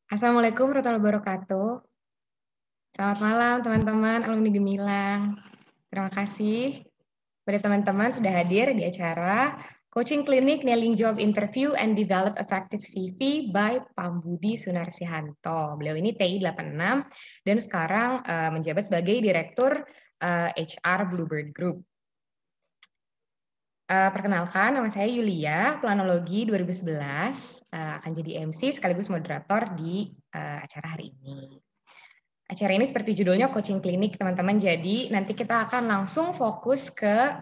Assalamualaikum warahmatullahi wabarakatuh. Selamat malam teman-teman alumni Gemilang. Terima kasih pada teman-teman sudah hadir di acara Coaching Clinic Nailing Job Interview and Develop Effective CV by Pambudi Sunarsihanto. Beliau ini TI 86 dan sekarang menjabat sebagai Direktur HR Bluebird Group. Perkenalkan, nama saya Yulia, Planologi 2011, akan jadi MC sekaligus moderator di acara hari ini. Acara ini seperti judulnya Coaching Clinic, teman-teman. Jadi nanti kita akan langsung fokus ke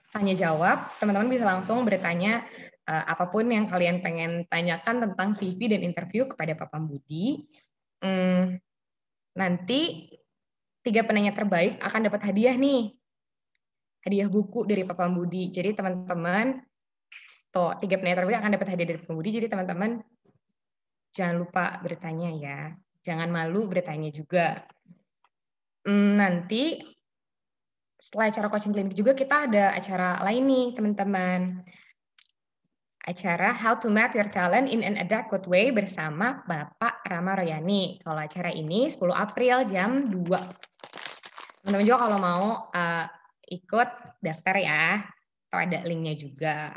tanya jawab. Teman-teman bisa langsung bertanya apapun yang kalian pengen tanyakan tentang CV dan interview kepada Pak Pambudi. Nanti 3 penanya terbaik akan dapat hadiah nih. Hadiah buku dari Pak Pambudi. Jadi teman-teman, 3 penanya terbaik akan dapat hadiah dari Pak Pambudi. Jadi teman-teman jangan lupa bertanya ya. Jangan malu bertanya juga. Nanti setelah acara coaching klinik juga kita ada acara lain nih teman-teman. Acara How to Map Your Talent in an Adequate Way bersama Bapak Rama Royani. Kalau acara ini 10 April jam 2. Teman-teman juga kalau mau ikut daftar ya, atau ada linknya juga.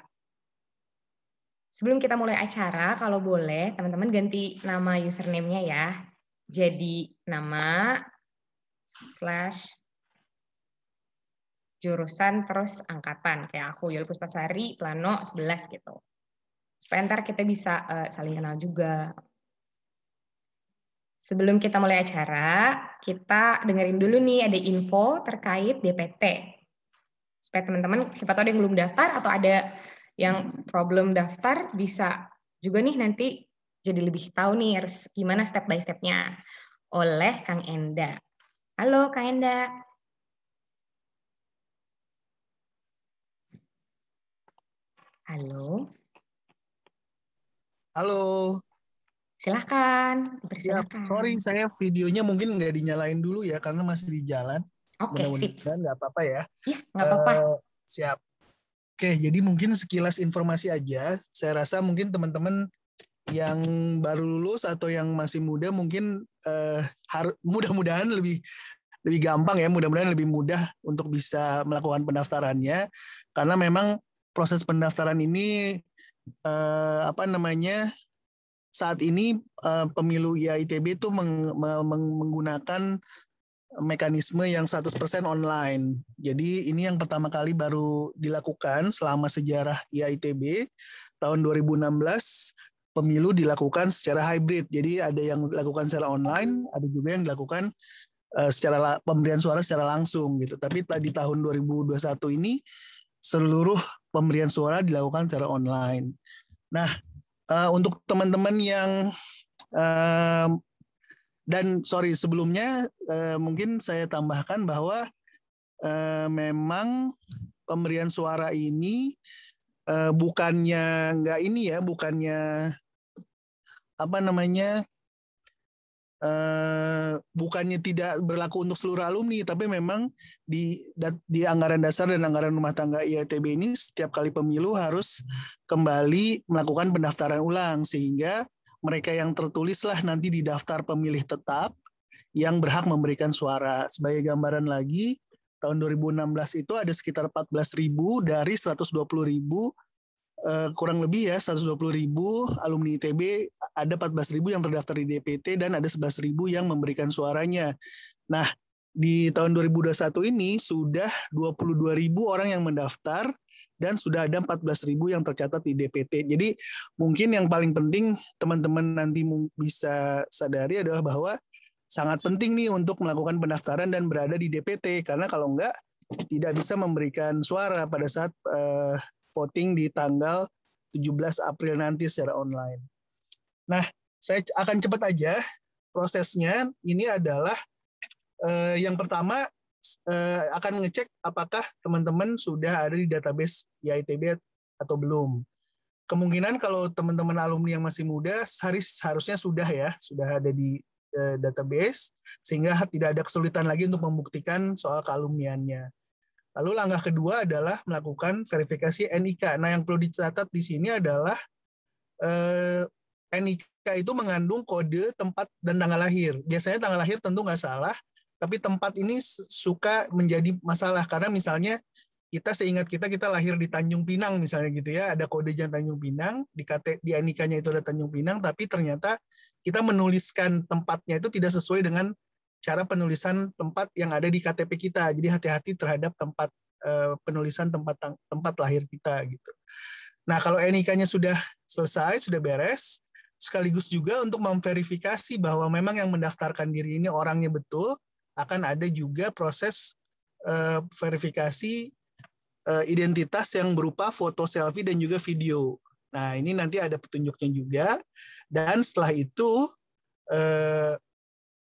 Sebelum kita mulai acara, kalau boleh teman-teman ganti nama username-nya ya. Jadi nama / jurusan terus angkatan. Kayak aku, Yul Puspasari, Plano 11 gitu. Supaya ntar kita bisa saling kenal juga. Sebelum kita mulai acara, kita dengerin dulu nih ada info terkait DPT. Supaya teman-teman, siapa tahu ada yang belum daftar atau ada yang problem daftar, bisa juga nih nanti jadi lebih tahu nih harus gimana step by step-nya oleh Kang Enda. Halo Kang Enda. Halo. Halo. Silahkan, dipersilakan. Ya, sorry, saya videonya mungkin nggak dinyalain dulu ya, karena masih di jalan. Oke, sip. Mudah-mudahan nggak apa-apa ya. Iya, nggak apa-apa. Siap. Oke, jadi mungkin sekilas informasi aja. Saya rasa mungkin teman-teman yang baru lulus atau yang masih muda mungkin mudah-mudahan lebih gampang ya, mudah-mudahan lebih mudah untuk bisa melakukan pendaftarannya. Karena memang proses pendaftaran ini saat ini pemilu IAITB itu menggunakan mekanisme yang 100% online. Jadi ini yang pertama kali baru dilakukan selama sejarah IAITB. Tahun 2016 pemilu dilakukan secara hybrid. Jadi ada yang dilakukan secara online, ada juga yang dilakukan secara pemberian suara secara langsung gitu. Tapi di tahun 2021 ini seluruh pemberian suara dilakukan secara online. Nah, untuk teman-teman yang sebelumnya mungkin saya tambahkan bahwa memang pemberian suara ini bukannya bukannya tidak berlaku untuk seluruh alumni, tapi memang di anggaran dasar dan anggaran rumah tangga IAITB ini setiap kali pemilu harus kembali melakukan pendaftaran ulang, sehingga mereka yang tertulislah nanti di daftar pemilih tetap yang berhak memberikan suara. Sebagai gambaran lagi, tahun 2016 itu ada sekitar 14.000 dari 120.000, kurang lebih ya 120.000 alumni ITB, ada 14.000 yang terdaftar di DPT dan ada 11.000 yang memberikan suaranya. Nah, di tahun 2021 ini sudah 22.000 orang yang mendaftar dan sudah ada 14.000 yang tercatat di DPT. Jadi mungkin yang paling penting teman-teman nanti bisa sadari adalah bahwa sangat penting nih untuk melakukan pendaftaran dan berada di DPT, karena kalau enggak tidak bisa memberikan suara pada saat voting di tanggal 17 April nanti secara online. Nah, saya akan cepat aja prosesnya. Ini adalah yang pertama akan ngecek apakah teman-teman sudah ada di database IAITB atau belum. Kemungkinan kalau teman-teman alumni yang masih muda harusnya sudah ada di database, sehingga tidak ada kesulitan lagi untuk membuktikan soal kealumniannya. Lalu langkah kedua adalah melakukan verifikasi NIK. Nah, yang perlu dicatat di sini adalah NIK itu mengandung kode, tempat, dan tanggal lahir. Biasanya tanggal lahir tentu nggak salah, tapi tempat ini suka menjadi masalah karena misalnya kita seingat kita lahir di Tanjung Pinang misalnya gitu ya, ada kodenya Tanjung Pinang, di NIK-nya itu ada Tanjung Pinang, tapi ternyata kita menuliskan tempatnya itu tidak sesuai dengan cara penulisan tempat yang ada di KTP kita. Jadi hati-hati terhadap penulisan tempat lahir kita gitu. Nah, kalau NIK-nya sudah selesai, sudah beres, sekaligus juga untuk memverifikasi bahwa memang yang mendaftarkan diri ini orangnya betul, akan ada juga proses verifikasi identitas yang berupa foto selfie dan juga video. Nah, ini nanti ada petunjuknya juga. Dan setelah itu,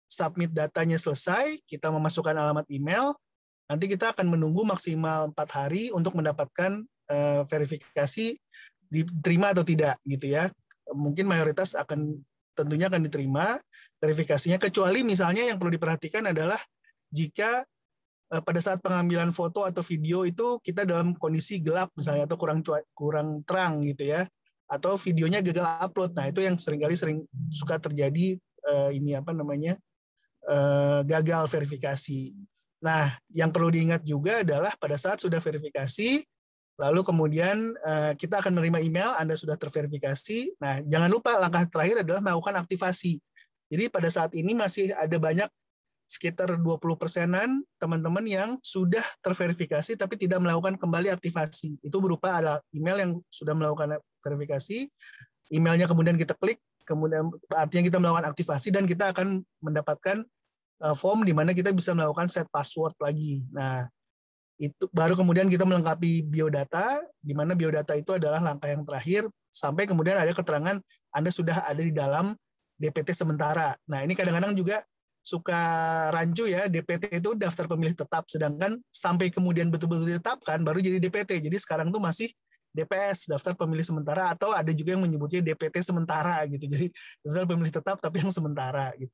submit datanya selesai, kita memasukkan alamat email, nanti kita akan menunggu maksimal 4 hari untuk mendapatkan verifikasi diterima atau tidak gitu ya. Mungkin mayoritas tentunya akan diterima verifikasinya, kecuali misalnya yang perlu diperhatikan adalah jika pada saat pengambilan foto atau video itu kita dalam kondisi gelap misalnya, atau kurang terang gitu ya, atau videonya gagal upload. Nah, itu yang sering suka terjadi gagal verifikasi. Nah, yang perlu diingat juga adalah pada saat sudah verifikasi, lalu kemudian kita akan menerima email Anda sudah terverifikasi. Nah, jangan lupa langkah terakhir adalah melakukan aktivasi. Jadi pada saat ini masih ada banyak, sekitar 20%-an teman-teman yang sudah terverifikasi tapi tidak melakukan kembali aktivasi. Itu berupa ada email yang sudah melakukan verifikasi, emailnya kemudian kita klik, kemudian artinya kita melakukan aktivasi dan kita akan mendapatkan form di mana kita bisa melakukan set password lagi. Nah, itu baru kemudian kita melengkapi biodata, di mana biodata itu adalah langkah yang terakhir sampai kemudian ada keterangan Anda sudah ada di dalam DPT sementara. Nah, ini kadang-kadang juga suka rancu ya, DPT itu daftar pemilih tetap, sedangkan sampai kemudian betul-betul ditetapkan baru jadi DPT. Jadi sekarang tuh masih DPS, daftar pemilih sementara, atau ada juga yang menyebutnya DPT sementara gitu. Jadi daftar pemilih tetap tapi yang sementara gitu.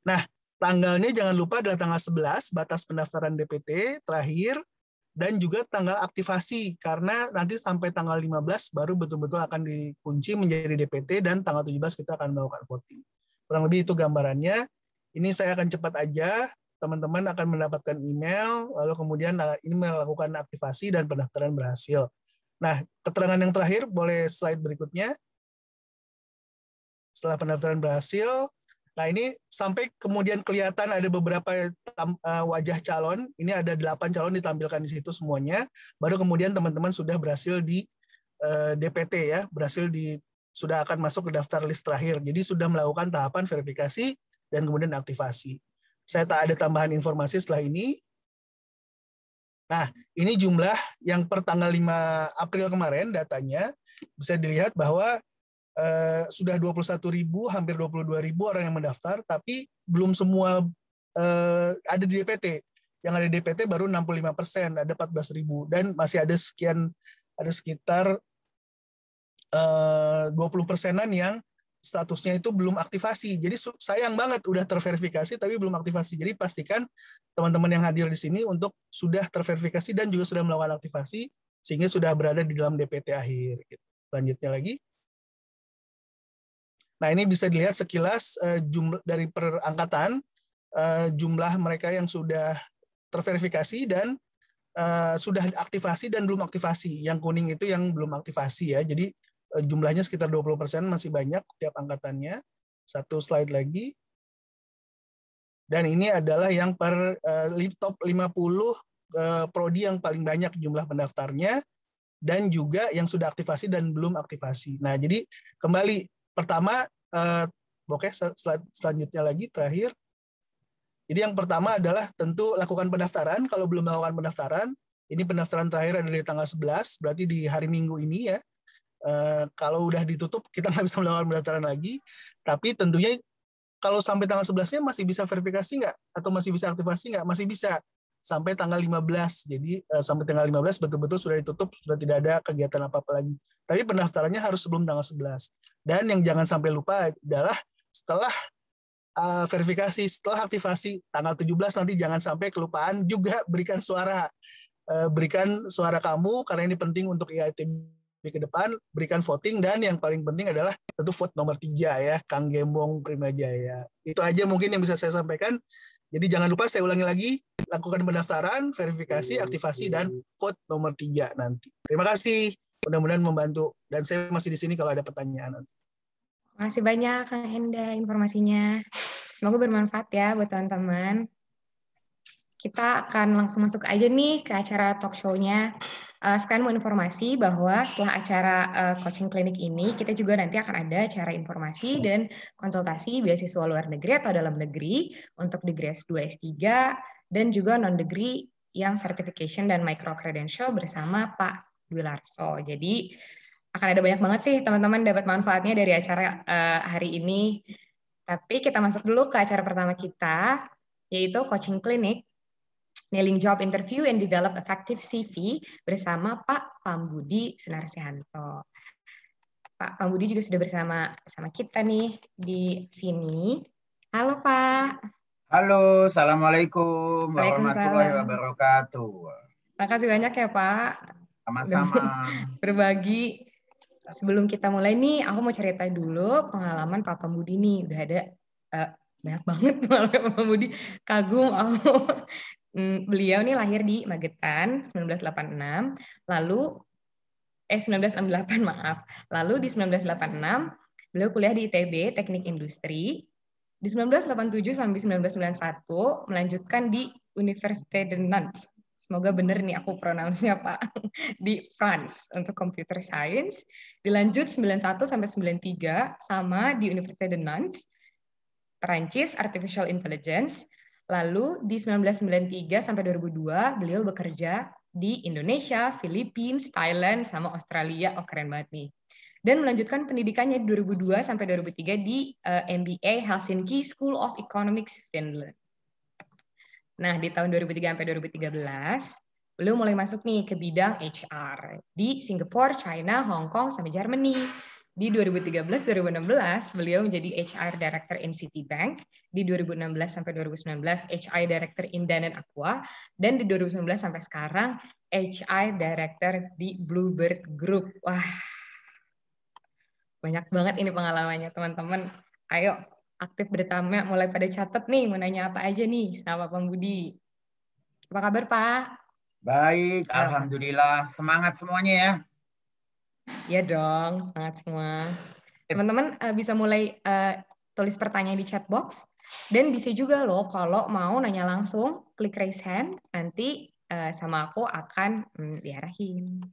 Nah, tanggalnya jangan lupa adalah tanggal 11 batas pendaftaran DPT terakhir, dan juga tanggal aktivasi, karena nanti sampai tanggal 15 baru betul-betul akan dikunci menjadi DPT, dan tanggal 17 kita akan melakukan voting. Kurang lebih itu gambarannya. Ini saya akan cepat aja, teman-teman akan mendapatkan email, lalu kemudian ini melakukan aktivasi dan pendaftaran berhasil. Nah, keterangan yang terakhir, boleh slide berikutnya. Setelah pendaftaran berhasil, nah ini sampai kemudian kelihatan ada beberapa wajah calon, ini ada 8 calon ditampilkan di situ semuanya, baru kemudian teman-teman sudah berhasil di DPT ya, sudah akan masuk ke daftar list terakhir, jadi sudah melakukan tahapan verifikasi dan kemudian aktivasi. Saya tak ada tambahan informasi setelah ini. Nah, ini jumlah yang per tanggal 5 April kemarin datanya, bisa dilihat bahwa sudah 21.000, hampir 22.000 orang yang mendaftar, tapi belum semua ada di DPT. Yang ada di DPT baru 65%, ada 14.000, dan masih ada sekitar 20%-an yang statusnya itu belum aktivasi. Jadi sayang banget udah terverifikasi tapi belum aktivasi. Jadi pastikan teman-teman yang hadir di sini untuk sudah terverifikasi dan juga sudah melakukan aktivasi sehingga sudah berada di dalam DPT akhir. Selanjutnya lagi. Nah, ini bisa dilihat sekilas jumlah dari perangkatan, jumlah mereka yang sudah terverifikasi dan sudah aktivasi dan belum aktivasi. Yang kuning itu yang belum aktivasi ya. Jadi jumlahnya sekitar 20%, masih banyak tiap angkatannya. Satu slide lagi. Dan ini adalah yang per top 50 prodi yang paling banyak jumlah pendaftarnya, dan juga yang sudah aktivasi dan belum aktivasi. Nah, jadi kembali pertama, oke, slide selanjutnya lagi terakhir. Jadi yang pertama adalah tentu lakukan pendaftaran. Kalau belum melakukan pendaftaran, ini pendaftaran terakhir ada di tanggal 11, berarti di hari Minggu ini ya. Kalau udah ditutup, kita nggak bisa melakukan pendaftaran lagi. Tapi tentunya kalau sampai tanggal 11-nya masih bisa verifikasi nggak? Atau masih bisa aktivasi nggak? Masih bisa. Sampai tanggal 15. Jadi sampai tanggal 15 betul-betul sudah ditutup, sudah tidak ada kegiatan apa-apa lagi. Tapi pendaftarannya harus sebelum tanggal 11. Dan yang jangan sampai lupa adalah setelah verifikasi, setelah aktivasi tanggal 17 nanti jangan sampai kelupaan juga berikan suara. Berikan suara kamu, karena ini penting untuk IITB ke depan, berikan voting, dan yang paling penting adalah tentu vote nomor 3 ya, Kang Gembong Primajaya. Itu aja mungkin yang bisa saya sampaikan. Jadi jangan lupa saya ulangi lagi, lakukan pendaftaran, verifikasi, aktivasi, dan vote nomor 3 nanti. Terima kasih, mudah-mudahan membantu. Dan saya masih di sini kalau ada pertanyaan. Makasih banyak Kang Henda informasinya. Semoga bermanfaat ya buat teman-teman. Kita akan langsung masuk aja nih ke acara talk show-nya. Sekarang mau informasi bahwa setelah acara coaching klinik ini, kita juga nanti akan ada acara informasi dan konsultasi beasiswa luar negeri atau dalam negeri untuk degree S2, S3, dan juga non-degree yang certification dan micro credential bersama Pak Dwi Larso. Jadi akan ada banyak banget sih teman-teman dapat manfaatnya dari acara hari ini. Tapi kita masuk dulu ke acara pertama kita, yaitu coaching klinik. Nailing Job Interview and Develop Effective CV bersama Pak Pambudi Sunarsihanto. Pak Pambudi juga sudah bersama kita nih di sini. Halo Pak. Halo, Assalamualaikum warahmatullahi Waalaikumsalam. wabarakatuh. Terima kasih banyak ya Pak. Sama-sama. Berbagi. Sebelum kita mulai nih, aku mau cerita dulu pengalaman Pak Pambudi nih. Udah ada banyak banget pengalaman Pak Pambudi. Kagum aku. Beliau nih lahir di Magetan 1986, lalu 1968 maaf. Lalu di 1986 beliau kuliah di ITB Teknik Industri. Di 1987 sampai 1991 melanjutkan di Université de Nantes. Semoga benar nih aku pronounce-nya Pak. Di France untuk Computer Science. Dilanjut 91 sampai 93 sama di Université de Nantes, Perancis Artificial Intelligence. Lalu di 1993 sampai 2002 beliau bekerja di Indonesia, Philippines, Thailand, sama Australia. Oh keren banget nih. Dan melanjutkan pendidikannya di 2002 sampai 2003 di MBA Helsinki School of Economics, Finland. Nah, di tahun 2003 sampai 2013, beliau mulai masuk nih ke bidang HR di Singapura, China, Hong Kong, sampai Germany. Di 2013-2016, beliau menjadi HR Director in Citibank. Di 2016 sampai 2019, HR Director in Danone Aqua. Dan di 2019 sampai sekarang, HR Director di Bluebird Group. Wah, banyak banget ini pengalamannya, teman-teman. Ayo, aktif bertanya, mulai pada catat nih, mau nanya apa aja nih sama Pak Budi. Apa kabar, Pak? Baik, Alhamdulillah. Semangat semuanya ya. Ya dong, semangat semua. Teman-teman bisa mulai tulis pertanyaan di chat box. Dan bisa juga loh kalau mau nanya langsung, klik raise hand, nanti sama aku akan diarahin.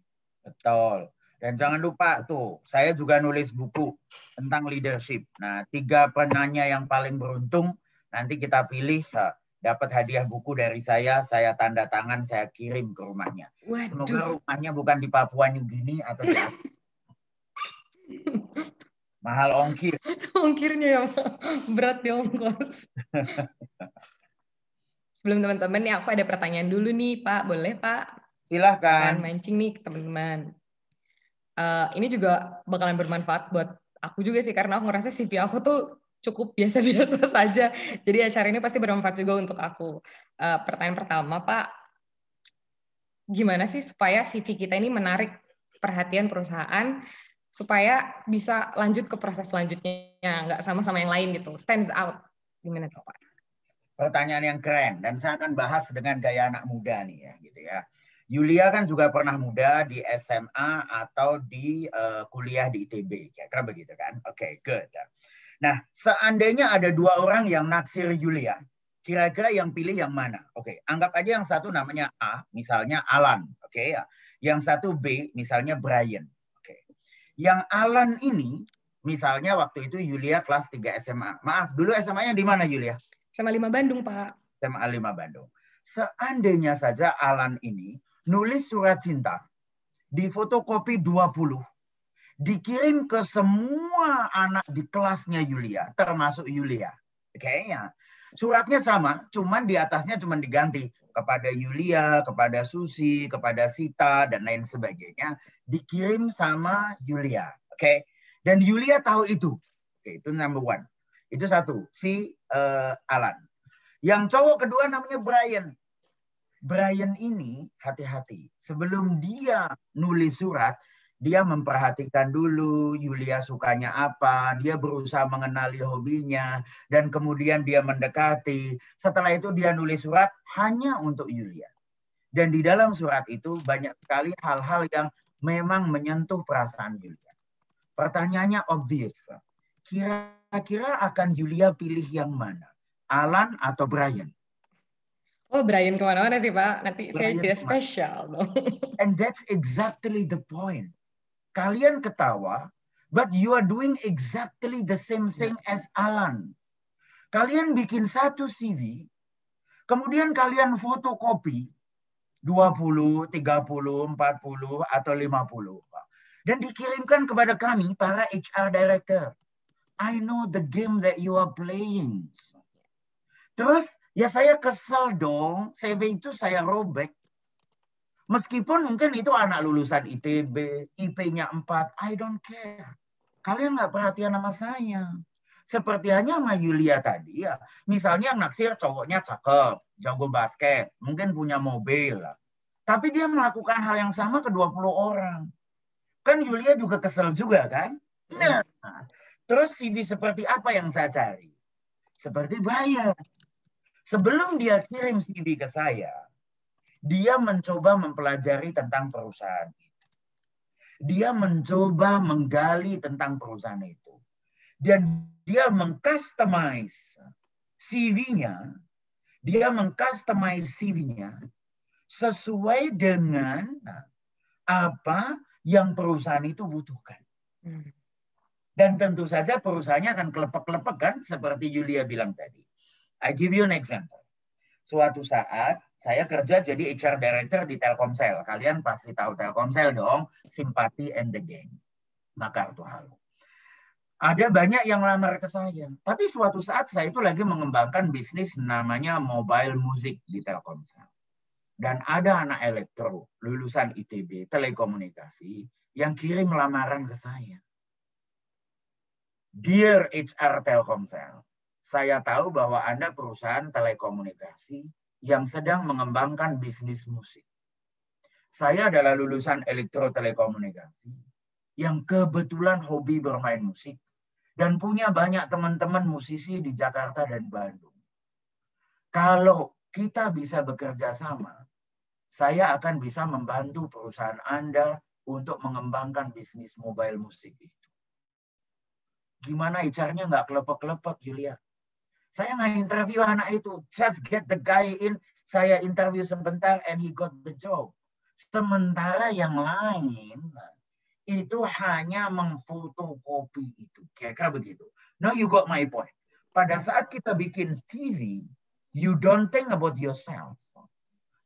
Betul. Dan jangan lupa tuh, saya juga nulis buku tentang leadership. Nah, 3 penanya yang paling beruntung, nanti kita pilih dapat hadiah buku dari saya tanda tangan, saya kirim ke rumahnya. Waduh. Semoga rumahnya bukan di Papua New Guinea atau di mahal ongkir. Ongkirnya ya, berat di ongkos. Sebelum teman-teman nih, aku ada pertanyaan dulu nih, Pak. Boleh, Pak? Silahkan. Dan mancing nih ke teman-teman. Ini juga bakalan bermanfaat buat aku juga sih, karena aku ngerasa CV aku tuh cukup biasa-biasa saja. Jadi acara ini pasti bermanfaat juga untuk aku. Pertanyaan pertama, Pak. Gimana sih supaya CV kita ini menarik perhatian perusahaan, supaya bisa lanjut ke proses selanjutnya, nggak sama-sama yang lain gitu, stands out. Gimana tuh, Pak? Pertanyaan yang keren, dan saya akan bahas dengan gaya anak muda nih ya, gitu ya. Yulia kan juga pernah muda di SMA atau di kuliah di ITB, kira-kira begitu kan? Oke, good. Nah, seandainya ada 2 orang yang naksir Yulia, kira-kira yang pilih yang mana? Oke, anggap aja yang satu namanya A, misalnya Alan, oke ya. Yang satu B, misalnya Brian. Oke. Yang Alan ini, misalnya waktu itu Yulia kelas 3 SMA. Maaf, dulu SMA-nya di mana Yulia? SMA 5 Bandung, Pak. SMA 5 Bandung. Seandainya saja Alan ini nulis surat cinta, difotokopi 20, dikirim ke semua anak di kelasnya Yulia, termasuk Yulia. Kayaknya suratnya sama, cuman di atasnya cuman diganti kepada Yulia, kepada Susi, kepada Sita, dan lain sebagainya, dikirim sama Yulia. Oke, dan Yulia tahu itu. Oke, itu number 1. Itu satu, si Alan. Yang cowok kedua namanya Brian. Brian ini hati-hati. Sebelum dia nulis surat, Dia memperhatikan dulu Yulia sukanya apa, dia berusaha mengenali hobinya, dan kemudian dia mendekati. Setelah itu dia nulis surat hanya untuk Yulia. Dan di dalam surat itu banyak sekali hal-hal yang memang menyentuh perasaan Yulia. Pertanyaannya obvious. Kira-kira akan Yulia pilih yang mana? Alan atau Brian? Oh, Brian kemana-mana sih, Pak. Nanti saya Brian tidak kemana? spesial dong. And that's exactly the point. Kalian ketawa, but you are doing exactly the same thing as Alan. Kalian bikin satu CV, kemudian kalian fotokopi 20, 30, 40, atau 50. Dan dikirimkan kepada kami, para HR Director. I know the game that you are playing. Terus, ya saya kesel dong, CV itu saya robek. Meskipun mungkin itu anak lulusan ITB, IP-nya 4, I don't care. Kalian nggak perhatian sama saya. Seperti hanya sama Yulia tadi ya. Misalnya yang naksir cowoknya cakep, jago basket, mungkin punya mobil. Tapi dia melakukan hal yang sama ke 20 orang. Kan Yulia juga kesel juga kan? Nah, terus CV seperti apa yang saya cari? Seperti Brian. Sebelum dia kirim CV ke saya, dia mencoba mempelajari tentang perusahaan itu. Dia mencoba menggali tentang perusahaan itu. Dan dia mengcustomize CV-nya, sesuai dengan apa yang perusahaan itu butuhkan. Dan tentu saja perusahaannya akan kelepek-kelepek kan, seperti Yulia bilang tadi. I give you an example. Suatu saat saya kerja jadi HR Director di Telkomsel. Kalian pasti tahu Telkomsel dong, Simpati and the Gang. Makartu Halu. Ada banyak yang lamar ke saya. Tapi suatu saat saya itu lagi mengembangkan bisnis namanya mobile music di Telkomsel. Dan ada anak elektro, lulusan ITB, telekomunikasi, yang kirim lamaran ke saya. Dear HR Telkomsel, saya tahu bahwa Anda perusahaan telekomunikasi yang sedang mengembangkan bisnis musik. Saya adalah lulusan elektro telekomunikasi yang kebetulan hobi bermain musik dan punya banyak teman-teman musisi di Jakarta dan Bandung. Kalau kita bisa bekerja sama, saya akan bisa membantu perusahaan Anda untuk mengembangkan bisnis mobile musik itu. Gimana HR-nya nggak kelepek-kelepek, Yulia? Saya nggak interview anak itu. Just get the guy in. Saya interview sebentar and he got the job. Sementara yang lain itu hanya memfotokopi itu. Kira-kira begitu. Now you got my point. Pada saat kita bikin CV, you don't think about yourself.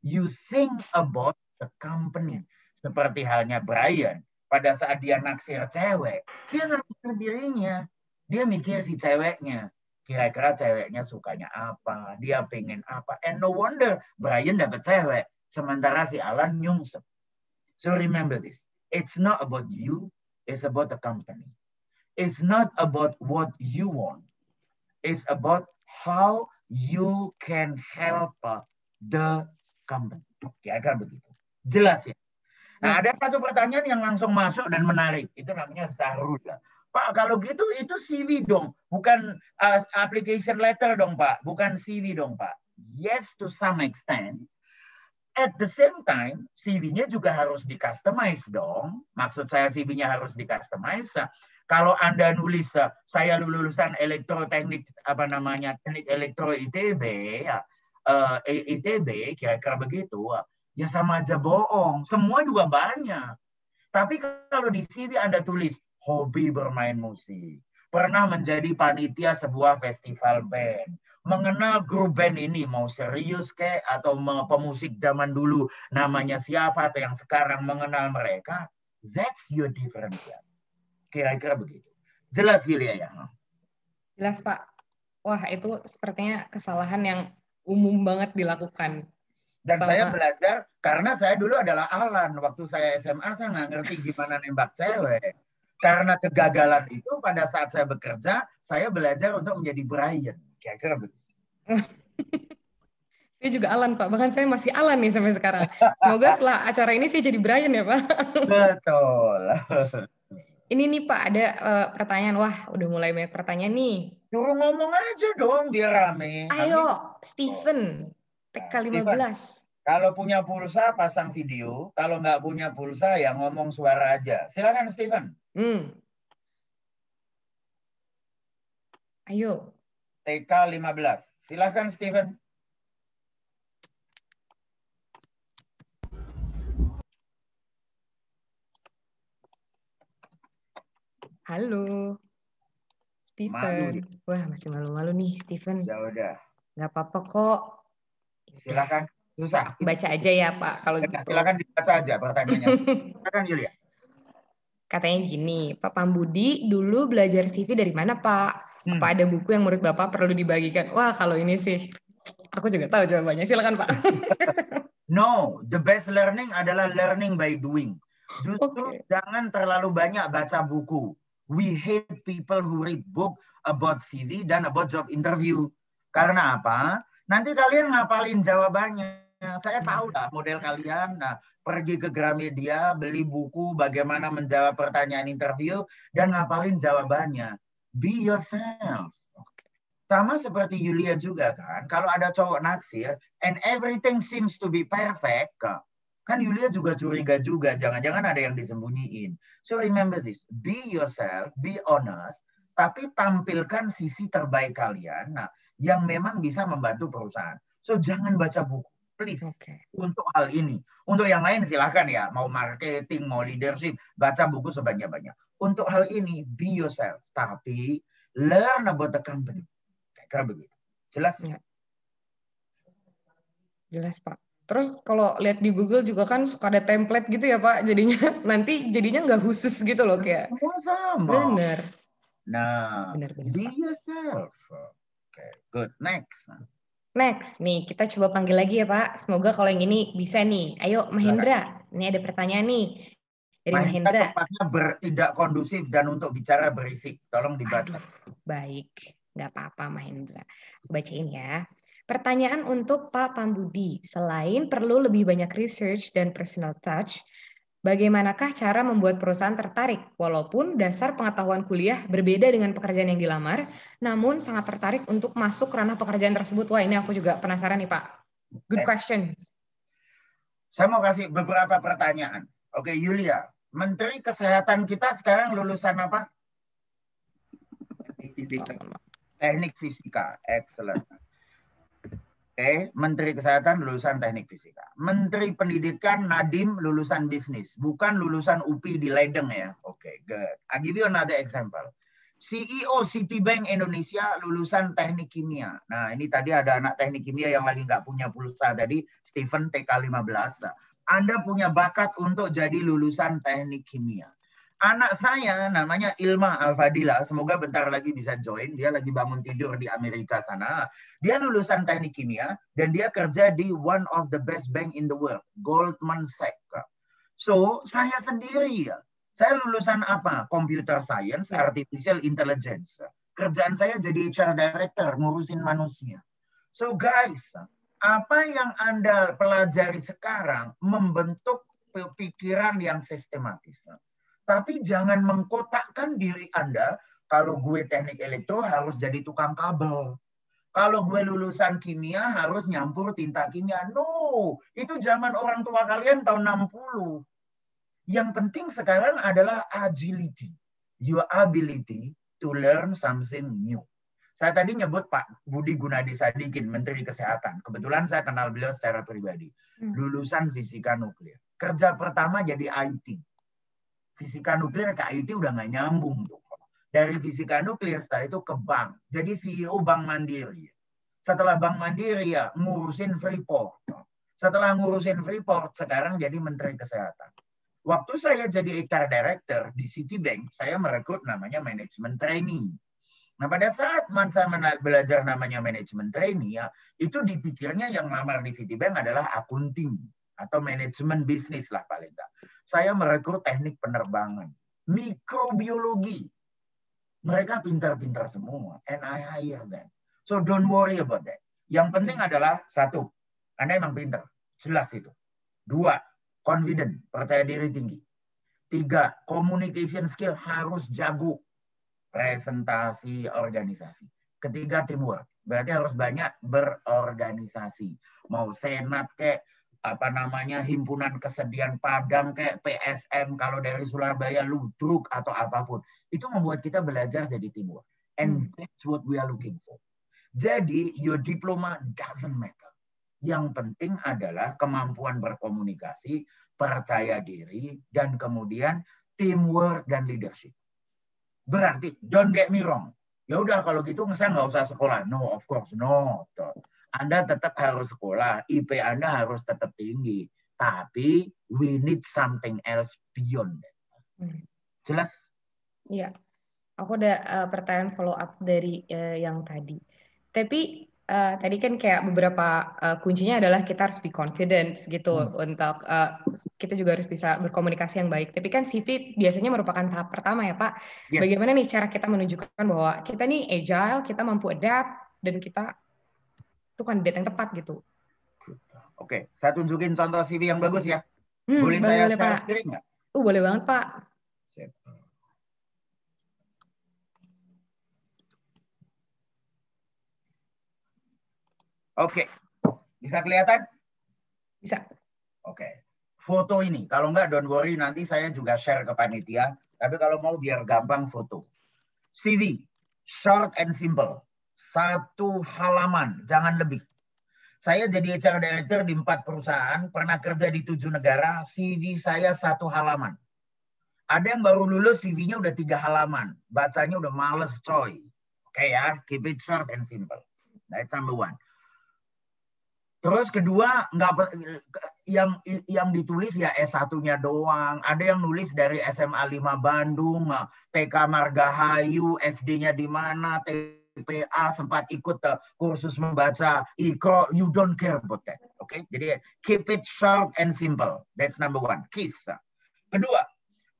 You think about the company. Seperti halnya Brian. Pada saat dia naksir cewek, dia naksir dirinya. Dia mikir si ceweknya. Kira-kira ceweknya sukanya apa, dia pengen apa. And no wonder Brian dapat cewek. Sementara si Alan nyungsep. So remember this. It's not about you. It's about the company. It's not about what you want. It's about how you can help the company. Kira-kira begitu. Jelas ya? Nah, ada satu pertanyaan yang langsung masuk dan menarik. Itu namanya Zahrul. Pak, kalau gitu itu CV dong. Bukan application letter dong, Pak. Bukan CV dong, Pak. Yes, to some extent. At the same time, CV-nya juga harus di-customize dong. Maksud saya CV-nya harus di-customize. Kalau Anda nulis, saya lulusan elektroteknik, teknik elektro ITB, ITB, kira-kira begitu, ya sama aja bohong. Semua juga banyak. Tapi kalau di CV Anda tulis hobi bermain musik, pernah menjadi panitia sebuah festival band, mengenal grup band ini, mau serius kayak atau pemusik zaman dulu namanya siapa atau yang sekarang mengenal mereka, that's your differential. Kira-kira begitu. Jelas Yulia ya? Jelas Pak. Wah itu sepertinya kesalahan yang umum banget dilakukan. Dan saya belajar, karena saya dulu adalah Alan. Waktu saya SMA, saya nggak ngerti gimana nembak cewek. Karena kegagalan itu, pada saat saya bekerja, saya belajar untuk menjadi Brian. Kira-kira begitu. Saya juga Alan, Pak. Bahkan saya masih Alan nih sampai sekarang. Semoga setelah acara ini saya jadi Brian ya, Pak. Betul. Ini nih, Pak, ada pertanyaan. Wah, udah mulai banyak pertanyaan nih. Suruh ngomong aja dong biar rame. Ayo, Steven. Nah, TK15. Steven, kalau punya pulsa pasang video. Kalau nggak punya pulsa ya ngomong suara aja. Silakan Steven. Ayo. TK15. Silakan Steven. Halo. Steven. Malu. Wah, masih malu-malu nih Steven. Ya udah. Nggak apa-apa kok. Silakan. Susah. Baca aja ya Pak kalau gitu. Silakan dibaca aja pertanyaannya. Silakan Yulia. Katanya gini, Pak Pambudi dulu belajar CV dari mana Pak? Apa ada buku yang menurut Bapak perlu dibagikan? Wah, kalau ini sih aku juga tahu jawabannya. Silakan Pak. No, the best learning adalah learning by doing. Justru jangan terlalu banyak baca buku. We hate people who read book about CV dan about job interview. Karena apa? Nanti kalian ngapalin jawabannya. Saya tahu lah model kalian. Nah, pergi ke Gramedia, beli buku bagaimana menjawab pertanyaan interview dan ngapalin jawabannya. Be yourself. Sama seperti Yulia juga kan. Kalau ada cowok naksir and everything seems to be perfect, kan Yulia juga curiga juga. Jangan-jangan ada yang disembunyiin. So remember this. Be yourself, be honest, tapi tampilkan sisi terbaik kalian. Nah, yang memang bisa membantu perusahaan. So jangan baca buku. Please. Untuk hal ini. Untuk yang lain silahkan ya. Mau marketing, mau leadership. Baca buku sebanyak-banyak. Untuk hal ini, be yourself. Tapi learn about the company. Kayak begitu. Jelas? Ya. Jelas, Pak. Terus kalau lihat di Google juga kan suka ada template gitu ya, Pak. Jadinya nanti nggak khusus gitu loh kayak. Semua sama. Bener. Nah, bener, be yourself. Okay, good. Next. Next, nih kita coba panggil lagi ya, Pak. Semoga kalau yang ini bisa nih. Ayo, Mahendra. Ini ada pertanyaan nih. Dari Mahendra. Tempatnya tidak kondusif dan untuk bicara berisik. Tolong dibaca. Baik. Nggak apa-apa, Mahendra. Aku bacain ya. Pertanyaan untuk Pak Pambudi. Selain perlu lebih banyak research dan personal touch, bagaimanakah cara membuat perusahaan tertarik walaupun dasar pengetahuan kuliah berbeda dengan pekerjaan yang dilamar, namun sangat tertarik untuk masuk ranah pekerjaan tersebut? Wah, ini aku juga penasaran nih, Pak. Good questions. Saya mau kasih beberapa pertanyaan. Oke, Yulia. Menteri Kesehatan kita sekarang lulusan apa? Teknik Fisika. Excellent. Oke, Menteri Kesehatan lulusan Teknik Fisika. Menteri Pendidikan Nadiem lulusan bisnis, bukan lulusan UPI di Leiden ya. Oke, good. I'll give you another example. CEO Citibank Indonesia lulusan Teknik Kimia. Nah, ini tadi ada anak Teknik Kimia yang lagi nggak punya pulsa tadi, Steven TK15. Nah, Anda punya bakat untuk jadi lulusan Teknik Kimia. Anak saya namanya Ilma Al-Fadila, semoga bentar lagi bisa join. Dia lagi bangun tidur di Amerika sana. Dia lulusan Teknik Kimia dan dia kerja di one of the best bank in the world, Goldman Sachs. So, saya sendiri ya. Saya lulusan apa? Computer Science, Artificial Intelligence. Kerjaan saya jadi HR Director, ngurusin manusia. So guys, apa yang Anda pelajari sekarang membentuk pikiran yang sistematis. Tapi jangan mengkotakkan diri Anda, kalau gue teknik elektro harus jadi tukang kabel. Kalau gue lulusan kimia harus nyampur tinta kimia. No, itu zaman orang tua kalian tahun 60. Yang penting sekarang adalah agility. Your ability to learn something new. Saya tadi nyebut Pak Budi Gunadi Sadikin, Menteri Kesehatan. Kebetulan saya kenal beliau secara pribadi. Lulusan fisika nuklir. Kerja pertama jadi IT. Fisika nuklir ke IT udah nggak nyambung tuh. Dari fisika nuklir setelah itu ke bank. Jadi CEO Bank Mandiri. Setelah Bank Mandiri ya ngurusin Freeport. Setelah ngurusin Freeport sekarang jadi Menteri Kesehatan. Waktu saya jadi HR Director di Citibank, saya merekrut namanya Management Trainee. Nah pada saat saya belajar namanya Management Trainee ya, itu dipikirnya yang lamar di Citibank adalah akunting atau manajemen bisnis lah paling enggak. Saya merekrut teknik penerbangan, mikrobiologi. Mereka pintar-pintar semua, and I hire them. So don't worry about that. Yang penting adalah satu, Anda emang pinter. Jelas itu. 2, confident, percaya diri tinggi. 3, communication skill harus jago. Presentasi organisasi. Ketiga, teamwork. Berarti harus banyak berorganisasi. Mau senat kayak himpunan kesedihan Padang kayak PSM, kalau dari Surabaya Ludruk atau apapun. Itu membuat kita belajar jadi teamwork. And that's what we are looking for. Jadi your diploma doesn't matter. Yang penting adalah kemampuan berkomunikasi, percaya diri, dan kemudian teamwork dan leadership. Berarti, don't get me wrong. Ya udah kalau gitu saya nggak usah sekolah. No, of course, no. Anda tetap harus sekolah. IP Anda harus tetap tinggi. Tapi we need something else beyond that. Jelas? Iya. Aku ada pertanyaan follow up dari yang tadi. Tapi tadi kan kayak beberapa kuncinya adalah kita harus be confident gitu untuk kita juga harus bisa berkomunikasi yang baik. Tapi kan CV biasanya merupakan tahap pertama ya Pak. Yes. Bagaimana nih cara kita menunjukkan bahwa kita nih agile, kita mampu adapt dan kita itu kandidat yang tepat gitu. Oke, saya tunjukin contoh CV yang bagus ya. Boleh saya share screen nggak? Boleh banget Pak. Oke, bisa kelihatan? Bisa. Oke, foto ini. Kalau enggak, don't worry, nanti saya juga share ke panitia. Tapi kalau mau biar gampang foto. CV, short and simple. 1 halaman, jangan lebih. Saya jadi HR Director di 4 perusahaan, pernah kerja di 7 negara, CV saya 1 halaman. Ada yang baru lulus, CV-nya udah 3 halaman. Bacanya udah males, coy. Oke ya, keep it short and simple. That's number 1. Terus kedua, yang ditulis ya S1-nya doang. Ada yang nulis dari SMA 5 Bandung, TK Margahayu, SD-nya di mana, TPA, sempat ikut kursus membaca Iqra. You don't care about that. Oke, jadi keep it short and simple. That's number 1. Keys. Kedua,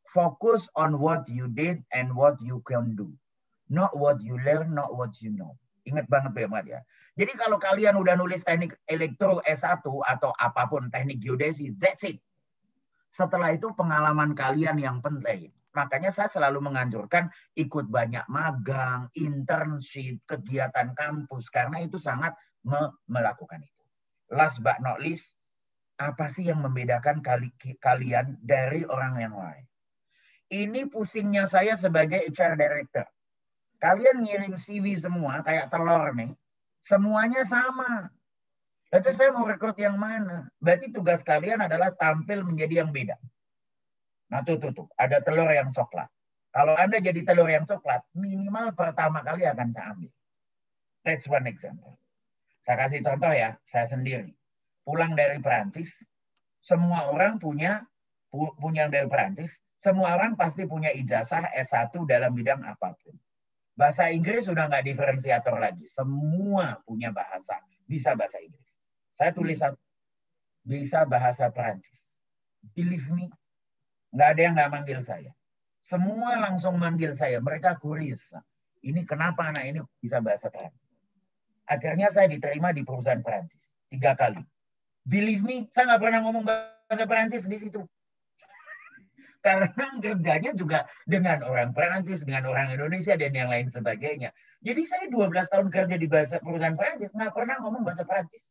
focus on what you did and what you can do. Not what you learn, not what you know. Ingat banget ya. Jadi kalau kalian udah nulis teknik elektro S1 atau apapun teknik geodesi, that's it. Setelah itu pengalaman kalian yang penting. Makanya saya selalu menganjurkan ikut banyak magang, internship, kegiatan kampus. Karena itu sangat melakukan itu. Last but not least, apa sih yang membedakan kalian dari orang yang lain? Ini pusingnya saya sebagai HR Director. Kalian ngirim CV semua kayak telur nih. Semuanya sama. Lalu saya mau rekrut yang mana? Berarti tugas kalian adalah tampil menjadi yang beda. Nah tuh. Ada telur yang coklat. Kalau Anda jadi telur yang coklat, minimal pertama kali akan saya ambil. That's one example. Saya kasih contoh ya, saya sendiri. Pulang dari Perancis, semua orang punya dari Perancis, semua orang pasti punya ijazah S1 dalam bidang apapun. Bahasa Inggris sudah nggak diferensiator lagi. Semua punya bahasa. Bisa bahasa Inggris. Saya tulis satu. Bisa bahasa Perancis. Believe me. Nggak ada yang nggak manggil saya. Semua langsung manggil saya. Mereka curious. Ini kenapa anak ini bisa bahasa Perancis? Akhirnya saya diterima di perusahaan Perancis. 3 kali. Believe me. Saya nggak pernah ngomong bahasa Perancis di situ. Karena kerjanya juga dengan orang Perancis, dengan orang Indonesia, dan yang lain sebagainya. Jadi saya 12 tahun kerja di perusahaan Perancis, nggak pernah ngomong bahasa Perancis.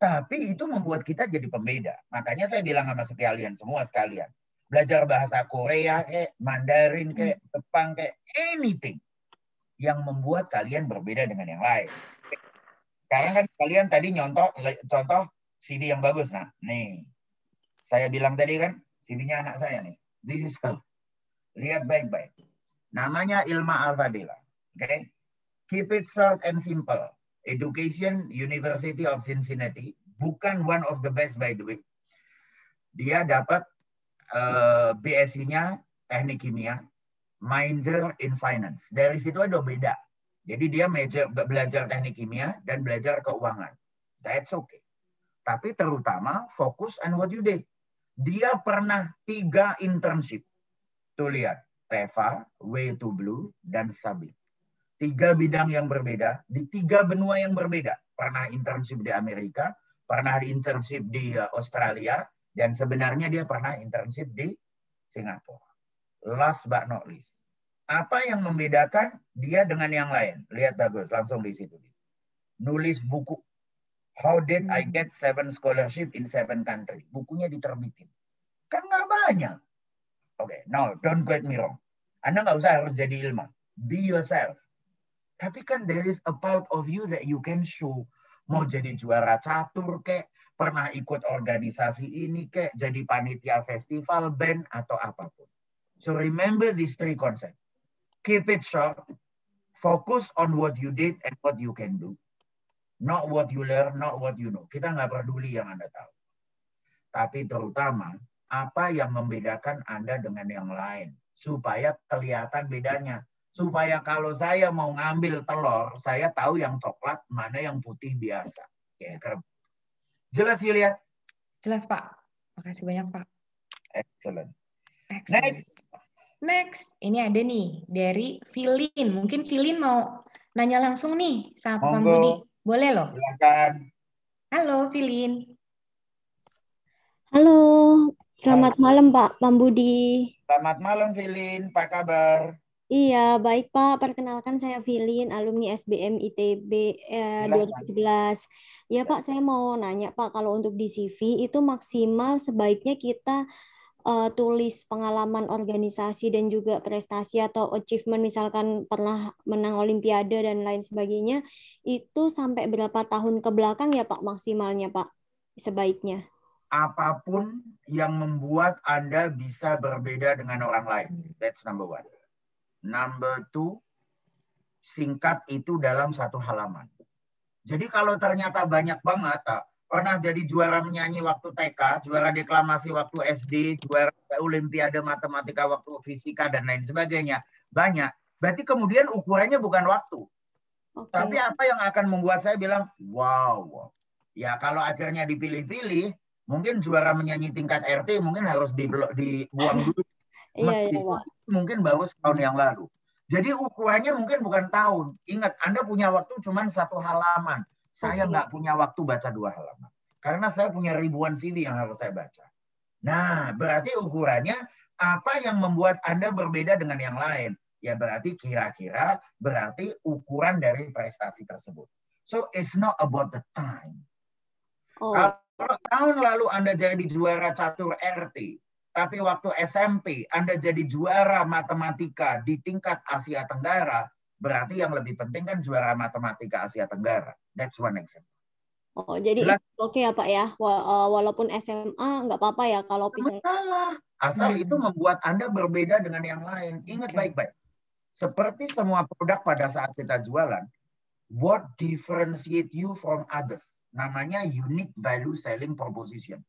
Tapi itu membuat kita jadi pembeda. Makanya saya bilang sama kalian semua sekalian. Belajar bahasa Korea, Mandarin, Jepang, anything. Yang membuat kalian berbeda dengan yang lain. Karena kan kalian tadi contoh CV yang bagus. Nah, nih. Saya bilang tadi kan, CV-nya anak saya nih. This is her. Lihat baik-baik. Namanya Ilma Alfadela. Okay? Keep it short and simple. Education, University of Cincinnati. Bukan one of the best by the way. Dia dapat BSc-nya teknik kimia. Minor in finance. Dari situ ada beda. Jadi dia belajar teknik kimia dan belajar keuangan. That's okay. Tapi terutama fokus on what you did. Dia pernah 3 internship. Tuh lihat, Teva, Way to Blue, dan Sabit. 3 bidang yang berbeda, di 3 benua yang berbeda. pernah internship di Amerika, pernah internship di Australia, dan sebenarnya dia pernah internship di Singapura. Last but not least, apa yang membedakan dia dengan yang lain? Lihat bagus, langsung di situ. Nulis buku. How did I get 7 scholarship in 7 country? Bukunya diterbitin. Kan nggak banyak. Oke, no, don't get me wrong. Anda nggak usah harus jadi Ilma. Be yourself. Tapi kan there is a part of you that you can show. Mau jadi juara catur kek, pernah ikut organisasi ini kek, jadi panitia festival, band, atau apapun. So remember these 3 concepts. Keep it short. Focus on what you did and what you can do. Not what you learn, not what you know. Kita nggak peduli yang Anda tahu. Tapi terutama, apa yang membedakan Anda dengan yang lain. Supaya kelihatan bedanya. Supaya kalau saya mau ngambil telur, saya tahu yang coklat, mana yang putih biasa. Ya, jelas, Yulia? Jelas, Pak. Makasih banyak, Pak. Excellent. Next. Ini ada nih, dari Filin. Mungkin Filin mau nanya langsung nih sama Pak Budi. Boleh loh? Silakan. Halo, Filin. Halo, selamat malam Pak Budi. Selamat malam, Filin. Apa kabar? Iya, baik Pak. Perkenalkan saya Filin, alumni SBM ITB 2017. Ya Pak, saya mau nanya Pak, kalau untuk di CV itu maksimal sebaiknya kita tulis pengalaman organisasi dan juga prestasi atau achievement, misalkan pernah menang olimpiade dan lain sebagainya, itu sampai berapa tahun ke belakang ya Pak maksimalnya Pak sebaiknya? Apapun yang membuat Anda bisa berbeda dengan orang lain. That's number 1. Number 2, singkat itu dalam 1 halaman. Jadi kalau ternyata banyak banget, pernah jadi juara menyanyi waktu TK, juara deklamasi waktu SD, juara olimpiade matematika waktu fisika, dan lain sebagainya, banyak. Berarti kemudian ukurannya bukan waktu. Okay. Tapi apa yang akan membuat saya bilang, wow. Ya kalau akhirnya dipilih-pilih, mungkin juara menyanyi tingkat RT mungkin harus dibuang dulu. Meskipun mungkin baru setahun yang lalu. Jadi ukurannya mungkin bukan tahun. Ingat, Anda punya waktu cuma 1 halaman. Saya nggak punya waktu baca 2 halaman. Karena saya punya ribuan CV yang harus saya baca. Nah, berarti ukurannya apa yang membuat Anda berbeda dengan yang lain? Ya berarti kira-kira berarti ukuran dari prestasi tersebut. So it's not about the time. Kalau tahun lalu Anda jadi juara catur RT, tapi waktu SMP Anda jadi juara matematika di tingkat Asia Tenggara, berarti yang lebih penting kan juara matematika Asia Tenggara. That's one example. Oh, jadi oke ya Pak ya, walaupun SMA nggak apa-apa ya kalau bisa. Salah. Asal itu membuat Anda berbeda dengan yang lain. Ingat baik-baik. Seperti semua produk pada saat kita jualan, what differentiate you from others? Namanya unique value selling proposition.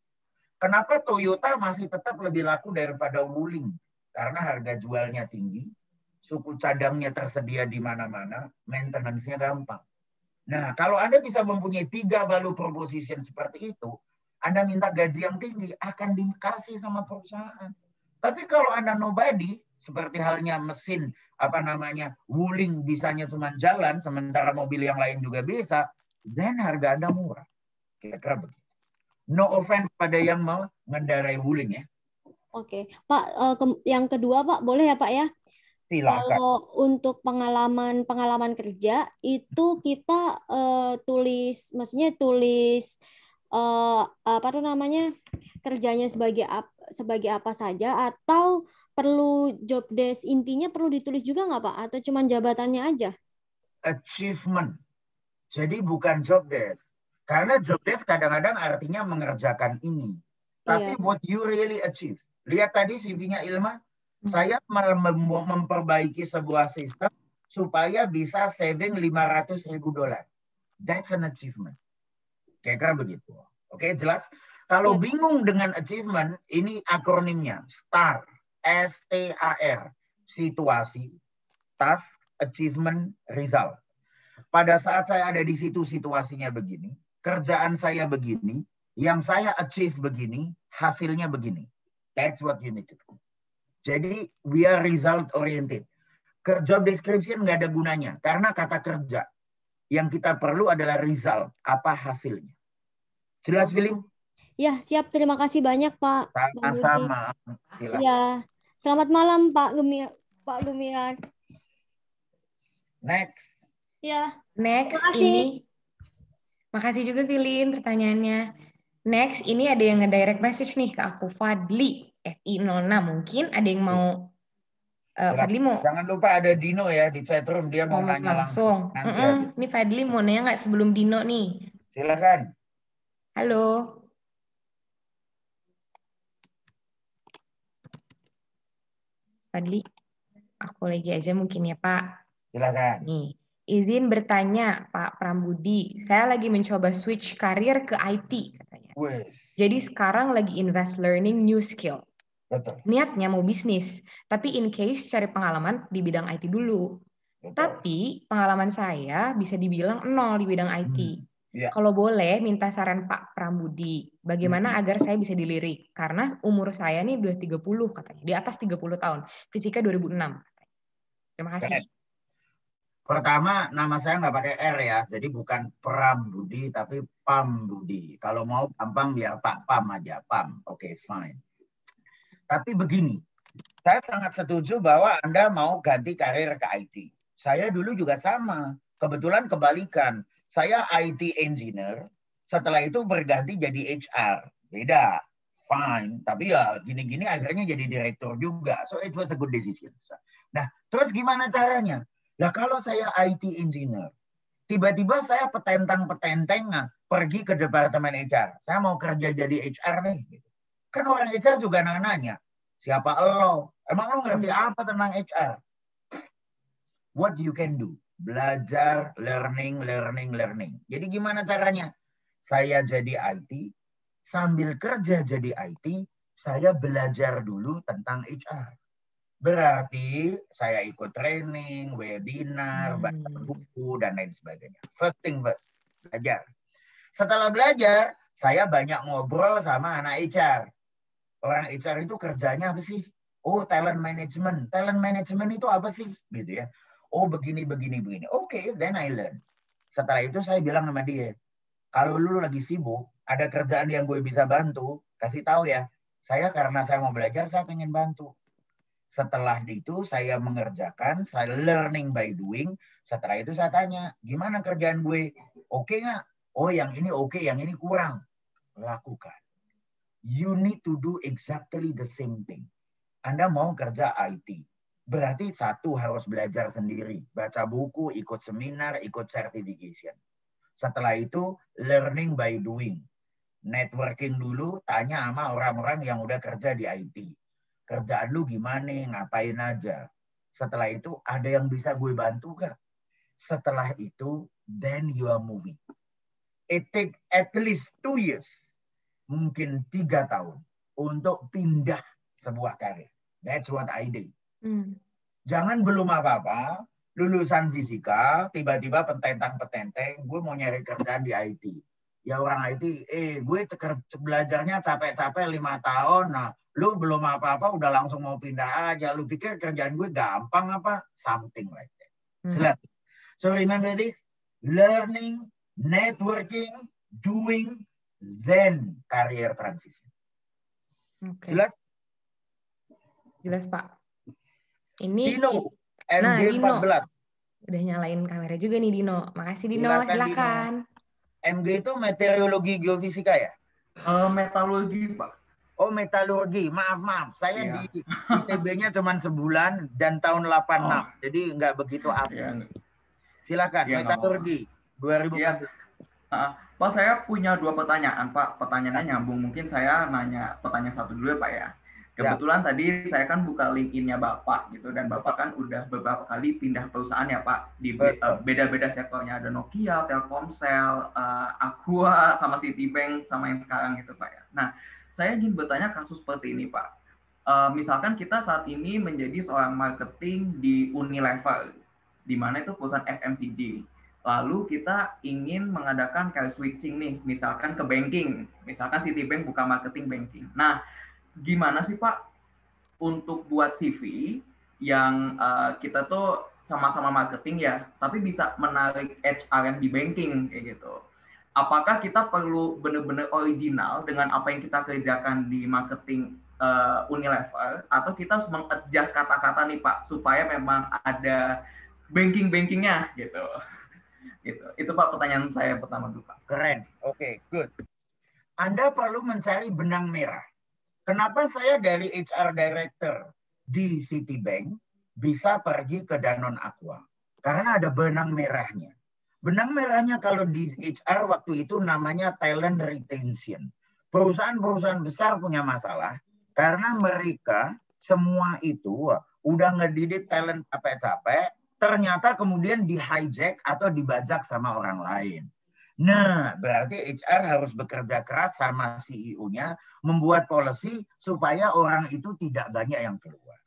Kenapa Toyota masih tetap lebih laku daripada Wuling? Karena harga jualnya tinggi, suku cadangnya tersedia di mana-mana, maintenance-nya gampang. Nah, kalau Anda bisa mempunyai 3 value proposition seperti itu, Anda minta gaji yang tinggi, akan dikasih sama perusahaan. Tapi kalau Anda nobody, seperti halnya mesin, Wuling bisanya cuma jalan, sementara mobil yang lain juga bisa, then harga Anda murah. Kira-kira begitu. No offense pada yang mengendarai Wuling ya. Oke, Pak. Yang kedua Pak, boleh ya Pak ya? Silakan. Kalau untuk pengalaman kerja itu kita tulis kerjanya sebagai apa saja, atau perlu job desk intinya perlu ditulis juga nggak Pak? Atau cuma jabatannya aja? Achievement. Jadi bukan job desk. Karena job desk kadang-kadang artinya mengerjakan ini. Tapi what you really achieve. Lihat tadi CV-nya Ilma. Saya memperbaiki sebuah sistem supaya bisa saving $500,000. That's an achievement. Kira-kira begitu. Oke, jelas? Kalau bingung dengan achievement, ini akronimnya. STAR. S-T-A-R. Situasi, task, achievement, result. Pada saat saya ada di situ situasinya begini, kerjaan saya begini, yang saya achieve begini, hasilnya begini. That's what you need to do. Jadi, we are result oriented. Job description nggak ada gunanya, karena kata kerja. Yang kita perlu adalah result, apa hasilnya. Jelas, Feeling? Ya, siap. Terima kasih banyak, Pak. Sama-sama. Silakan. Ya, selamat malam, Pak Gumilar. Next. Ya. Next Makasih. ini, makasih juga Filin pertanyaannya. Next ini ada yang nge-direct message nih ke aku, Fadli FI06. Mungkin ada yang mau Fadli mau. Jangan lupa ada Dino ya di chatroom, dia mau nanya langsung. Nanti Ini Fadli mau nanya nggak sebelum Dino nih? Silakan. Halo. Fadli, aku lagi aja mungkin ya Pak. Silakan. Nih, izin bertanya Pak Prambudi, saya lagi mencoba switch karir ke IT katanya. Jadi sekarang lagi invest learning new skill. Betul. Niatnya mau bisnis, tapi in case cari pengalaman di bidang IT dulu. Betul. Tapi pengalaman saya bisa dibilang nol di bidang IT. Kalau boleh minta saran Pak Prambudi, bagaimana agar saya bisa dilirik? Karena umur saya nih udah 30 katanya, di atas 30 tahun. Fisika 2006. Terima kasih. Pertama, nama saya nggak pakai R ya, jadi bukan Prambudi, tapi Pambudi. Kalau mau gampang biar Pak Pam aja, Pam. Oke, fine. Tapi begini, saya sangat setuju bahwa Anda mau ganti karir ke IT. Saya dulu juga sama, kebetulan kebalikan. Saya IT engineer, setelah itu berganti jadi HR. Beda, fine. Tapi ya gini-gini akhirnya jadi direktur juga. So it was a good decision. Nah, terus gimana caranya? Nah, kalau saya IT engineer, tiba-tiba saya petentang-petenteng pergi ke departemen HR. Saya mau kerja jadi HR nih. Kan orang HR juga nanya, siapa lo? Emang lo ngerti apa tentang HR? What you can do? Belajar, learning. Jadi gimana caranya? Saya jadi IT, sambil kerja jadi IT, saya belajar dulu tentang HR. Berarti saya ikut training, webinar, baca buku, dan lain sebagainya. First thing first, belajar. Setelah belajar, saya banyak ngobrol sama anak HR. Orang HR itu kerjanya apa sih? Oh, talent management. Talent management itu apa sih? Gitu ya. Oh, begini. Oke, then I learn. Setelah itu saya bilang sama dia, kalau lu lagi sibuk, ada kerjaan yang gue bisa bantu, kasih tahu ya. Saya karena saya mau belajar, saya pengen bantu. Setelah itu saya mengerjakan, saya learning by doing. Setelah itu saya tanya, gimana kerjaan gue? Oke nggak? Oh, yang ini oke, yang ini kurang. Lakukan. You need to do exactly the same thing. Anda mau kerja IT. Berarti satu harus belajar sendiri. Baca buku, ikut seminar, ikut certification. Setelah itu learning by doing. Networking dulu, tanya sama orang-orang yang udah kerja di IT. Kerjaan lu gimana, ngapain aja. Setelah itu ada yang bisa gue bantu gak? Setelah itu, then you are moving. It take at least 2 years. Mungkin 3 tahun untuk pindah sebuah karir. That's what I did. Jangan belum apa-apa, lulusan fisika, tiba-tiba petentang-petenteng, gue mau nyari kerjaan di IT. Ya orang IT, gue belajarnya capek-capek 5 tahun, nah lu belum apa-apa udah langsung mau pindah aja. Lu pikir kerjaan gue gampang apa? Something like that. Jelas. So remember this, learning, networking, doing, then career transition. Okay. Jelas? Jelas, Pak. Ini Dino, MG 14. Dino. Udah nyalain kamera juga nih Dino. Makasih Dino, silakan. MG itu meteorologi geofisika ya? Metalurgi, Pak. Oh, metalurgi. Maaf. Saya di ITB-nya cuma sebulan dan tahun 86. Jadi nggak begitu apa. Silakan, metalurgi 2014. Pak, saya punya 2 pertanyaan, Pak. Pertanyaannya nyambung. Mungkin saya nanya pertanyaan satu dulu ya, Pak ya. Kebetulan tadi saya kan buka LinkedIn-nya Bapak gitu, dan Bapak kan udah beberapa kali pindah perusahaan ya Pak, di beda-beda sektornya, ada Nokia, Telkomsel, Aqua, sama Citibank, sama yang sekarang gitu Pak ya. Nah, saya ingin bertanya kasus seperti ini Pak. Misalkan kita saat ini menjadi seorang marketing di Unilever, di mana itu perusahaan FMCG. Lalu kita ingin mengadakan kayak switching nih, misalkan ke banking, misalkan Citibank buka marketing banking. Nah, gimana sih Pak untuk buat CV yang kita tuh sama-sama marketing ya, tapi bisa menarik HRM di banking kayak gitu. Apakah kita perlu benar-benar original dengan apa yang kita kerjakan di marketing Unilever, atau kita harus mengadjust kata-kata nih Pak, supaya memang ada banking-bankingnya gitu. Gitu. Itu Pak pertanyaan saya pertama dulu Pak. Keren, oke, good. Anda perlu mencari benang merah. Kenapa saya dari HR Director di Citibank bisa pergi ke Danone Aqua? Karena ada benang merahnya. Benang merahnya kalau di HR waktu itu namanya talent retention. Perusahaan-perusahaan besar punya masalah karena mereka semua itu udah ngedidik talent capek-capek, ternyata kemudian di-hijack atau dibajak sama orang lain. Nah, berarti HR harus bekerja keras sama CEO-nya membuat policy supaya orang itu tidak banyak yang keluar.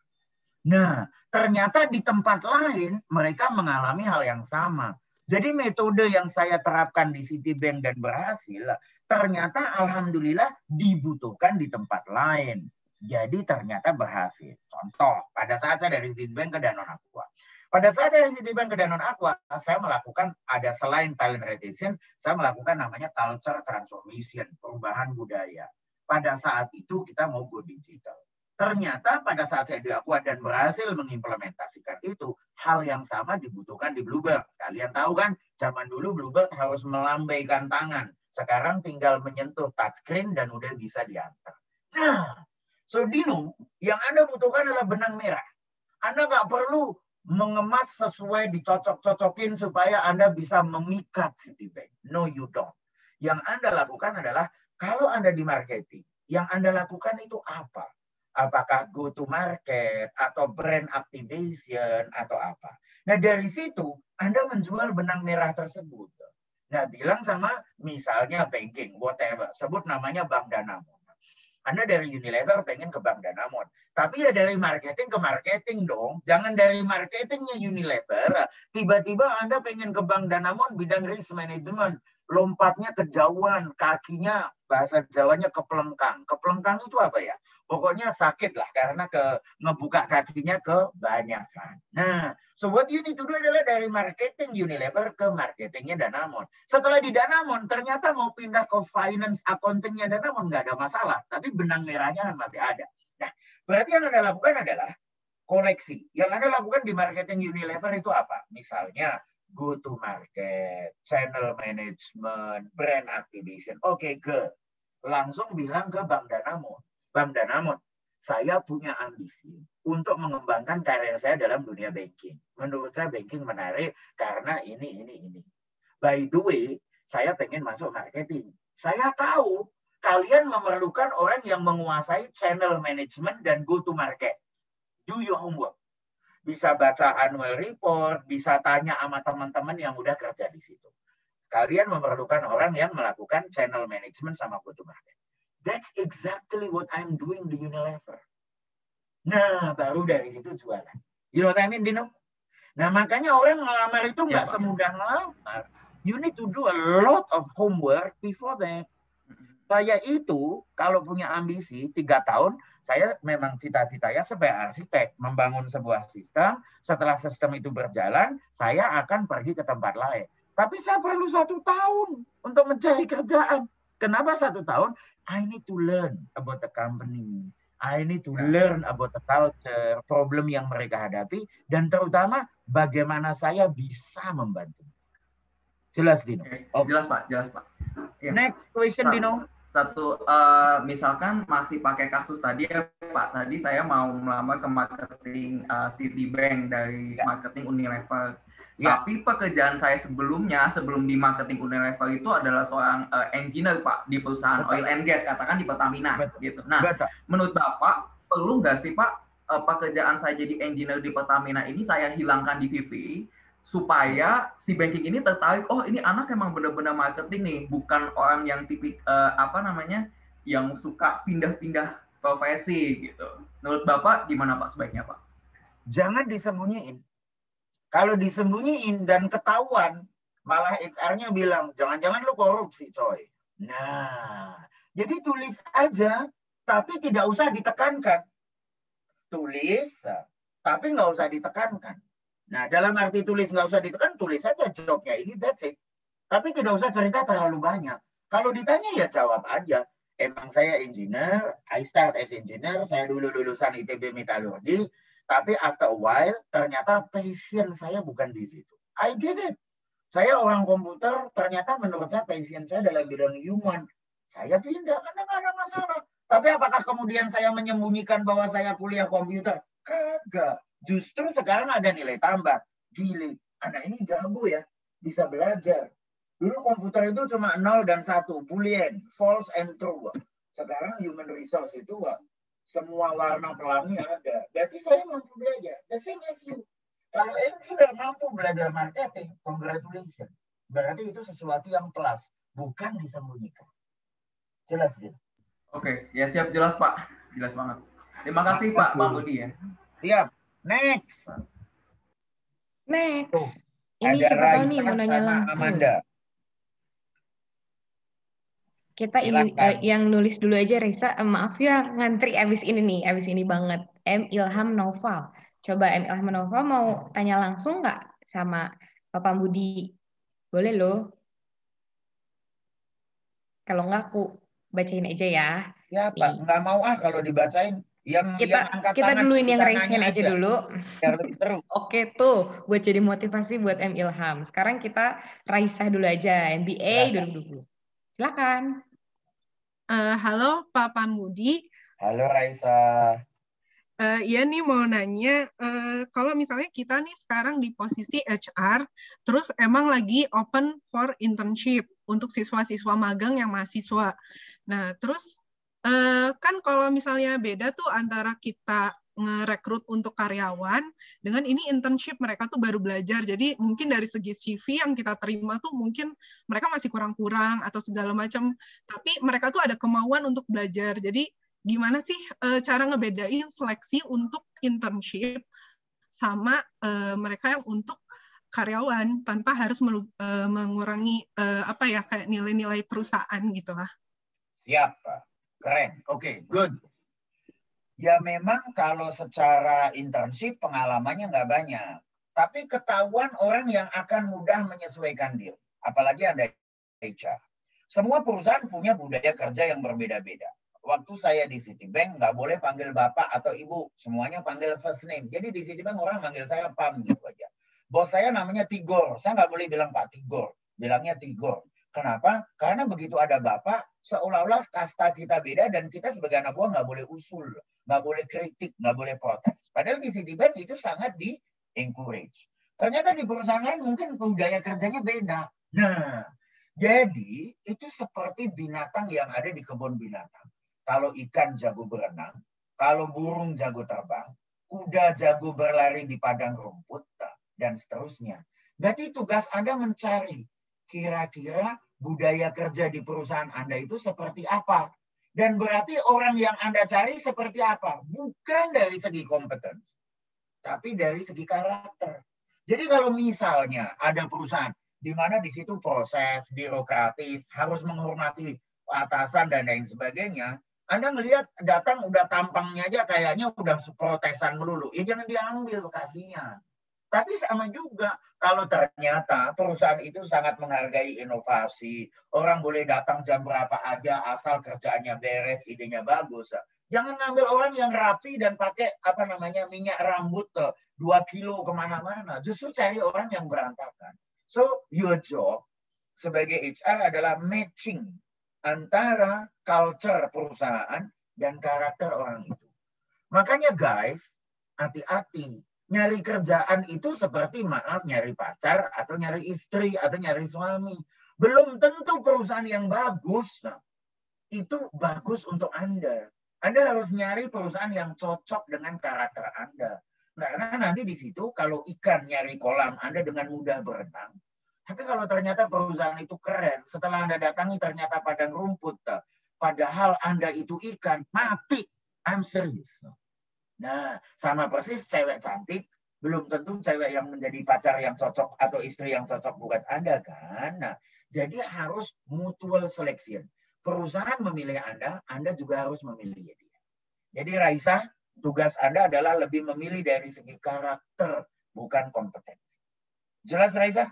Nah, ternyata di tempat lain mereka mengalami hal yang sama. Jadi metode yang saya terapkan di Citibank dan berhasil, ternyata alhamdulillah dibutuhkan di tempat lain. Jadi ternyata berhasil. Contoh, pada saat saya dari Citibank ke Danone Aqua. Pada saat dari Citibank ke Danone Aqua, saya melakukan, ada selain talent retention, saya melakukan namanya culture transformation, perubahan budaya. Pada saat itu kita mau go digital. Ternyata pada saat saya di Aqua dan berhasil mengimplementasikan itu, hal yang sama dibutuhkan di Bluebird. Kalian tahu kan, zaman dulu Bluebird harus melambaikan tangan. Sekarang tinggal menyentuh touchscreen dan udah bisa diantar. Nah, so Dino, yang Anda butuhkan adalah benang merah. Anda nggak perlu mengemas sesuai dicocok-cocokin supaya Anda bisa memikat Citibank. No, you don't. Yang Anda lakukan adalah, kalau Anda di marketing, yang Anda lakukan itu apa? Apakah go to market atau brand activation atau apa. Nah dari situ Anda menjual benang merah tersebut. Nah bilang sama misalnya banking, whatever, sebut namanya Bank Danamon. Anda dari Unilever pengen ke Bank Danamon. Tapi ya dari marketing ke marketing dong. Jangan dari marketingnya Unilever, tiba-tiba Anda pengen ke Bank Danamon bidang risk management. Lompatnya kejauhan, kakinya bahasa Jawanya keplengkang. Keplengkang itu apa ya? Pokoknya sakit lah karena ngebuka kakinya kebanyakan. Nah, so what you need to do adalah dari marketing Unilever ke marketingnya Danamon. Setelah di Danamon, ternyata mau pindah ke finance accountingnya Danamon nggak ada masalah. Tapi benang merahnya kan masih ada. Nah, berarti yang Anda lakukan adalah koleksi. Yang Anda lakukan di marketing Unilever itu apa? Misalnya, go to market, channel management, brand activation. Oke, good. Langsung bilang ke Bank Danamon. Bank Danamon, saya punya ambisi untuk mengembangkan karir saya dalam dunia banking. Menurut saya banking menarik karena ini. By the way, saya pengen masuk marketing. Saya tahu kalian memerlukan orang yang menguasai channel management dan go to market. Do your homework. Bisa baca annual report, bisa tanya sama teman-teman yang udah kerja di situ. Kalian memerlukan orang yang melakukan channel management sama go to market. That's exactly what I'm doing di Unilever. Nah, baru dari situ jualan. You know what I mean, Dino? Nah, makanya orang ngelamar itu nggak semudah ngelamar. You need to do a lot of homework before that. Saya itu, kalau punya ambisi 3 tahun, saya memang cita-citanya sebagai arsitek, membangun sebuah sistem. Setelah sistem itu berjalan, saya akan pergi ke tempat lain. Tapi saya perlu 1 tahun untuk mencari kerjaan. Kenapa 1 tahun? I need to learn about the company. I need to learn about the culture, problem yang mereka hadapi, dan terutama bagaimana saya bisa membantu. Jelas, Dino? Okay. Jelas, Pak. Ya. Next question, Dino. Misalkan masih pakai kasus tadi ya, Pak. Tadi saya mau melamar ke marketing Citibank dari marketing Unilever. Tapi pekerjaan saya sebelum di marketing Unilever itu adalah seorang engineer, Pak, di perusahaan oil and gas, katakan di Pertamina. Gitu. Nah, menurut Bapak, perlu nggak sih, Pak, pekerjaan saya jadi engineer di Pertamina ini saya hilangkan di CV, supaya si banking ini tertarik, oh ini anak emang benar-benar marketing nih, bukan orang yang yang suka pindah-pindah profesi gitu. Menurut Bapak gimana Pak sebaiknya, Pak? Jangan disembunyiin. Kalau disembunyiin dan ketahuan, malah HR-nya bilang, jangan-jangan lu korupsi, coy. Nah, jadi tulis aja, tapi tidak usah ditekankan. Tulis, tapi nggak usah ditekankan. Nah, dalam arti tulis nggak usah ditekan, tulis saja jobnya ini, that's it. Tapi tidak usah cerita terlalu banyak. Kalau ditanya ya jawab aja. Emang saya engineer, I start as engineer, saya dulu lulusan ITB Metalurgi, tapi after a while ternyata passion saya bukan di situ. I get it. Saya orang komputer, ternyata menurut saya passion saya dalam bidang human. Saya pindah, karena nggak ada masalah. Tapi apakah kemudian saya menyembunyikan bahwa saya kuliah komputer? Kagak. Justru sekarang ada nilai tambah. Gile, anak ini jago ya, bisa belajar. Dulu komputer itu cuma 0 dan 1, boolean, false and true. Sekarang human resource itu semua warna pelangi ada. Berarti saya mampu belajar. The same as you. Kalau engineer mampu belajar marketing, congratulations. Berarti itu sesuatu yang plus, bukan disembunyikan. Jelas gitu? Oke, ya siap, jelas Pak. Jelas banget. Terima kasih Pak Budi ya. Siap. Next. Next. Tuh, ini siapa tahu nih mau nanya langsung. Amanda. Kita yang nulis dulu aja Risa, maaf ya ngantri abis ini nih, abis ini banget. M. Ilham Noval. Coba M. Ilham Noval mau tanya langsung nggak sama Bapak Budi? Boleh loh. Kalau nggak aku bacain aja ya. Ya Pak, nggak mau kalau dibacain. Yang angkat kita tangan duluin yang raise hand aja dulu. Yang lebih seru. Oke tuh, buat jadi motivasi buat M. Ilham. Sekarang kita Raisa dulu aja, MBA 2020. Silakan. Halo Pak Pambudi. Halo Raisa. Iya nih mau nanya, kalau misalnya kita nih sekarang di posisi HR, terus emang lagi open for internship untuk siswa-siswa magang yang mahasiswa. Nah terus kan kalau misalnya beda tuh antara kita ngerekrut untuk karyawan dengan ini internship, mereka tuh baru belajar, jadi mungkin dari segi CV yang kita terima tuh mungkin mereka masih kurang-kurang atau segala macam, tapi mereka tuh ada kemauan untuk belajar. Jadi gimana sih cara ngebedain seleksi untuk internship sama mereka yang untuk karyawan tanpa harus mengurangi kayak nilai-nilai perusahaan gitu lah. Siap, Pak. Keren. Oke, good. Ya memang kalau secara internship pengalamannya nggak banyak. Tapi ketahuan orang yang akan mudah menyesuaikan diri. Apalagi Anda HR. Semua perusahaan punya budaya kerja yang berbeda-beda. Waktu saya di Citibank nggak boleh panggil bapak atau ibu. Semuanya panggil first name. Jadi di Citibank orang manggil saya Pam gitu aja. Bos saya namanya Tigor. Saya nggak boleh bilang Pak Tigor. Bilangnya Tigor. Kenapa? Karena begitu ada bapak, seolah-olah kasta kita beda dan kita sebagai anak buah nggak boleh usul, nggak boleh kritik, nggak boleh protes. Padahal di Citibank itu sangat di-encourage. Ternyata di perusahaan lain mungkin budaya kerjanya beda. Nah, jadi itu seperti binatang yang ada di kebun binatang. Kalau ikan jago berenang, kalau burung jago terbang, kuda jago berlari di padang rumput, dan seterusnya. Berarti tugas Anda mencari kira-kira budaya kerja di perusahaan Anda itu seperti apa. Dan berarti orang yang Anda cari seperti apa. Bukan dari segi kompetensi, tapi dari segi karakter. Jadi kalau misalnya ada perusahaan di mana di situ proses birokratis, harus menghormati atasan dan lain sebagainya, Anda melihat datang udah tampangnya aja kayaknya udah protesan melulu. Ya jangan diambil, kasihan. Tapi sama juga, kalau ternyata perusahaan itu sangat menghargai inovasi, orang boleh datang jam berapa aja asal kerjaannya beres, idenya bagus. Jangan ngambil orang yang rapi dan pakai minyak rambut 2 kilo kemana-mana. Justru cari orang yang berantakan. So your job sebagai HR adalah matching antara culture perusahaan dan karakter orang itu. Makanya guys, hati-hati. Nyari kerjaan itu seperti nyari pacar atau nyari istri atau nyari suami. Belum tentu perusahaan yang bagus itu bagus untuk Anda. Anda harus nyari perusahaan yang cocok dengan karakter Anda. Karena nanti di situ kalau ikan nyari kolam, Anda dengan mudah berenang. Tapi kalau ternyata perusahaan itu keren, setelah Anda datangi ternyata padang rumput, padahal Anda itu ikan, mati. I'm serious. Nah, sama persis cewek cantik, belum tentu cewek yang menjadi pacar yang cocok atau istri yang cocok buat Anda kan. Nah, jadi harus mutual selection. Perusahaan memilih Anda juga harus memilih dia. Jadi Raisa, tugas Anda adalah lebih memilih dari segi karakter bukan kompetensi. Jelas, Raisa?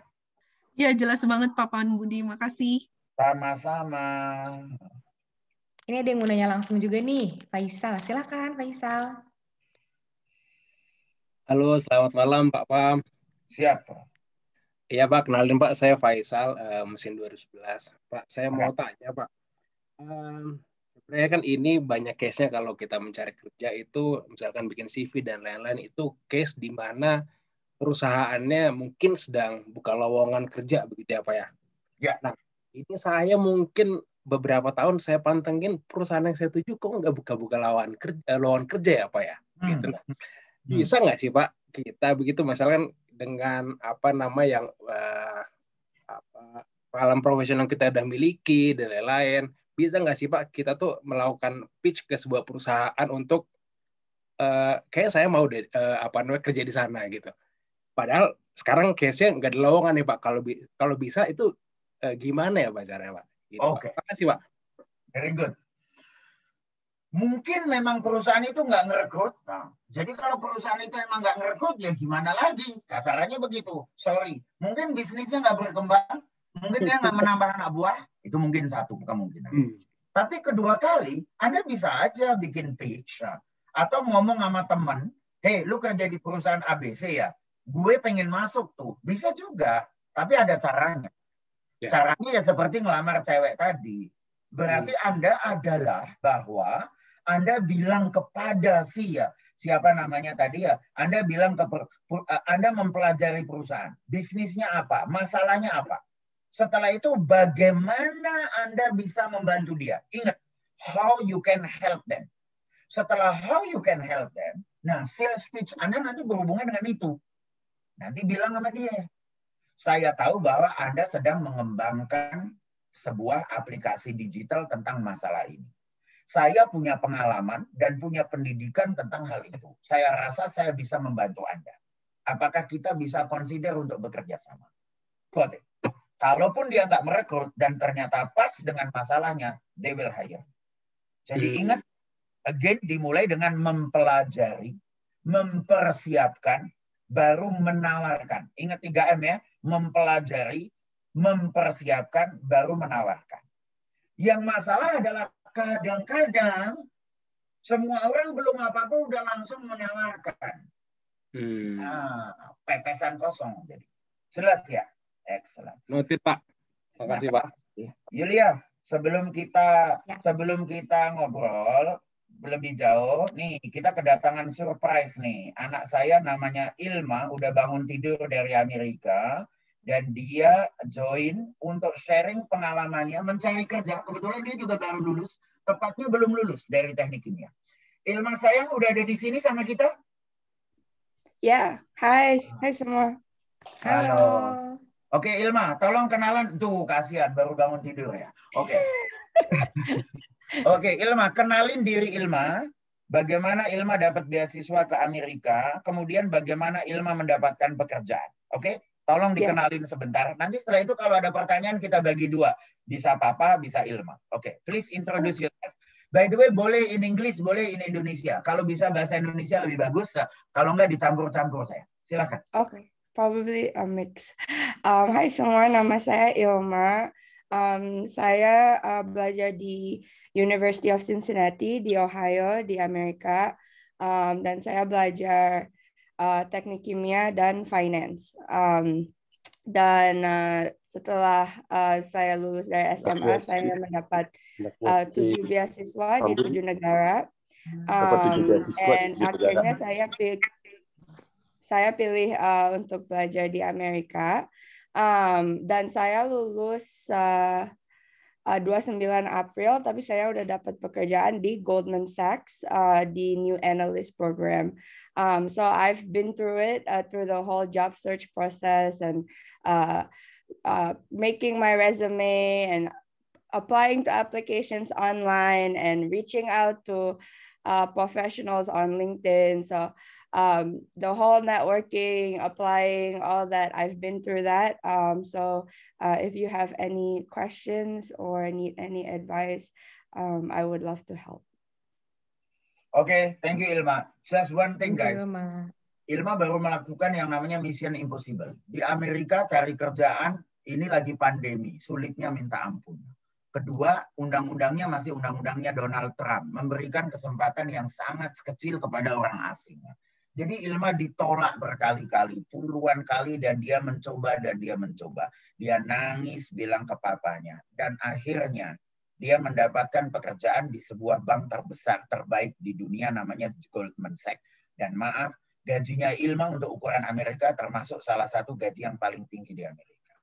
Ya, jelas banget Pak Pan Budi. Makasih. Sama-sama. Ini ada yang mau nanya langsung juga nih, Faisal. Silakan, Faisal. Halo, selamat malam Pak Pam. Siapa? Iya Pak, kenalin Pak, saya Faisal, mesin 2011. Pak, saya mau tanya Pak, sebenarnya kan ini banyak case-nya kalau kita mencari kerja itu, misalkan bikin CV dan lain-lain, itu case di mana perusahaannya mungkin sedang buka lowongan kerja, begitu ya Pak ya? Ya. Nah, ini saya mungkin beberapa tahun saya pantengin perusahaan yang saya tuju kok nggak buka-buka lowongan kerja ya Pak ya? Gitu. Nah, bisa nggak sih Pak kita begitu misalkan dengan yang pengalaman profesional kita udah miliki dan lain-lain, bisa nggak sih Pak kita tuh melakukan pitch ke sebuah perusahaan untuk kayak saya mau kerja di sana gitu. Padahal sekarang case-nya nggak ada lowongan nih Pak. Kalau bisa itu gimana ya Pak caranya Pak? Gitu, Oke. Pak. Makasih Pak. Very good. Mungkin memang perusahaan itu nggak ngerekrut. Nah, jadi kalau perusahaan itu emang nggak ngerekrut, ya gimana lagi? Kasarannya begitu. Sorry. Mungkin bisnisnya nggak berkembang. Mungkin dia nggak menambah anak buah. Itu mungkin satu kemungkinan. Tapi kedua kali, Anda bisa aja bikin pitch. Nah, atau ngomong sama teman, hey, lu kerja di perusahaan ABC ya? Gue pengen masuk tuh. Bisa juga. Tapi ada caranya. Yeah. Caranya ya seperti ngelamar cewek tadi. Berarti Anda adalah bahwa Anda bilang kepada siapa namanya tadi ya, Anda bilang Anda mempelajari perusahaan, bisnisnya apa, masalahnya apa. Setelah itu bagaimana Anda bisa membantu dia. Ingat, how you can help them. Setelah how you can help them, nah sales pitch Anda nanti berhubungan dengan itu. Nanti bilang sama dia, saya tahu bahwa Anda sedang mengembangkan sebuah aplikasi digital tentang masalah ini. Saya punya pengalaman dan punya pendidikan tentang hal itu. Saya rasa saya bisa membantu Anda. Apakah kita bisa consider untuk bekerja sama? Got it. Kalaupun dia nggak merekrut dan ternyata pas dengan masalahnya, they will hire. Jadi ingat, again dimulai dengan mempelajari, mempersiapkan, baru menawarkan. Ingat 3M ya, mempelajari, mempersiapkan, baru menawarkan. Yang masalah adalah kadang-kadang semua orang belum apa-apa udah langsung menawarkan. Nah, pepesan kosong jadi. Jelas ya? Excellent. Noted Pak. Terima kasih Pak. Yulia, sebelum kita ngobrol lebih jauh, nih kita kedatangan surprise nih. Anak saya namanya Ilma, udah bangun tidur dari Amerika. Dan dia join untuk sharing pengalamannya mencari kerja. Kebetulan dia juga baru lulus, tepatnya belum lulus dari teknik kimia. Ilma sayang udah ada di sini sama kita? Ya, hai semua. Halo. Oke Ilma, tolong kenalan. Tuh kasihan baru bangun tidur ya. Oke. Oke Ilma, kenalin diri Ilma. Bagaimana Ilma dapat beasiswa ke Amerika, kemudian bagaimana Ilma mendapatkan pekerjaan. Oke? Tolong dikenalin sebentar. Nanti setelah itu kalau ada pertanyaan kita bagi dua. Bisa Papa, bisa Ilma. Oke, please introduce yourself. By the way, boleh in English, boleh in Indonesia. Kalau bisa bahasa Indonesia lebih bagus. Kalau enggak dicampur-campur saya. Silakan. Oke, probably a mix. Hai semua, nama saya Ilma. Saya belajar di University of Cincinnati di Ohio di Amerika. Dan saya belajar teknik kimia dan finance. Dan setelah saya lulus dari SMA, saya mendapat 7 beasiswa di 7 negara. Dan akhirnya saya pilih untuk belajar di Amerika. Dan saya lulus 29 April, tapi saya udah dapat pekerjaan di Goldman Sachs di New Analyst Program. So I've been through it, through the whole job search process and making my resume and applying to applications online and reaching out to professionals on LinkedIn. So the whole networking, applying, all that, I've been through that. So if you have any questions or need any advice, I would love to help. Okay, thank you Ilma. Just one thing guys. Ilma baru melakukan yang namanya Mission Impossible. Di Amerika cari kerjaan, ini lagi pandemi, sulitnya minta ampun. Kedua, undang-undangnya masih undang-undangnya Donald Trump, memberikan kesempatan yang sangat kecil kepada orang asing. Jadi Ilma ditolak berkali-kali, puluhan kali, dan dia mencoba dan dia mencoba. Dia nangis bilang ke papanya. Dan akhirnya dia mendapatkan pekerjaan di sebuah bank terbesar, terbaik di dunia, namanya Goldman Sachs. Dan maaf, gajinya Ilma untuk ukuran Amerika termasuk salah satu gaji yang paling tinggi di Amerika.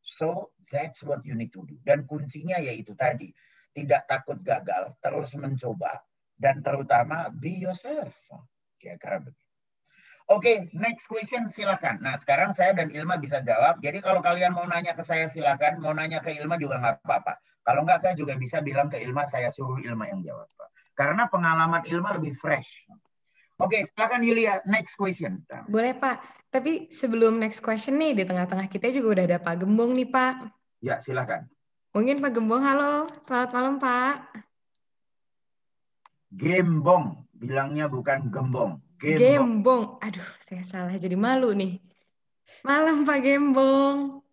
So that's what you need to do. Dan kuncinya yaitu tadi, tidak takut gagal, terus mencoba, dan terutama be yourself. Kira-kira begitu. Oke, next question silakan. Nah, sekarang saya dan Ilma bisa jawab. Jadi kalau kalian mau nanya ke saya silakan, mau nanya ke Ilma juga nggak apa-apa. Kalau nggak, saya juga bisa bilang ke Ilma, saya suruh Ilma yang jawab. Karena pengalaman Ilma lebih fresh. Oke, silakan Yulia, next question. Boleh Pak, tapi sebelum next question nih, di tengah-tengah kita juga udah ada Pak Gembong nih Pak. Ya, silakan. Mungkin Pak Gembong, halo, selamat malam Pak. Gembong, bilangnya bukan gembong. Gembong. Aduh, saya salah jadi malu nih. Malam Pak Gembong.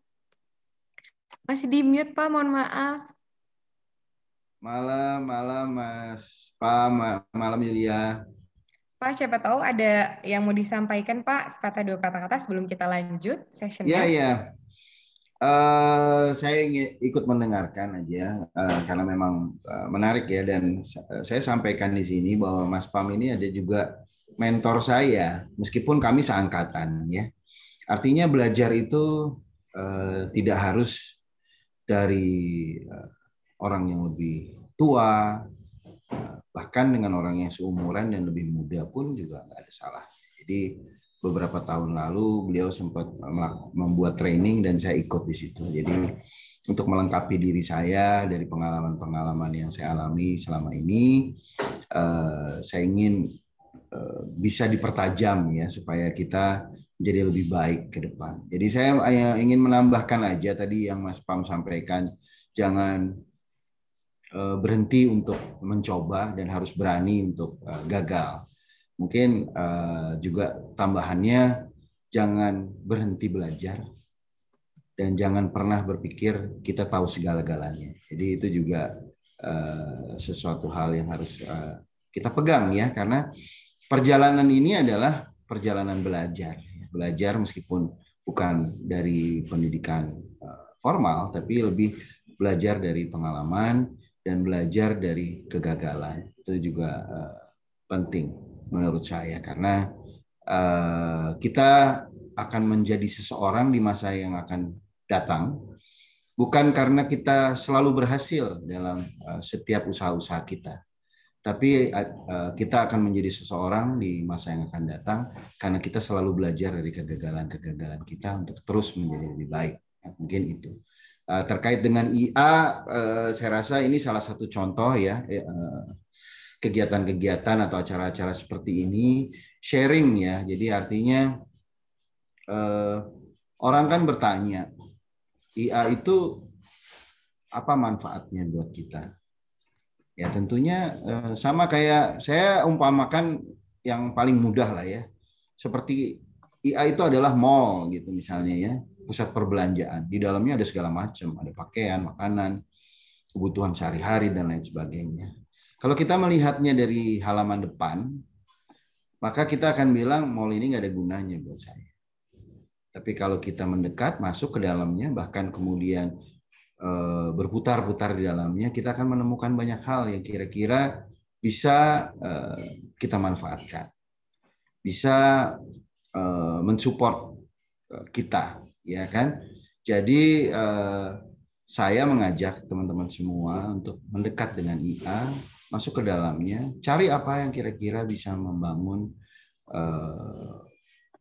Masih di mute Pak, mohon maaf. Malam Mas Pak, malam Yulia. Pak, siapa tahu ada yang mau disampaikan Pak, sepatah dua kata-kata sebelum kita lanjut sessionnya. Iya. Saya ingin ikut mendengarkan aja karena memang menarik ya, dan saya sampaikan di sini bahwa Mas Pam ini ada juga mentor saya, meskipun kami seangkatan ya. Artinya belajar itu tidak harus dari orang yang lebih tua, bahkan dengan orang yang seumuran dan lebih muda pun juga nggak ada salah. Jadi beberapa tahun lalu beliau sempat membuat training dan saya ikut di situ. Jadi untuk melengkapi diri saya dari pengalaman-pengalaman yang saya alami selama ini, saya ingin bisa dipertajam ya supaya kita menjadi lebih baik ke depan. Jadi saya ingin menambahkan aja tadi yang Mas Pam sampaikan, jangan berhenti untuk mencoba dan harus berani untuk gagal. Mungkin juga tambahannya, jangan berhenti belajar dan jangan pernah berpikir kita tahu segala-galanya. Jadi itu juga sesuatu hal yang harus kita pegang ya, karena perjalanan ini adalah perjalanan belajar. Belajar meskipun bukan dari pendidikan formal, tapi lebih belajar dari pengalaman dan belajar dari kegagalan. Itu juga penting menurut saya, karena kita akan menjadi seseorang di masa yang akan datang, bukan karena kita selalu berhasil dalam setiap usaha-usaha kita, tapi kita akan menjadi seseorang di masa yang akan datang karena kita selalu belajar dari kegagalan-kegagalan kita untuk terus menjadi lebih baik. Mungkin itu. Terkait dengan IA, saya rasa ini salah satu contoh ya, kegiatan-kegiatan atau acara-acara seperti ini, sharing ya. Jadi artinya orang kan bertanya, IA itu apa manfaatnya buat kita? Ya tentunya sama kayak saya umpamakan yang paling mudah lah ya. Seperti IA itu adalah mall gitu misalnya ya, pusat perbelanjaan. Di dalamnya ada segala macam, ada pakaian, makanan, kebutuhan sehari-hari dan lain sebagainya. Kalau kita melihatnya dari halaman depan, maka kita akan bilang mall ini nggak ada gunanya buat saya. Tapi kalau kita mendekat, masuk ke dalamnya, bahkan kemudian berputar-putar di dalamnya, kita akan menemukan banyak hal yang kira-kira bisa kita manfaatkan, bisa mensupport kita, ya kan? Jadi saya mengajak teman-teman semua untuk mendekat dengan IA, masuk ke dalamnya, cari apa yang kira-kira bisa membangun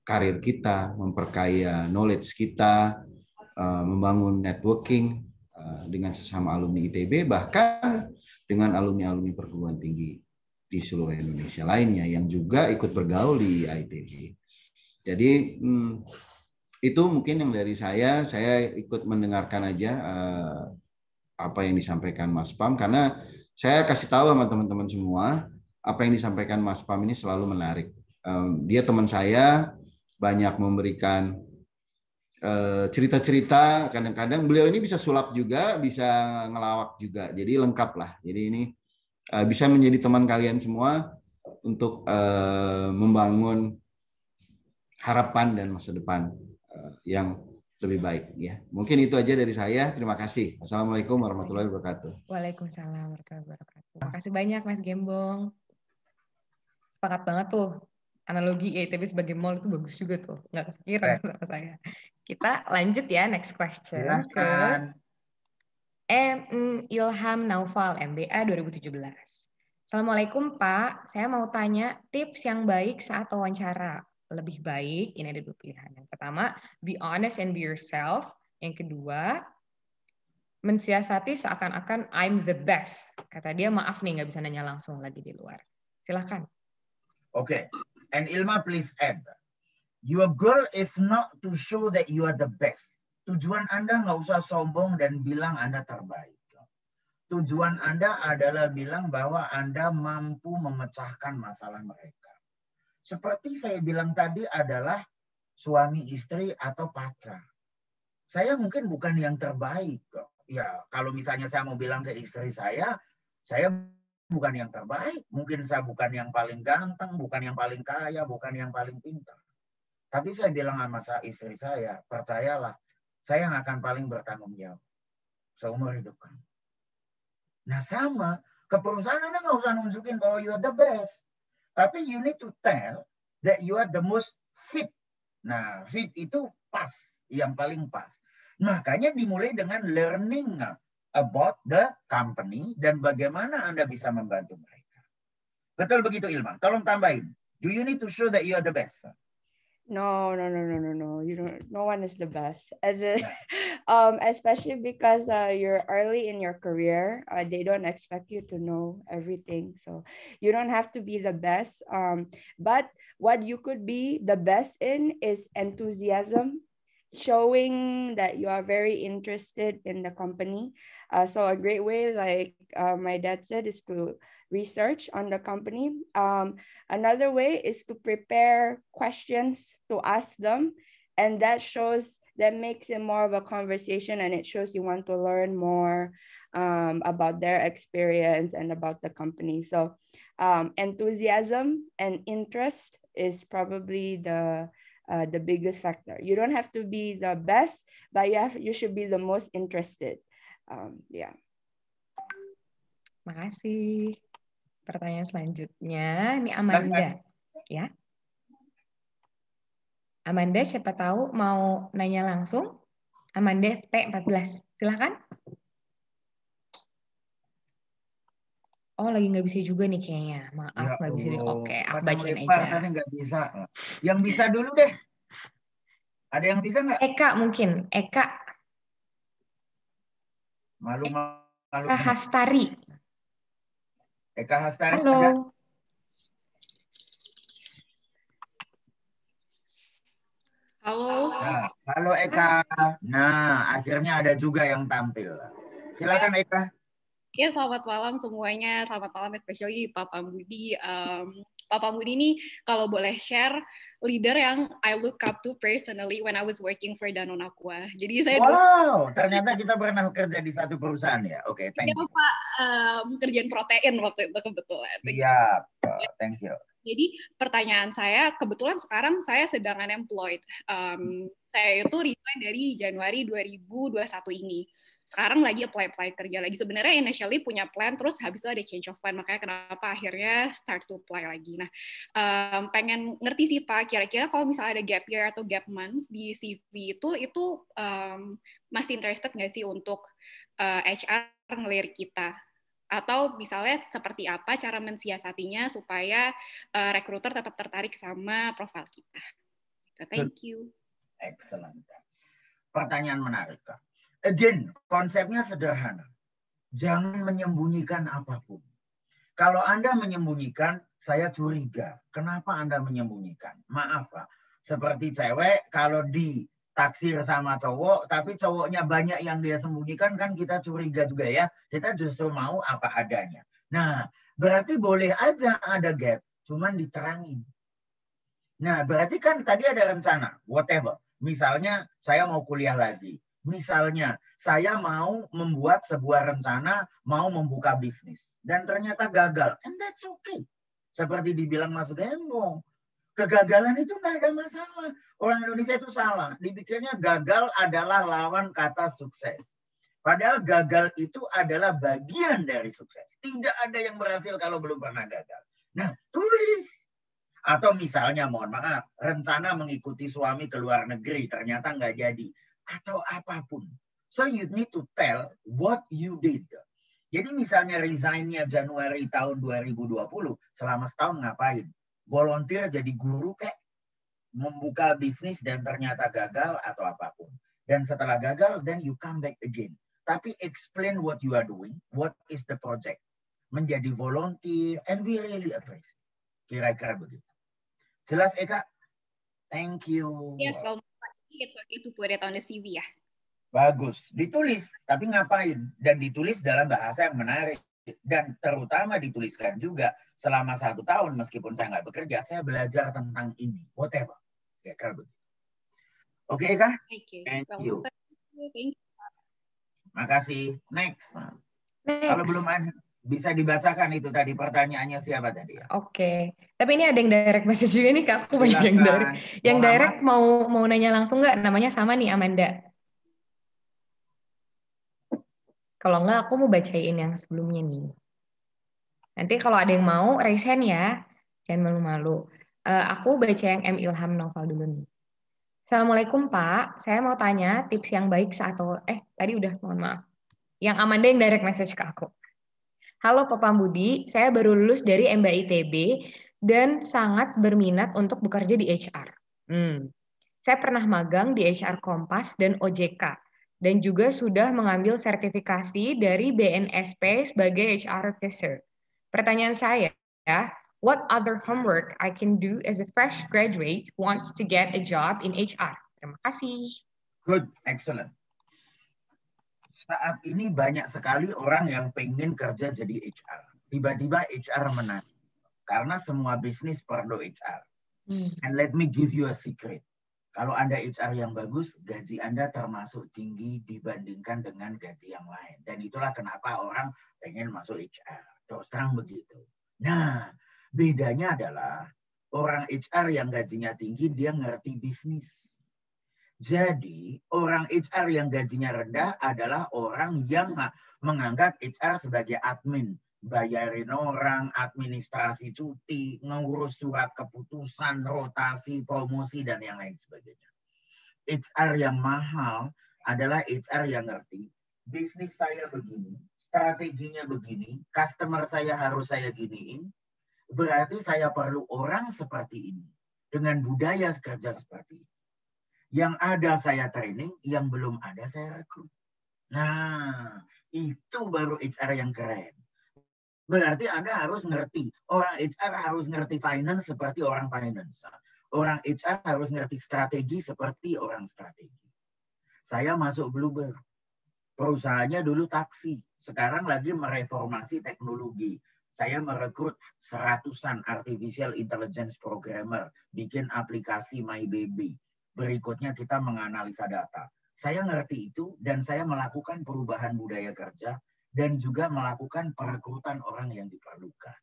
karir kita, memperkaya knowledge kita, membangun networking dengan sesama alumni ITB, bahkan dengan alumni-alumni perguruan tinggi di seluruh Indonesia lainnya yang juga ikut bergaul di ITB. Jadi itu mungkin yang dari saya ikut mendengarkan aja apa yang disampaikan Mas Pam, karena saya kasih tahu sama teman-teman semua, apa yang disampaikan Mas Pam ini selalu menarik Dia teman saya, banyak memberikan cerita-cerita. Kadang-kadang beliau ini bisa sulap juga, bisa ngelawak juga. Jadi lengkap lah. Jadi ini bisa menjadi teman kalian semua untuk membangun harapan dan masa depan yang lebih baik ya. Mungkin itu aja dari saya. Terima kasih. Assalamualaikum warahmatullahi wabarakatuh. Waalaikumsalam warahmatullahi wabarakatuh. Makasih banyak Mas Gembong. Sepakat banget tuh. Analogi IITB sebagai mall itu bagus juga tuh. Nggak kepikiran sama saya. Kita lanjut ya, next question. Silahkan. Ilham Naufal, MBA 2017. Assalamualaikum Pak, saya mau tanya tips yang baik saat wawancara. Lebih baik, ini ada 2 pilihan. Yang pertama, be honest and be yourself. Yang kedua, mensiasati seakan-akan I'm the best. Kata dia, maaf nih, nggak bisa nanya langsung lagi di luar. Silahkan. Okay. And Ilma, please add. Your goal is not to show that you are the best. Tujuan Anda nggak usah sombong dan bilang Anda terbaik. Tujuan Anda adalah bilang bahwa Anda mampu memecahkan masalah mereka. Seperti saya bilang tadi adalah suami istri atau pacar. Saya mungkin bukan yang terbaik. Ya, kalau misalnya saya mau bilang ke istri saya bukan yang terbaik. Mungkin saya bukan yang paling ganteng, bukan yang paling kaya, bukan yang paling pintar. Tapi saya bilang sama istri saya, percayalah, saya yang akan paling bertanggung jawab seumur hidup kamu. Nah sama, ke perusahaan Anda nggak usah nunjukin bahwa you are the best. Tapi you need to tell that you are the most fit. Nah, fit itu pas, yang paling pas. Makanya dimulai dengan learning about the company dan bagaimana Anda bisa membantu mereka. Betul begitu Ilma? Tolong tambahin. Do you need to show that you are the best? No. You don't. No one is the best, and especially because you're early in your career. They don't expect you to know everything, so you don't have to be the best. But what you could be the best in is enthusiasm, showing that you are very interested in the company. So a great way, like my dad said, is to research on the company. Another way is to prepare questions to ask them, and that makes it more of a conversation, and it shows you want to learn more about their experience and about the company. So enthusiasm and interest is probably the biggest factor. You don't have to be the best, but you should be the most interested. Yeah. Makasih. Pertanyaan selanjutnya, ini Amanda, ya. Amanda, siapa tahu mau nanya langsung? Amanda T14, silakan. Oh, lagi nggak bisa juga nih kayaknya. Maaf, nggak bisa. Oke, aku bacain aja. Nggak bisa. Yang bisa dulu deh. Ada yang bisa nggak? Eka mungkin. Eka. Eka Hastari. Eka Hastari. Halo. Ada? Halo. Nah, halo Eka. Nah, akhirnya ada juga yang tampil. Silakan Eka. Ya, selamat malam semuanya. Selamat malam especially Papa Budi. Papa Budi ini kalau boleh share leader yang I look up to personally when I was working for Danone Aqua. Jadi saya ternyata kita pernah kerja di satu perusahaan ya. Oke, thank you. Iya, Pak, kerjaan protein waktu itu kebetulan. Iya, thank you. Jadi pertanyaan saya, kebetulan sekarang saya sedang unemployed. Saya itu resign dari Januari 2021 ini. Sekarang lagi apply kerja lagi. Sebenarnya initially punya plan, terus habis itu ada change of plan. Makanya kenapa akhirnya start to apply lagi. Nah, pengen ngerti sih Pak, kira-kira kalau misalnya ada gap year atau gap months di CV itu masih interested nggak sih untuk HR ngelirik kita? Atau misalnya seperti apa cara mensiasatinya supaya recruiter tetap tertarik sama profil kita? Thank you. Excellent. Pertanyaan menarik, Kak. Again, konsepnya sederhana. Jangan menyembunyikan apapun. Kalau Anda menyembunyikan, saya curiga. Kenapa Anda menyembunyikan? Maaf, Pak. Seperti cewek, kalau ditaksir sama cowok, tapi cowoknya banyak yang dia sembunyikan, kan kita curiga juga ya. Kita justru mau apa adanya. Nah, berarti boleh aja ada gap, cuman diterangin. Nah, berarti kan tadi ada rencana, whatever. Misalnya saya mau kuliah lagi. Misalnya saya mau membuat sebuah rencana, mau membuka bisnis. Dan ternyata gagal. And that's okay. Seperti dibilang Mas Gembong. Kegagalan itu nggak ada masalah. Orang Indonesia itu salah. Dipikirnya gagal adalah lawan kata sukses. Padahal gagal itu adalah bagian dari sukses. Tidak ada yang berhasil kalau belum pernah gagal. Nah, tulis. Atau misalnya, mohon maaf, rencana mengikuti suami ke luar negeri, ternyata nggak jadi. Atau apapun. So you need to tell what you did. Jadi misalnya resign-nya Januari tahun 2020, selama setahun ngapain? Volunteer jadi guru kayak membuka bisnis dan ternyata gagal atau apapun. Dan setelah gagal, then you come back again. Tapi explain what you are doing, what is the project. Menjadi volunteer, and we really appreciate. Kira-kira begitu. Jelas, Eka? Thank you. Yes, well, it's okay to put it on the CV ya. Bagus. Ditulis, tapi ngapain? Dan ditulis dalam bahasa yang menarik. Dan terutama dituliskan juga selama 1 tahun, meskipun saya nggak bekerja, saya belajar tentang ini. Whatever. Ya, kalau begitu. Oke, Eka? Okay. Thank Well, you. thank you. Makasih. Next. Kalau belum ada, bisa dibacakan itu tadi pertanyaannya siapa tadi ya? Oke. Tapi ini ada yang direct message juga nih Kak. Aku banyak yang direct. Yang Muhammad. direct mau nanya langsung nggak? Namanya sama nih Amanda. Kalau nggak aku mau bacain yang sebelumnya nih. Nanti kalau ada yang mau raise hand ya. Jangan malu-malu. Aku baca yang M. Ilham Novel dulu nih. Assalamualaikum Pak. Saya mau tanya tips yang baik saat tadi udah, mohon maaf. Yang Amanda yang direct message ke aku. Halo Papa Budi, saya baru lulus dari MBA ITB dan sangat berminat untuk bekerja di HR. Saya pernah magang di HR Kompas dan OJK dan juga sudah mengambil sertifikasi dari BNSP sebagai HR Officer. Pertanyaan saya, what other homework I can do as a fresh graduate who wants to get a job in HR? Terima kasih. Good, excellent. Saat ini banyak sekali orang yang pengen kerja jadi HR. Tiba-tiba HR menarik. Karena semua bisnis perlu HR. And let me give you a secret. Kalau Anda HR yang bagus, gaji Anda termasuk tinggi dibandingkan dengan gaji yang lain. Dan itulah kenapa orang pengen masuk HR. Terus terang begitu. Nah, bedanya adalah orang HR yang gajinya tinggi, dia ngerti bisnis. Jadi, orang HR yang gajinya rendah adalah orang yang menganggap HR sebagai admin. Bayarin orang, administrasi cuti, ngurus surat keputusan, rotasi, promosi, dan yang lain sebagainya. HR yang mahal adalah HR yang ngerti. Bisnis saya begini, strateginya begini, customer saya harus saya giniin. Berarti saya perlu orang seperti ini. Dengan budaya kerja seperti ini. Yang ada saya training, yang belum ada saya rekrut. Nah, itu baru HR yang keren. Berarti Anda harus ngerti. Orang HR harus ngerti finance seperti orang finance. Orang HR harus ngerti strategi seperti orang strategi. Saya masuk Bluebird. Perusahaannya dulu taksi. Sekarang lagi mereformasi teknologi. Saya merekrut 100-an artificial intelligence programmer. Bikin aplikasi MyBaby. Berikutnya kita menganalisa data. Saya ngerti itu dan saya melakukan perubahan budaya kerja dan juga melakukan perekrutan orang yang diperlukan.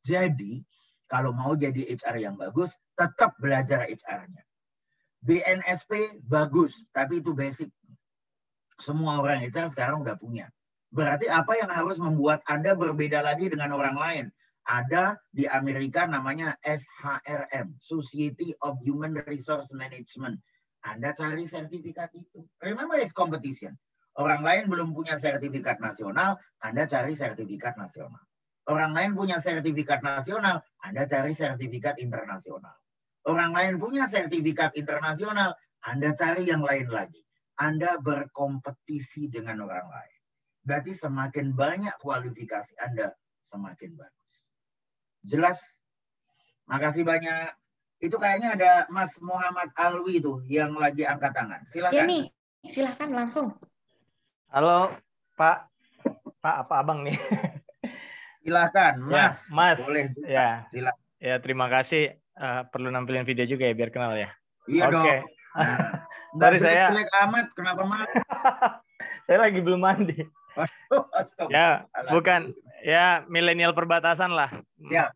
Jadi, kalau mau jadi HR yang bagus, tetap belajar HR-nya. BNSP bagus, tapi itu basic. Semua orang HR sekarang udah punya. Berarti apa yang harus membuat Anda berbeda lagi dengan orang lain? Ada di Amerika namanya SHRM, Society of Human Resource Management. Anda cari sertifikat itu. Remember, it's competition. Orang lain belum punya sertifikat nasional, Anda cari sertifikat nasional. Orang lain punya sertifikat nasional, Anda cari sertifikat internasional. Orang lain punya sertifikat internasional, Anda cari yang lain lagi. Anda berkompetisi dengan orang lain. Berarti semakin banyak kualifikasi Anda, semakin bagus. Jelas? Makasih banyak. Itu kayaknya ada Mas Muhammad Alwi tuh yang lagi angkat tangan. Silakan. Ya nih, silakan langsung. Halo, Pak. Pak apa Abang nih? Silakan, Mas. Ya, Mas. Boleh juga. Ya. Silakan. Ya, terima kasih perlu nampilin video juga ya biar kenal ya. Iya Oke. dong. Nggak jelek-jelek amat, kenapa malu? Saya lagi belum mandi. Ya, bukan. Ya, milenial perbatasan lah. Ya,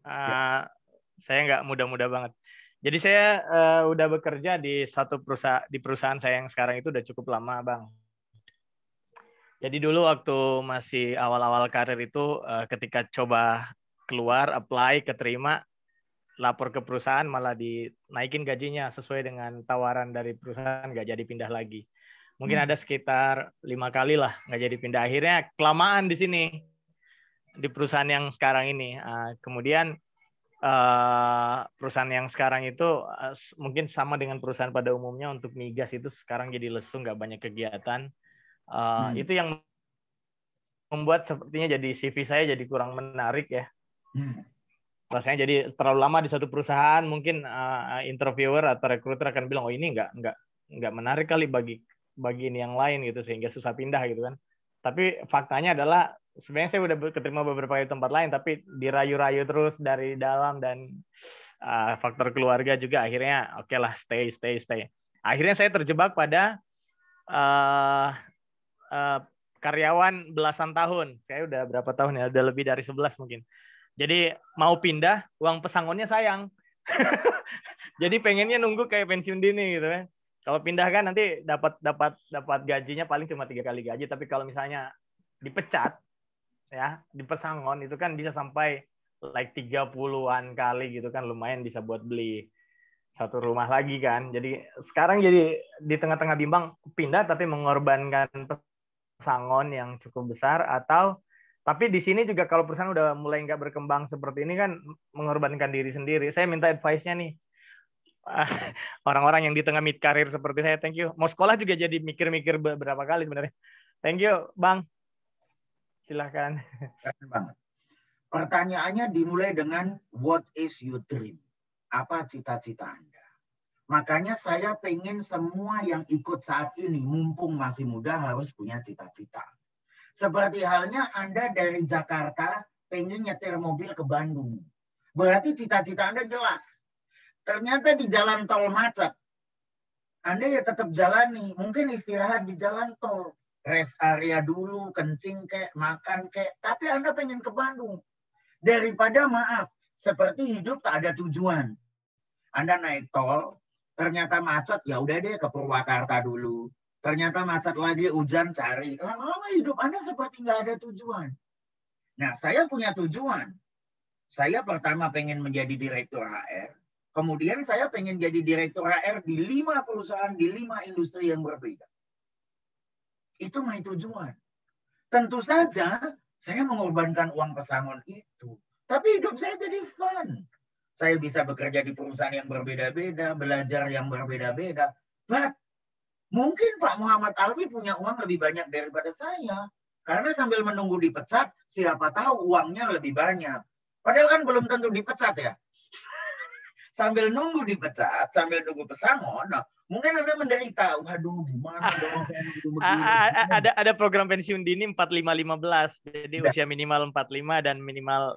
saya nggak muda-muda banget. Jadi saya udah bekerja di perusahaan saya yang sekarang itu udah cukup lama, Bang. Jadi dulu waktu masih awal-awal karir itu ketika coba keluar, apply, keterima, lapor ke perusahaan malah dinaikin gajinya sesuai dengan tawaran dari perusahaan, nggak jadi pindah lagi. Mungkin ada sekitar 5 kali lah nggak jadi pindah. Akhirnya kelamaan di sini di perusahaan yang sekarang ini. Kemudian perusahaan yang sekarang itu mungkin sama dengan perusahaan pada umumnya untuk migas itu sekarang jadi lesu, nggak banyak kegiatan. Itu yang membuat sepertinya jadi CV saya jadi kurang menarik ya. Rasanya jadi terlalu lama di satu perusahaan, mungkin interviewer atau recruiter akan bilang, oh ini nggak menarik kali bagi ini yang lain gitu, sehingga susah pindah gitu kan. Tapi faktanya adalah sebenarnya saya udah keterima beberapa kali tempat lain, tapi dirayu-rayu terus dari dalam dan faktor keluarga juga akhirnya oke lah stay. Akhirnya saya terjebak pada karyawan belasan tahun. Saya udah berapa tahun ya? Udah lebih dari 11 mungkin. Jadi mau pindah, uang pesangonnya sayang. Jadi pengennya nunggu kayak pensiun dini gitu kan. Kalau pindah kan nanti dapat gajinya paling cuma 3 kali gaji, tapi kalau misalnya dipecat ya, di pesangon itu kan bisa sampai like 30-an kali gitu kan, lumayan bisa buat beli satu rumah lagi kan. Jadi sekarang jadi di tengah-tengah bimbang pindah tapi mengorbankan pesangon yang cukup besar, atau tapi di sini juga kalau perusahaan udah mulai nggak berkembang seperti ini kan mengorbankan diri sendiri. Saya minta advice-nya nih. Orang-orang yang di tengah mid career seperti saya, thank you. Mau sekolah juga jadi mikir-mikir beberapa kali sebenarnya. Thank you, Bang. Silahkan. Bang. Pertanyaannya dimulai dengan what is your dream? Apa cita-cita Anda? Makanya saya pengen semua yang ikut saat ini, mumpung masih muda, harus punya cita-cita. Seperti halnya Anda dari Jakarta pengen nyetir mobil ke Bandung. Berarti cita-cita Anda jelas. Ternyata di jalan tol macet. Anda ya tetap jalani. Mungkin istirahat di jalan tol. Rest area dulu, kencing kek, makan kek. Tapi Anda pengen ke Bandung. Daripada maaf, seperti hidup tak ada tujuan. Anda naik tol, ternyata macet, ya udah deh ke Purwakarta dulu. Ternyata macet lagi, hujan, cari. Lama-lama hidup Anda seperti nggak ada tujuan. Nah, saya punya tujuan. Saya pertama pengen menjadi direktur HR. Kemudian saya pengen jadi direktur HR di 5 perusahaan, di 5 industri yang berbeda. Itu my tujuan. Tentu saja saya mengorbankan uang pesangon itu. Tapi hidup saya jadi fun. Saya bisa bekerja di perusahaan yang berbeda-beda, belajar yang berbeda-beda. But mungkin Pak Muhammad Alwi punya uang lebih banyak daripada saya. Karena sambil menunggu dipecat, siapa tahu uangnya lebih banyak. Padahal kan belum tentu dipecat ya. Sambil nunggu dipecat, sambil nunggu pesangon, nah, mungkin Anda menderita. Waduh, gimana dong saya nunggu begini. Ada program pensiun dini 45-15. Jadi usia minimal 45 dan minimal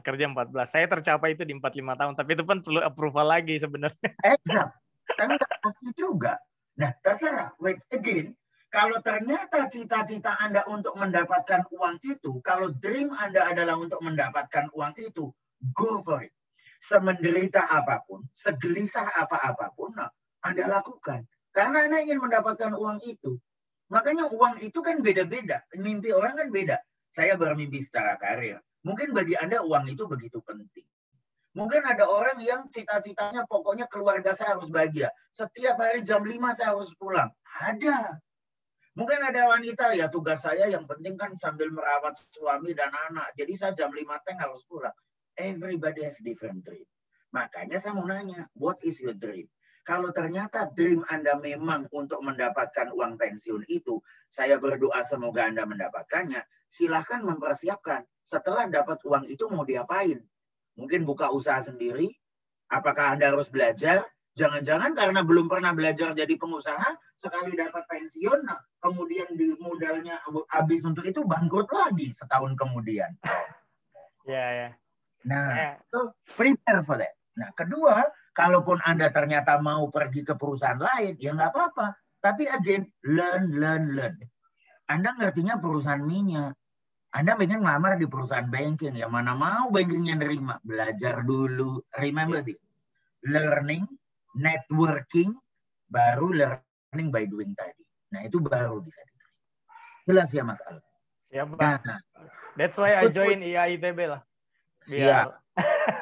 kerja 14. Saya tercapai itu di 45 tahun, tapi itu pun perlu approval lagi sebenarnya. Exact. Kan nggak pasti juga. Nah, terserah. Wait again. Kalau ternyata cita-cita Anda untuk mendapatkan uang itu, kalau dream Anda adalah untuk mendapatkan uang itu, go for it. Semenderita apapun, segelisah apa-apapun, nah, Anda lakukan. Karena Anda ingin mendapatkan uang itu. Makanya uang itu kan beda-beda. Mimpi orang kan beda. Saya bermimpi secara karir. Mungkin bagi Anda uang itu begitu penting. Mungkin ada orang yang cita-citanya pokoknya keluarga saya harus bahagia. Setiap hari jam 5 saya harus pulang. Ada. Mungkin ada wanita, ya tugas saya yang penting kan sambil merawat suami dan anak. Jadi saya jam 5 harus pulang. Everybody has different dream. Makanya saya mau nanya, what is your dream? Kalau ternyata dream Anda memang untuk mendapatkan uang pensiun itu, saya berdoa semoga Anda mendapatkannya. Silahkan mempersiapkan. Setelah dapat uang itu mau diapain? Mungkin buka usaha sendiri. Apakah Anda harus belajar? Jangan-jangan karena belum pernah belajar jadi pengusaha, sekali dapat pensiun, nah, kemudian di modalnya habis untuk itu bangkrut lagi setahun kemudian. Ya, ya. Nah, so prepare for that. Nah, kedua, kalaupun Anda ternyata mau pergi ke perusahaan lain, ya nggak apa-apa. Tapi again, learn. Anda ngertinya perusahaan minyak. Anda pengen ngelamar di perusahaan banking, yang mana mau bankingnya nerima. Belajar dulu. Remember this. Learning, networking, baru learning by doing tadi. Nah, itu baru bisa diterima. Jelas ya, Mas Al? Siap, Pak. Nah, that's why I join IAITB lah. Biar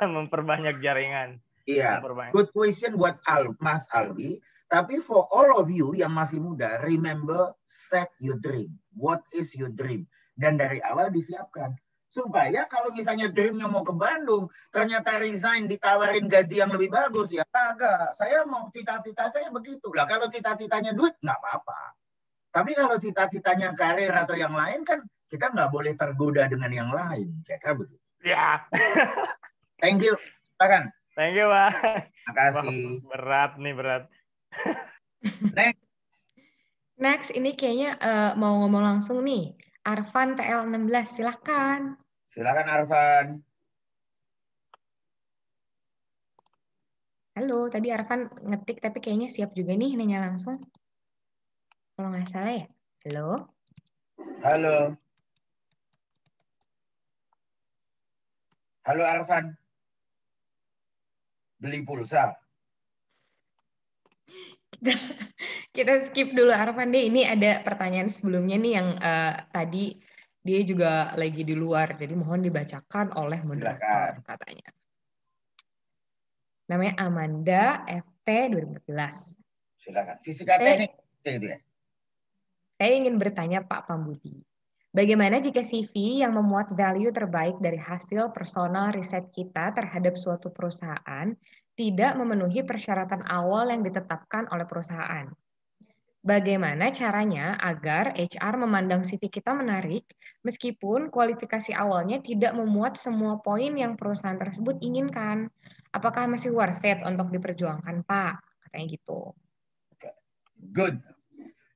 memperbanyak jaringan. Iya, good question buat Mas Alwi. Tapi for all of you yang masih muda, remember set your dream. What is your dream? Dan dari awal disiapkan. Supaya kalau misalnya dreamnya mau ke Bandung, ternyata resign ditawarin gaji yang lebih bagus, ya kagak. Saya mau cita-cita saya begitu. Lah kalau cita-citanya duit, nggak apa-apa. Tapi kalau cita-citanya karir atau yang lain kan, kita nggak boleh tergoda dengan yang lain. Kira-kira begitu. Ya. Thank you. Silakan. Thank you, Pak. Makasih. Berat nih, berat. Next, ini kayaknya mau ngomong langsung nih. Arfan TL16, silakan. Silakan Arfan. Halo, tadi Arfan ngetik tapi kayaknya siap juga nih nanya langsung. Kalau nggak salah ya. Halo. Halo. Halo Arfan. Beli pulsa. Kita skip dulu Arfan deh. Ini ada pertanyaan sebelumnya nih yang tadi dia juga lagi di luar. Jadi mohon dibacakan oleh moderator katanya. Namanya Amanda FT 2014. Silakan. Fisika teknik. Saya ingin bertanya Pak Pambudi. Bagaimana jika CV yang memuat value terbaik dari hasil personal riset kita terhadap suatu perusahaan tidak memenuhi persyaratan awal yang ditetapkan oleh perusahaan? Bagaimana caranya agar HR memandang CV kita menarik meskipun kualifikasi awalnya tidak memuat semua poin yang perusahaan tersebut inginkan? Apakah masih worth it untuk diperjuangkan, Pak? Katanya gitu. Good.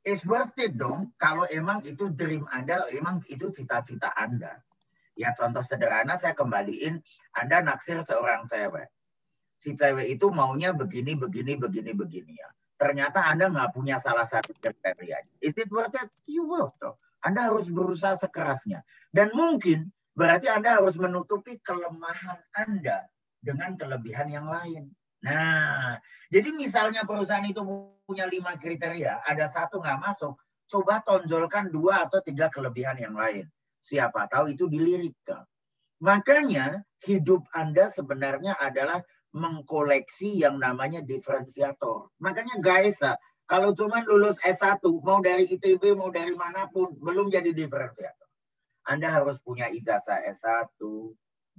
It's worth it dong kalau emang itu dream Anda, emang itu cita-cita Anda. Ya contoh sederhana saya kembaliin, Anda naksir seorang cewek. Si cewek itu maunya begini ya. Ternyata Anda nggak punya salah satu kriteria. Is it worth it? You will dong. Anda harus berusaha sekerasnya. Dan mungkin berarti Anda harus menutupi kelemahan Anda dengan kelebihan yang lain. Nah, jadi misalnya perusahaan itu punya 5 kriteria, ada satu nggak masuk, coba tonjolkan 2 atau 3 kelebihan yang lain. Siapa tahu itu dilirik. Makanya hidup Anda sebenarnya adalah mengkoleksi yang namanya diferensiator. Makanya guys, kalau cuma lulus S1, mau dari ITB, mau dari manapun, belum jadi diferensiator. Anda harus punya ijazah S1,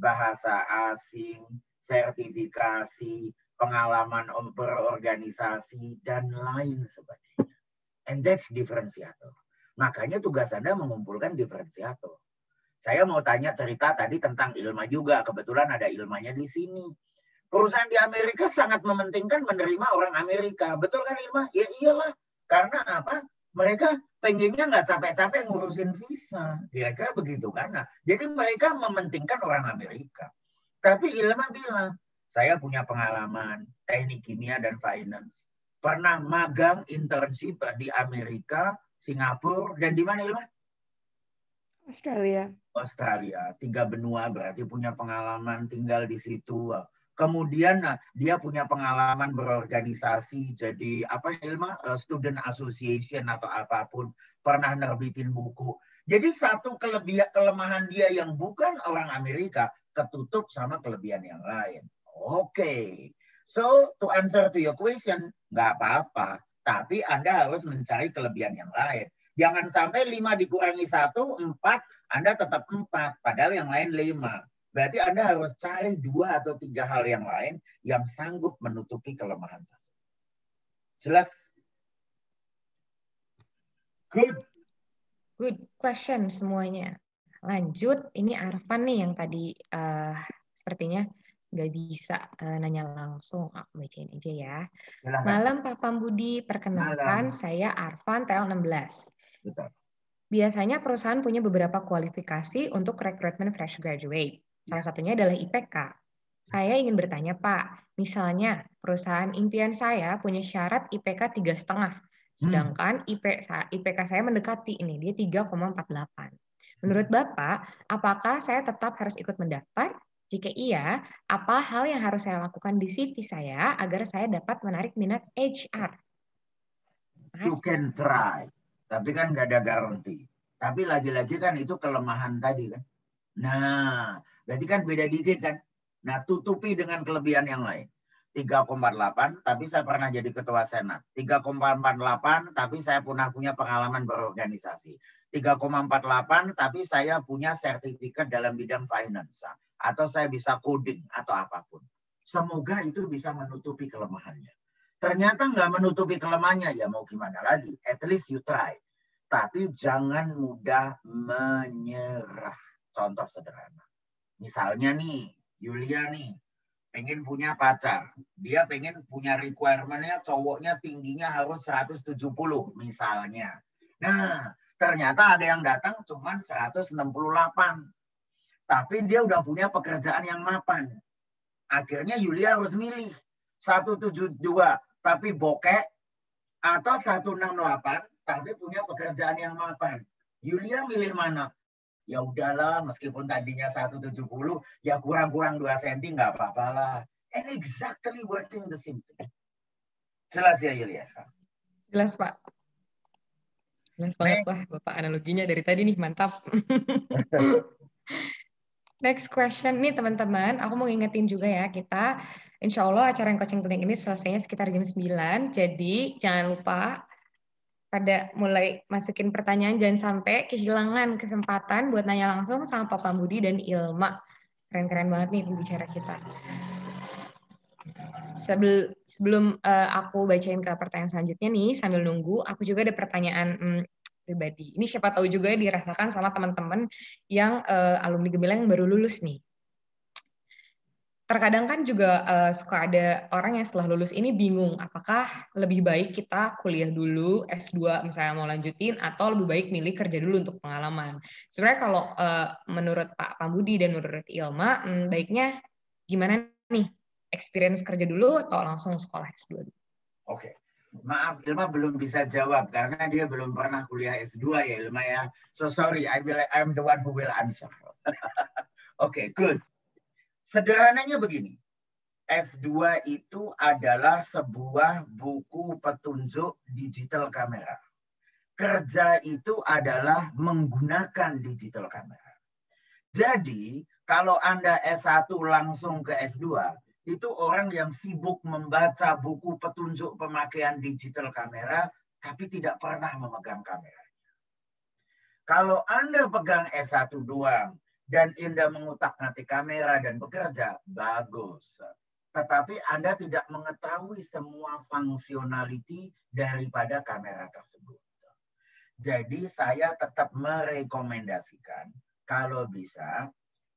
bahasa asing, sertifikasi, pengalaman berorganisasi, dan lain sebagainya. And that's diferensiator. Makanya tugas Anda mengumpulkan diferensiator. Saya mau tanya cerita tadi tentang Ilma juga. Kebetulan ada Ilmanya di sini. Perusahaan di Amerika sangat mementingkan menerima orang Amerika. Betul kan Ilma? Ya iyalah. Karena apa? Mereka pengennya nggak capek-capek ngurusin visa. Kira-kira begitu kan? Nah, jadi mereka mementingkan orang Amerika. Tapi Ilma bilang, saya punya pengalaman teknik kimia dan finance. Pernah magang internship di Amerika, Singapura, dan di mana Ilma? Australia. 3 benua berarti punya pengalaman tinggal di situ. Kemudian dia punya pengalaman berorganisasi jadi apa Ilma? Student Association atau apapun. Pernah nerbitin buku. Jadi satu kelemahan dia yang bukan orang Amerika ketutup sama kelebihan yang lain. Oke. So to answer to your question, nggak apa-apa. Tapi Anda harus mencari kelebihan yang lain. Jangan sampai 5 dikurangi 1, 4, Anda tetap 4. Padahal yang lain 5. Berarti Anda harus cari 2 atau 3 hal yang lain yang sanggup menutupi kelemahan tersebut. Jelas? Good question semuanya. Lanjut, ini Arfan nih yang tadi sepertinya nggak bisa nanya langsung. Aku bacain aja ya. Silahkan. Malam Pak Pambudi, perkenalkan saya Arfan TL16. Betul. Biasanya perusahaan punya beberapa kualifikasi untuk rekrutmen fresh graduate. Salah satunya adalah IPK. Saya ingin bertanya Pak, Misalnya, perusahaan impian saya punya syarat IPK 3,5, sedangkan IPK saya mendekati ini, dia 3,48. Menurut Bapak, apakah saya tetap harus ikut mendaftar? Jika iya, apa hal yang harus saya lakukan di CV saya agar saya dapat menarik minat HR? You can try, tapi kan nggak ada garansi. Tapi lagi-lagi kan itu kelemahan tadi kan. Nah, berarti kan beda dikit kan. Nah, tutupi dengan kelebihan yang lain. 3,8, tapi saya pernah jadi ketua senat. 3,48, tapi saya pernah punya pengalaman berorganisasi. 3,48, tapi saya punya sertifikat dalam bidang finance. Atau saya bisa coding atau apapun. Semoga itu bisa menutupi kelemahannya. Ternyata nggak menutupi kelemahannya, ya mau gimana lagi. At least you try. Tapi jangan mudah menyerah. Contoh sederhana. Misalnya nih, Yulia nih, pengen punya pacar. Dia pengen punya requirement-nya cowoknya tingginya harus 170 misalnya. Nah, ternyata ada yang datang cuma 168. Tapi dia udah punya pekerjaan yang mapan. Akhirnya Yulia harus milih 172 tapi bokek atau 168 tapi punya pekerjaan yang mapan. Yulia milih mana? Ya udahlah, meskipun tadinya 170, ya kurang-kurang 2 cm nggak apa-apa lah. And exactly working the same thing. Jelas ya, Yulia? Jelas, Pak. Jelas banget lah, Bapak analoginya dari tadi nih, mantap. Next question nih teman-teman, aku mau ngingetin juga ya, kita insya Allah acara yang coaching clinic ini selesainya sekitar jam 9, jadi jangan lupa pada mulai masukin pertanyaan, jangan sampai kehilangan kesempatan buat nanya langsung sama Papa Budi dan Ilma. Keren-keren banget nih pembicara kita. Sebelum aku bacain ke pertanyaan selanjutnya nih, sambil nunggu, aku juga ada pertanyaan pribadi. Ini siapa tahu juga dirasakan sama teman-teman yang alumni Gemilang yang baru lulus nih. Terkadang kan juga suka ada orang yang setelah lulus ini bingung, apakah lebih baik kita kuliah dulu, S2 misalnya mau lanjutin, atau lebih baik milih kerja dulu untuk pengalaman. Sebenarnya kalau menurut Pak Budi dan menurut Ilma, baiknya gimana nih? Experience kerja dulu atau langsung sekolah S2 dulu? Oke. Maaf, Ilma belum bisa jawab karena dia belum pernah kuliah S2 ya, Ilma ya. So sorry, I'm the one who will answer. Oke, good. Sederhananya begini, S2 itu adalah sebuah buku petunjuk digital kamera. Kerja itu adalah menggunakan digital kamera. Jadi, kalau Anda S1 langsung ke S2, itu orang yang sibuk membaca buku petunjuk pemakaian digital kamera, tapi tidak pernah memegang kameranya. Kalau Anda pegang S1 doang, dan Anda mengutak-atik kamera dan bekerja, bagus. Tetapi Anda tidak mengetahui semua fungsionality daripada kamera tersebut. Jadi saya tetap merekomendasikan, kalau bisa,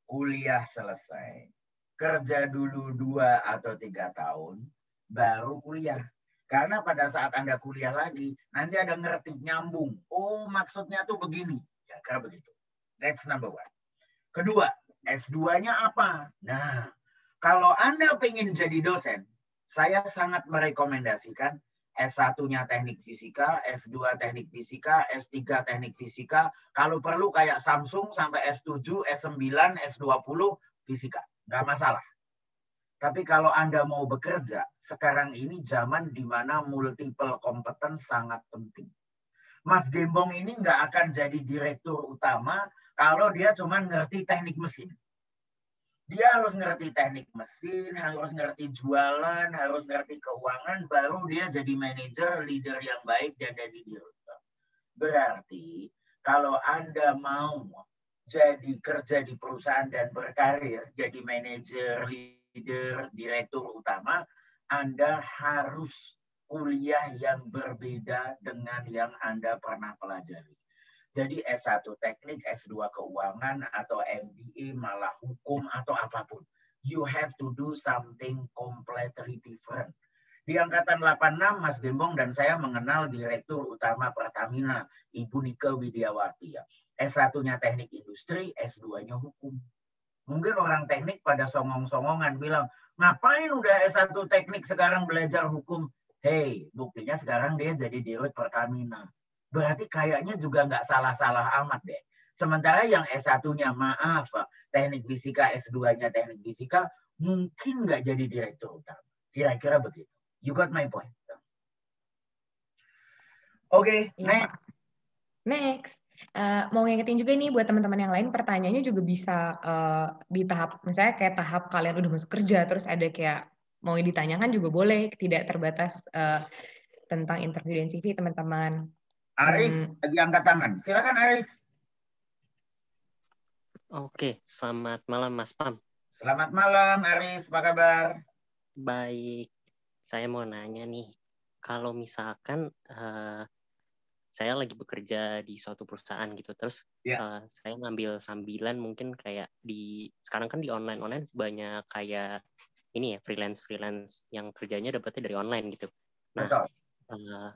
kuliah selesai, kerja dulu 2 atau 3 tahun, baru kuliah. Karena pada saat Anda kuliah lagi, nanti Anda ngerti, nyambung. Oh, maksudnya tuh begini. Ya, karena begitu. That's number 1. Kedua, S2-nya apa? Nah, kalau Anda pengen jadi dosen, saya sangat merekomendasikan S1-nya teknik fisika, S2 teknik fisika, S3 teknik fisika, kalau perlu kayak Samsung sampai S7, S9, S20 fisika. Nggak masalah. Tapi kalau Anda mau bekerja, sekarang ini zaman di mana multiple competence sangat penting. Mas Gembong ini nggak akan jadi direktur utama kalau dia cuma ngerti teknik mesin. Dia harus ngerti teknik mesin, harus ngerti jualan, harus ngerti keuangan, baru dia jadi manajer, leader yang baik, dan jadi direktur. Berarti kalau Anda mau jadi kerja di perusahaan dan berkarir, jadi manajer, leader, direktur utama, Anda harus kuliah yang berbeda dengan yang Anda pernah pelajari. Jadi S1 teknik, S2 keuangan, atau MBA, malah hukum, atau apapun. You have to do something completely different. Di angkatan 86, Mas Gembong dan saya mengenal Direktur Utama Pertamina, Ibu Nike Widiawati. Ya. S1-nya teknik industri, S2-nya hukum. Mungkin orang teknik pada songong-songongan bilang, ngapain udah S1 teknik sekarang belajar hukum? Hey, buktinya sekarang dia jadi dirut Pertamina. Berarti kayaknya juga nggak salah-salah amat deh. Sementara yang S1-nya, maaf, teknik fisika, S2-nya teknik fisika, mungkin nggak jadi direktur utama. Kira-kira begitu. You got my point. Oke, next. Next. Mau ngingetin juga nih buat teman-teman yang lain, pertanyaannya juga bisa di tahap, misalnya kayak tahap kalian udah masuk kerja, terus ada kayak mau ditanyakan juga boleh, tidak terbatas tentang interview dan CV teman-teman. Aris, lagi angkat tangan. Silakan Aris. Oke, selamat malam Mas Pam. Selamat malam Aris, apa kabar? Baik, saya mau nanya nih, kalau misalkan saya lagi bekerja di suatu perusahaan gitu, terus saya ngambil sambilan mungkin kayak sekarang kan di online banyak kayak ini ya, freelance yang kerjanya dapatnya dari online gitu. Nah,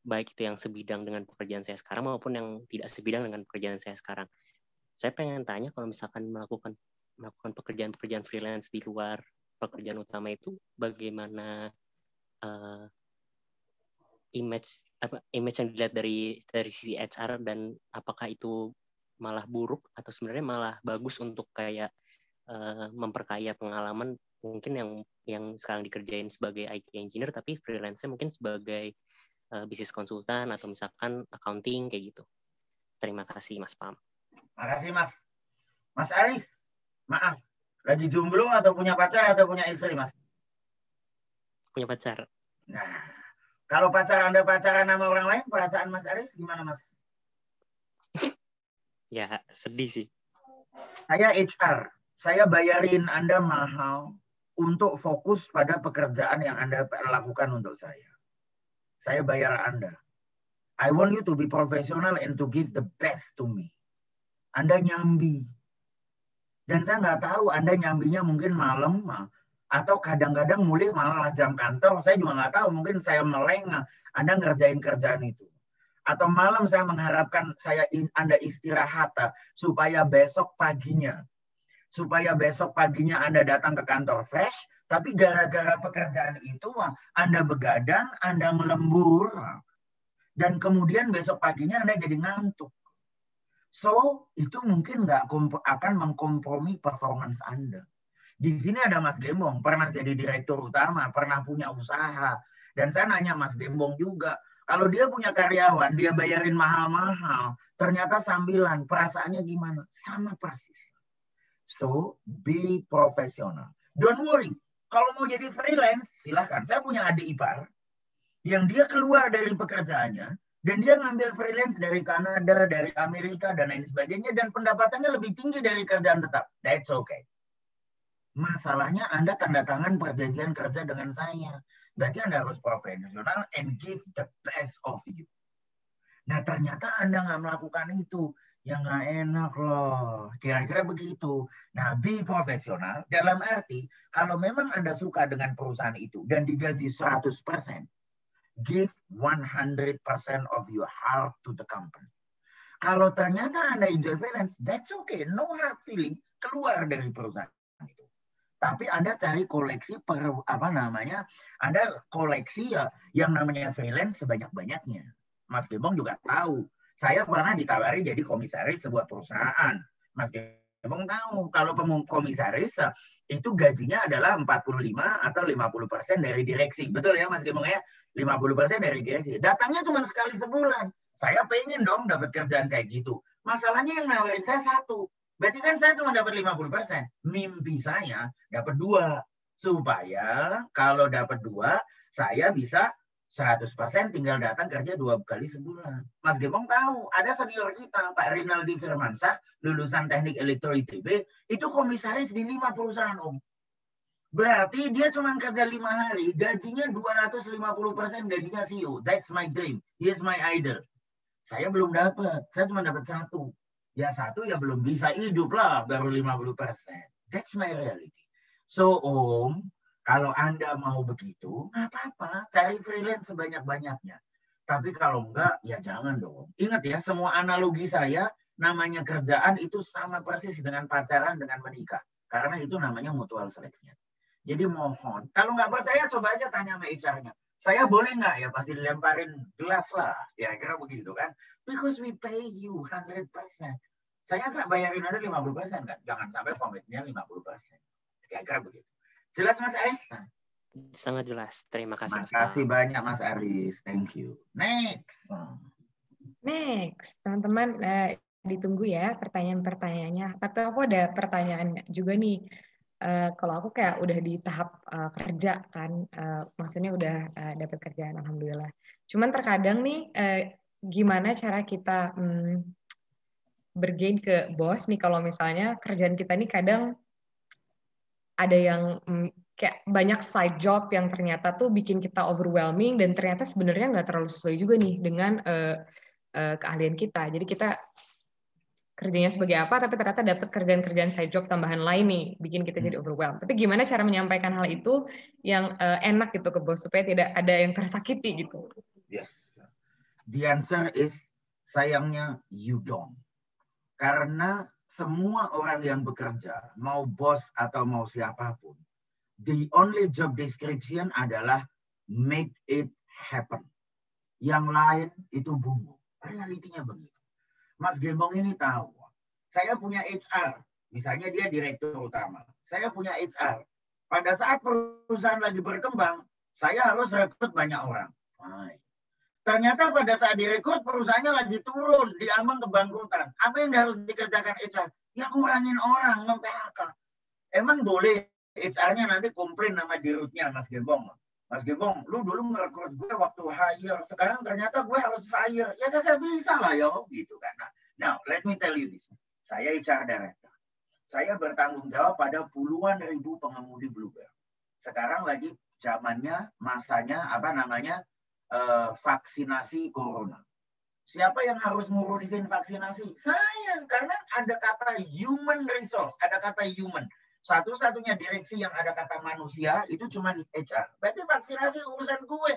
baik itu yang sebidang dengan pekerjaan saya sekarang maupun yang tidak sebidang dengan pekerjaan saya sekarang. Saya pengen tanya kalau misalkan melakukan pekerjaan freelance di luar pekerjaan utama itu, bagaimana image yang dilihat dari sisi HR, dan apakah itu malah buruk atau sebenarnya malah bagus untuk kayak memperkaya pengalaman mungkin yang sekarang dikerjain sebagai IT engineer tapi freelance-nya mungkin sebagai bisnis konsultan atau misalkan accounting kayak gitu. Terima kasih Mas Pam. Makasih Mas. Mas Aris, maaf, lagi jomblo atau punya pacar atau punya istri Mas? Punya pacar. Nah, kalau Anda pacaran sama orang lain, perasaan Mas Aris gimana Mas? Ya sedih sih. Saya HR, saya bayarin Anda mahal untuk fokus pada pekerjaan yang Anda lakukan untuk saya. Saya bayar Anda. I want you to be professional and to give the best to me. Anda nyambi. Dan saya nggak tahu Anda nyambinya mungkin malam atau kadang-kadang mulai malah jam kantor. Saya juga nggak tahu. Mungkin saya meleng, Anda ngerjain kerjaan itu. Atau malam saya mengharapkan Anda istirahat supaya besok paginya Anda datang ke kantor fresh, tapi gara-gara pekerjaan itu Anda begadang, Anda melembur, dan kemudian besok paginya Anda jadi ngantuk. So, itu mungkin nggak akan mengkompromi performance Anda. Di sini ada Mas Gembong, pernah jadi direktur utama, pernah punya usaha. Dan saya nanya Mas Gembong juga, kalau dia punya karyawan, dia bayarin mahal-mahal, ternyata sambilan, perasaannya gimana? Sama persis. So, be professional. Don't worry, kalau mau jadi freelance, silahkan. Saya punya adik ipar, yang dia keluar dari pekerjaannya, dan dia ngambil freelance dari Kanada, dari Amerika, dan lain sebagainya, dan pendapatannya lebih tinggi dari kerjaan tetap. That's okay. Masalahnya Anda tanda tangan perjanjian kerja dengan saya. Berarti Anda harus profesional and give the best of you. Nah ternyata Anda nggak melakukan itu. Ya nggak enak loh. Kira-kira begitu. Nah be profesional dalam arti kalau memang Anda suka dengan perusahaan itu dan digaji 100%, give 100% of your heart to the company. Kalau ternyata Anda enjoy freelance, that's okay. No hard feeling. Keluar dari perusahaan itu. Tapi Anda cari koleksi Anda koleksi yang namanya freelance sebanyak-banyaknya. Mas Gembong juga tahu. Saya pernah ditawari jadi komisaris sebuah perusahaan. Mas Gembong tahu kalau komisaris itu gajinya adalah 45 atau 50% dari direksi. Betul ya Mas Gembong ya? 50% dari direksi. Datangnya cuma sekali sebulan. Saya pengen dong dapat kerjaan kayak gitu. Masalahnya yang nawarin saya satu. Berarti kan saya cuma dapat 50%. Mimpi saya dapat 2. Supaya kalau dapat 2, saya bisa 100% tinggal datang kerja 2 kali sebulan. Mas Gembong tahu, ada senior kita, Pak Rinaldi Firmansyah, lulusan teknik elektro ITB, itu komisaris di 5 perusahaan, Om. Berarti dia cuma kerja 5 hari, gajinya 250% gajinya CEO. That's my dream. He is my idol. Saya belum dapat, saya cuma dapat 1. Ya 1 ya belum bisa hidup lah, baru 50%. That's my reality. So, Om, kalau Anda mau begitu, nggak apa-apa. Cari freelance sebanyak-banyaknya. Tapi kalau enggak, ya jangan dong. Ingat ya, semua analogi saya namanya kerjaan itu sama persis dengan pacaran dengan menikah. Karena itu namanya mutual selection. Jadi mohon, kalau nggak percaya coba aja tanya sama HR-nya. Saya boleh nggak ya? Pasti dilemparin gelas lah. Ya kira begitu kan. Because we pay you 100%. Saya nggak bayarin Anda 50% kan. Jangan sampai komitmennya 50%. Ya kira begitu. Jelas Mas Aris? Sangat jelas. Terima kasih. Terima kasih banyak Mas Aris. Thank you. Next. Teman-teman, ditunggu ya pertanyaan-pertanyaannya. Tapi aku ada pertanyaan juga nih. Kalau aku kayak udah di tahap kerja kan, maksudnya udah dapat kerjaan, alhamdulillah. Cuman terkadang nih, gimana cara kita bergain ke bos nih kalau misalnya kerjaan kita nih kadang ada yang kayak banyak side job yang ternyata tuh bikin kita overwhelming dan ternyata sebenarnya nggak terlalu sesuai juga nih dengan keahlian kita. Jadi kita kerjanya sebagai apa, tapi ternyata dapat kerjaan-kerjaan side job tambahan lain nih, bikin kita jadi overwhelmed. Tapi gimana cara menyampaikan hal itu yang enak gitu ke bos, supaya tidak ada yang tersakiti gitu? Yes. The answer is, sayangnya you don't. Karena semua orang yang bekerja, mau bos atau mau siapapun, the only job description adalah make it happen. Yang lain itu bumbu. Realitinya begitu. Mas Gembong ini tahu, saya punya HR, misalnya dia direktur utama, saya punya HR. Pada saat perusahaan lagi berkembang, saya harus rekrut banyak orang. Fine. Ternyata pada saat direkrut, perusahaannya lagi turun, diambang kebangkrutan. Apa yang harus dikerjakan HR? Ya ngurangin orang, mem-PHK. Emang boleh HR-nya nanti komplain sama dirutnya, Mas Gembong? Mas Gembong, lu dulu ngerekrut gue waktu hire, sekarang ternyata gue harus fire. Ya kagak bisa lah ya, gitu kan. Now, let me tell you this. Saya HR Director. Saya bertanggung jawab pada puluhan ribu pengemudi Bluebird. Sekarang lagi zamannya, masanya, vaksinasi corona. Siapa yang harus ngurusin vaksinasi? Saya, karena ada kata human resource, ada kata human. Satu-satunya direksi yang ada kata manusia itu cuma HR. Berarti vaksinasi urusan gue.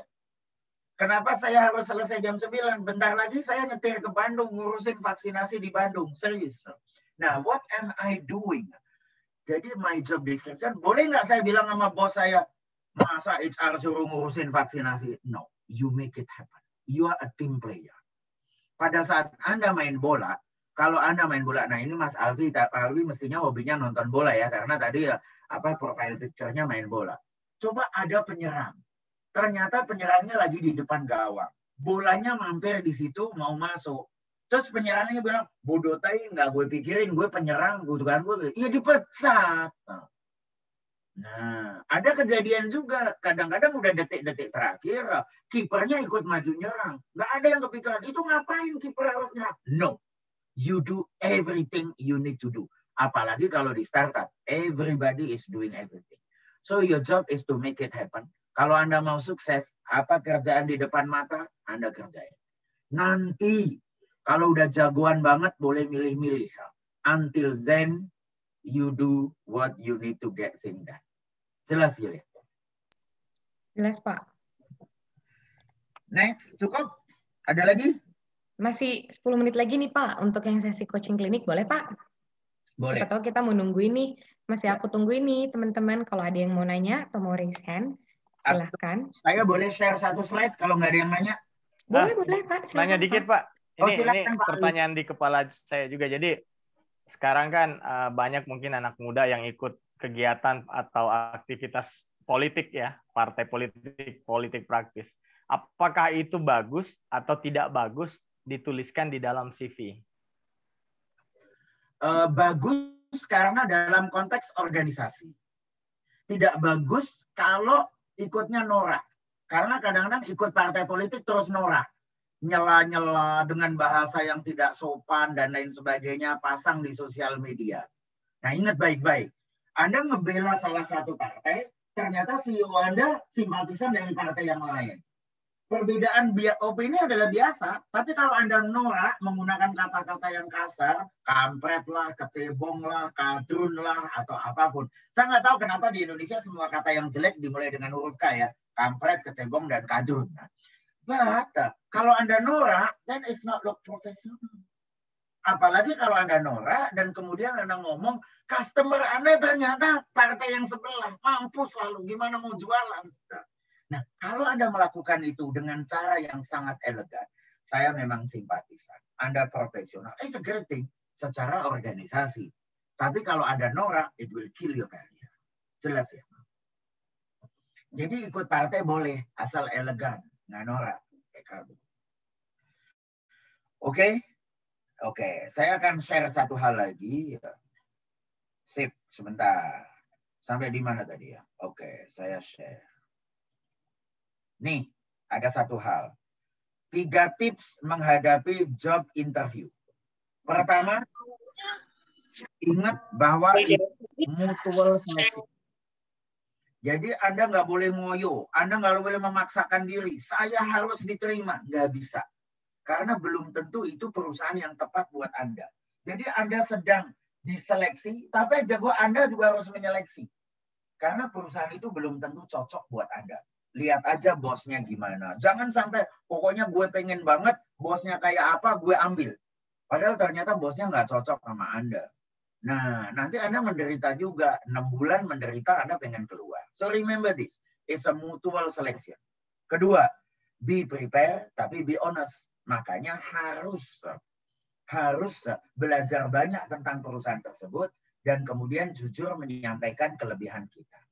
Kenapa saya harus selesai jam 9? Bentar lagi saya nyetir ke Bandung ngurusin vaksinasi di Bandung. Serius. Nah, what am I doing? Jadi my job description, boleh nggak saya bilang sama bos saya, masa HR suruh ngurusin vaksinasi? No, you make it happen. You are a team player. Pada saat Anda main bola, kalau Anda main bola, nah ini Mas Alvi mestinya hobinya nonton bola ya, karena tadi profile picture-nya main bola. Coba ada penyerang. Ternyata penyerangnya lagi di depan gawang. Bolanya mampir di situ mau masuk. Terus penyerangnya bilang, bodoh tai, nggak gue pikirin, gue penyerang, bukan gue. Iya dipecat. Nah, ada kejadian juga. Kadang-kadang udah detik-detik terakhir, kipernya ikut maju nyerang. Nggak ada yang kepikiran, itu ngapain kiper harus nyerang? No. You do everything you need to do. Apalagi kalau di startup, everybody is doing everything. So your job is to make it happen. Kalau Anda mau sukses, apa kerjaan di depan mata, Anda kerjain. Nanti, kalau udah jagoan banget, boleh milih-milih. Until then, you do what you need to get things done. Jelas, Yulia? Jelas, Pak. Next, cukup? Ada lagi? Masih 10 menit lagi nih, Pak, untuk yang sesi coaching klinik. Boleh, Pak? Boleh. Siapa tahu kita mau nunggu ini. Masih aku tunggu ini, teman-teman. Kalau ada yang mau nanya atau mau raise hand, silahkan. Saya boleh share satu slide kalau nggak ada yang nanya? Boleh, Pak. Silahkan, nanya dikit, Pak. Ini Pak. pertanyaan di kepala saya juga. Jadi, sekarang kan banyak mungkin anak muda yang ikut kegiatan atau aktivitas politik ya, partai politik praktis. Apakah itu bagus atau tidak bagus dituliskan di dalam CV? Bagus karena dalam konteks organisasi. Tidak bagus kalau ikutnya norak. Karena kadang-kadang ikut partai politik terus norak. Nyela-nyela dengan bahasa yang tidak sopan dan lain sebagainya, pasang di sosial media. Nah, ingat baik-baik. Anda ngebela salah satu partai, ternyata CEO Anda simpatisan dengan partai yang lain. Perbedaan opini adalah biasa, tapi kalau Anda norak menggunakan kata-kata yang kasar, kampret lah, kecebong lah, kadrun lah, atau apapun. Saya nggak tahu kenapa di Indonesia semua kata yang jelek dimulai dengan huruf K ya. Kampret, kecebong, dan kadrun. But kalau Anda norak, then it's not look professional. Apalagi kalau Anda norak dan kemudian Anda ngomong, customer Anda ternyata partai yang sebelah, mampus lalu gimana mau jualan. Nah, kalau Anda melakukan itu dengan cara yang sangat elegan, saya memang simpatisan. Anda profesional, it's a great thing secara organisasi. Tapi kalau Anda norak, it will kill your career. Jelas ya? Jadi ikut partai boleh, asal elegan, nggak norak. Oke? Oke, saya akan share satu hal lagi. Sip, sebentar. Sampai di mana tadi ya? Oke, saya share. Nih, ada satu hal. 3 tips menghadapi job interview. Pertama, ingat bahwa itu mutual selection. Jadi Anda nggak boleh ngoyo, Anda nggak boleh memaksakan diri. Saya harus diterima, nggak bisa. Karena belum tentu itu perusahaan yang tepat buat Anda. Jadi Anda sedang diseleksi, tapi jago Anda juga harus menyeleksi. Karena perusahaan itu belum tentu cocok buat Anda. Lihat aja bosnya gimana. Jangan sampai pokoknya gue pengen banget, bosnya kayak apa, gue ambil. Padahal ternyata bosnya nggak cocok sama Anda. Nah, nanti Anda menderita juga. 6 bulan menderita, Anda pengen keluar. So remember this, it's a mutual selection. Kedua, be prepared, tapi be honest. Makanya harus belajar banyak tentang perusahaan tersebut dan kemudian jujur menyampaikan kelebihan kita.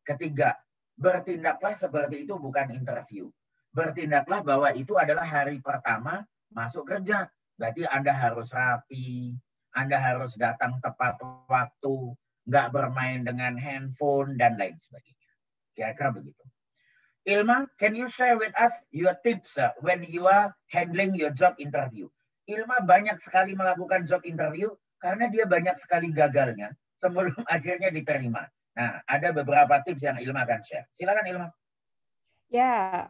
Ketiga, bertindaklah seperti itu bukan interview. Bertindaklah bahwa itu adalah hari pertama masuk kerja. Berarti Anda harus rapi, Anda harus datang tepat waktu, nggak bermain dengan handphone, dan lain sebagainya. Kira-kira begitu. Ilma, can you share with us your tips when you are handling your job interview? Ilma banyak sekali melakukan job interview karena dia banyak sekali gagalnya sebelum akhirnya diterima. Nah, ada beberapa tips yang Ilma akan share. Silakan Ilma. Yeah,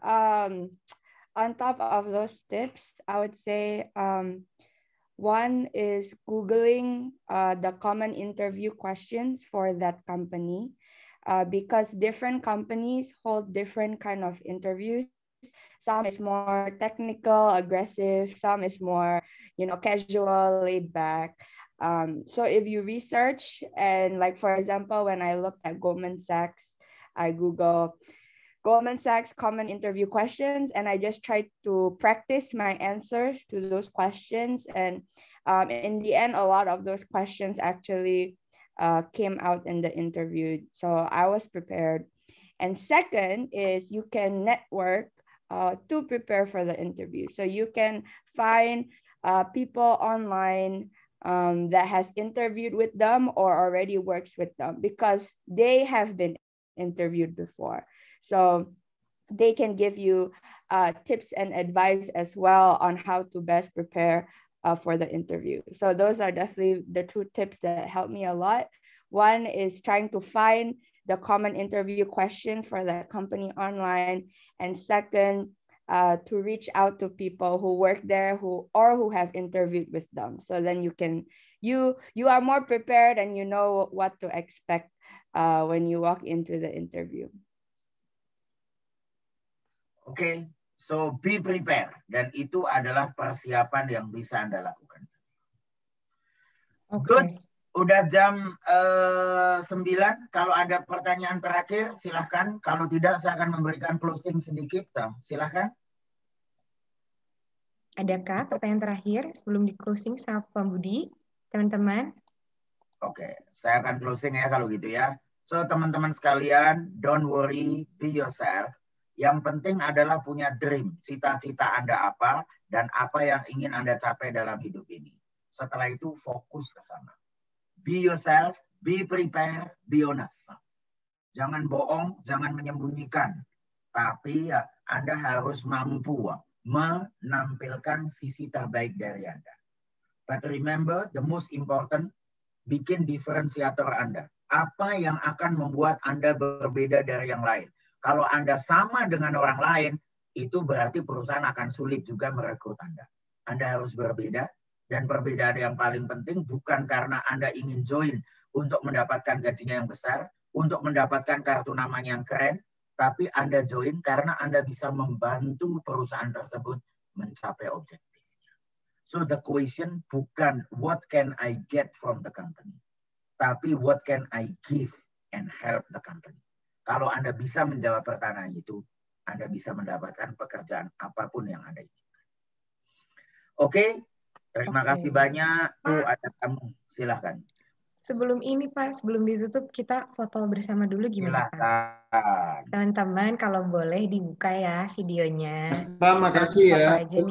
on top of those tips, I would say one is Googling the common interview questions for that company. Because different companies hold different kind of interviews. Some is more technical, aggressive. Some is more, casual, laid back. So if you research and like, for example, when I looked at Goldman Sachs, I Google Goldman Sachs common interview questions, and I just tried to practice my answers to those questions. And in the end, a lot of those questions actually came out in the interview. So I was prepared. And second is you can network to prepare for the interview. So you can find people online that has interviewed with them or already works with them because they have been interviewed before. So they can give you tips and advice as well on how to best prepare for the interview. So those are definitely the 2 tips that helped me a lot. One is trying to find the common interview questions for that company online. And second, to reach out to people who work there who have interviewed with them. So then you are more prepared and you know what to expect when you walk into the interview. Okay. So be prepared, dan itu adalah persiapan yang bisa Anda lakukan. Okay. Good. Udah jam 9. Kalau ada pertanyaan terakhir, silahkan. Kalau tidak, saya akan memberikan closing sedikit. Silahkan. Adakah pertanyaan terakhir sebelum di closing sama Pak Budi, teman-teman? Oke, saya akan closing ya kalau gitu ya. So teman-teman sekalian, don't worry, be yourself. Yang penting adalah punya dream, cita-cita Anda apa, dan apa yang ingin Anda capai dalam hidup ini. Setelah itu fokus ke sana. Be yourself, be prepared, be honest. Jangan bohong, jangan menyembunyikan. Tapi ya, Anda harus mampu menampilkan sisi terbaik dari Anda. But remember, the most important, bikin diferensiator Anda. Apa yang akan membuat Anda berbeda dari yang lain? Kalau Anda sama dengan orang lain, itu berarti perusahaan akan sulit juga merekrut Anda. Anda harus berbeda, dan perbedaan yang paling penting bukan karena Anda ingin join untuk mendapatkan gajinya yang besar, untuk mendapatkan kartu namanya yang keren, tapi Anda join karena Anda bisa membantu perusahaan tersebut mencapai objektifnya. So the question bukan what can I get from the company, tapi what can I give and help the company. Kalau Anda bisa menjawab pertanyaan itu, Anda bisa mendapatkan pekerjaan apapun yang Anda inginkan. Oke, terima kasih banyak. Tuh ada kamu, silahkan. Sebelum ini Pak, sebelum ditutup kita foto bersama dulu gimana Pak? Silahkan. Teman-teman kalau boleh dibuka ya videonya. Terima kasih ya. Foto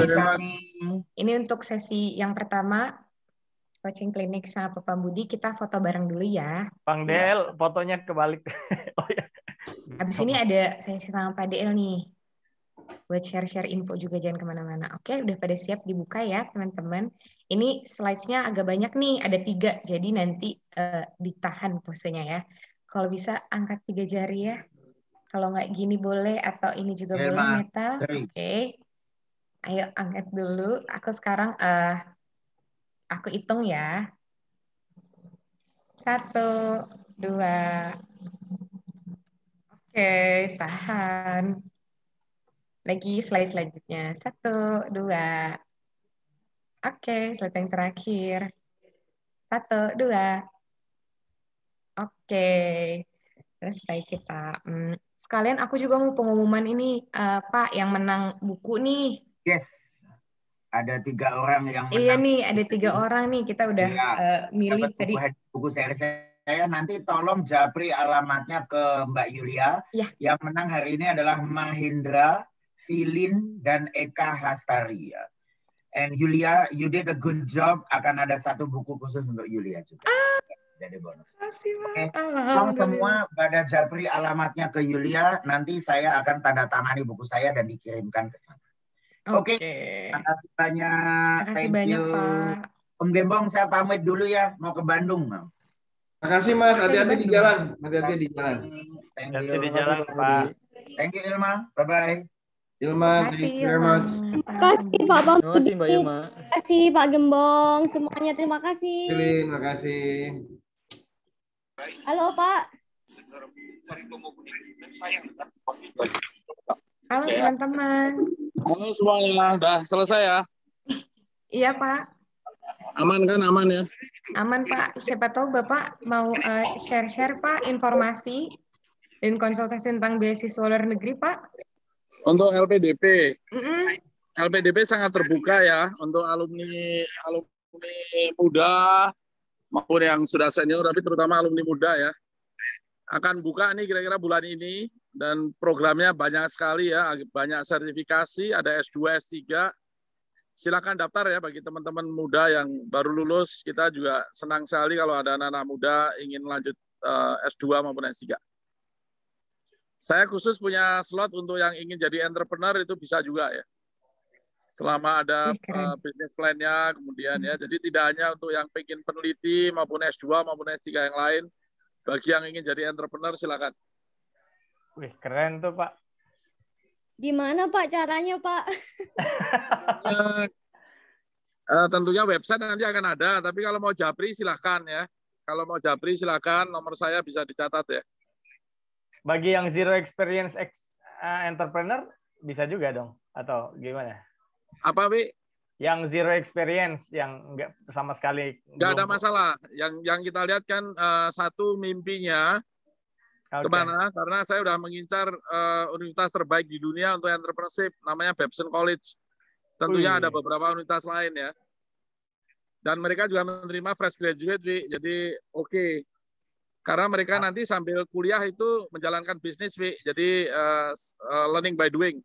aja nih. Ini untuk sesi yang pertama, coaching klinik sama Papa Budi, kita foto bareng dulu ya. Bang Del, fotonya kebalik. Oh, ya. Habis ini ada sesi sama Pak Del nih. Buat share-share info juga, jangan kemana-mana. Oke, udah pada siap dibuka ya teman-teman. Ini slides-nya agak banyak nih, ada 3. Jadi nanti ditahan posenya ya. Kalau bisa angkat 3 jari ya. Kalau nggak gini boleh, atau ini juga boleh metal. Oke. Ayo angkat dulu. Aku sekarang aku hitung ya. 1, 2. Oke, tahan. Lagi slide selanjutnya. 1, 2. Oke, slide yang terakhir. 1, 2. Oke. Selesai kita. Sekalian aku juga mau pengumuman ini, Pak, yang menang buku nih. Yes. Ada 3 orang yang menang. Iya nih, ada 3 orang nih. Kita udah milih tadi. Buku seri saya nanti tolong japri alamatnya ke Mbak Yulia. Ya. Yang menang hari ini adalah Mahindra, Filin, dan Eka Hastari. And Yulia, you did a good job. Akan ada 1 buku khusus untuk Yulia juga. Jadi bonus. Oke, tolong semua pada japri alamatnya ke Yulia. Nanti saya akan tanda tangani buku saya dan dikirimkan ke sana. Oke. Terima kasih banyak. Terima kasih banyak, Pak. Om Gembong, saya pamit dulu ya. Mau ke Bandung. Terima kasih Mas. Hati-hati di jalan. Hati-hati di jalan. Hati-hati di jalan, Pak. Thank you, Ilma. Bye-bye. Ilma, thank you very much. Terima kasih Pak Bang. Terima kasih Mbak Ilma. Terima kasih Pak Gembong. Semuanya terima kasih. Terima kasih. Halo Pak. Halo teman-teman. Halo semuanya, udah selesai ya? Iya Pak. Aman kan, aman ya? Aman Pak. Siapa tahu Bapak mau share-share Pak informasi dan konsultasi tentang beasiswa luar negeri Pak. Untuk LPDP, LPDP sangat terbuka ya untuk alumni muda maupun yang sudah senior, tapi terutama alumni muda ya. Akan buka nih kira-kira bulan ini dan programnya banyak sekali ya, banyak sertifikasi, ada S2, S3. Silakan daftar ya bagi teman-teman muda yang baru lulus. Kita juga senang sekali kalau ada anak-anak muda ingin lanjut S2 maupun S3. Saya khusus punya slot untuk yang ingin jadi entrepreneur, itu bisa juga ya. Selama ada bisnis plan-nya kemudian ya. Jadi tidak hanya untuk yang pengen peneliti maupun S2 maupun S3 yang lain. Bagi yang ingin jadi entrepreneur silakan. Wih, keren tuh Pak. Gimana Pak caranya Pak? Tentunya website nanti akan ada, tapi kalau mau japri silakan ya. Kalau mau japri silakan, nomor saya bisa dicatat ya. Bagi yang zero experience entrepreneur bisa juga dong, atau gimana? Apa, Wi? Yang zero experience, yang nggak sama sekali. Nggak ada masalah. Yang kita lihat kan satu mimpinya kemana? Karena saya udah mengincar universitas terbaik di dunia untuk entrepreneurship, namanya Babson College. Tentunya ada beberapa universitas lain ya. Dan mereka juga menerima fresh graduate, Wi. Jadi oke. Karena mereka nanti sambil kuliah itu menjalankan bisnis, Wi. Jadi learning by doing.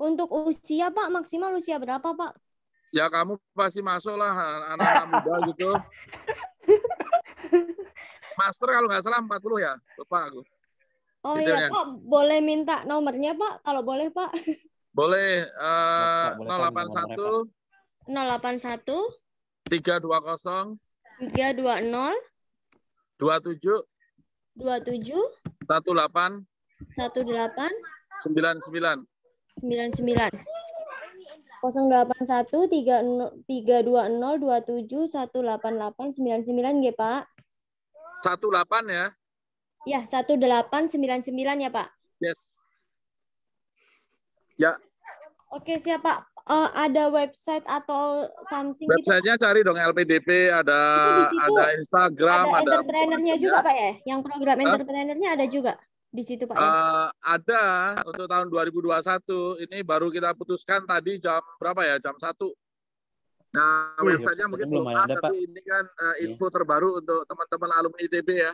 Untuk usia Pak, maksimal usia berapa Pak? Ya kamu pasti masuk lah anak-anak muda gitu. Master kalau nggak salah 40 ya, lupa aku. Oh iya Pak, boleh minta nomornya Pak? Kalau boleh Pak. Boleh. 081 320 320 27 18 99 081 320 27 188 99 ya Pak. 18 ya. Ya, 1899 ya Pak. Yes. Ya. Oke siap Pak. ada website atau something gitu? Websitenya cari dong LPDP, Itu di situ ada Instagram, ada ada entrepreneurnya macam-macam juga ya. Pak ya? Yang program entrepreneurnya ada juga di situ Pak ya? Ada untuk tahun 2021 ini baru kita putuskan tadi jam berapa ya? Jam 1. Nah, websitenya mungkin belum ada, tapi ini kan info terbaru untuk teman-teman alumni ITB ya.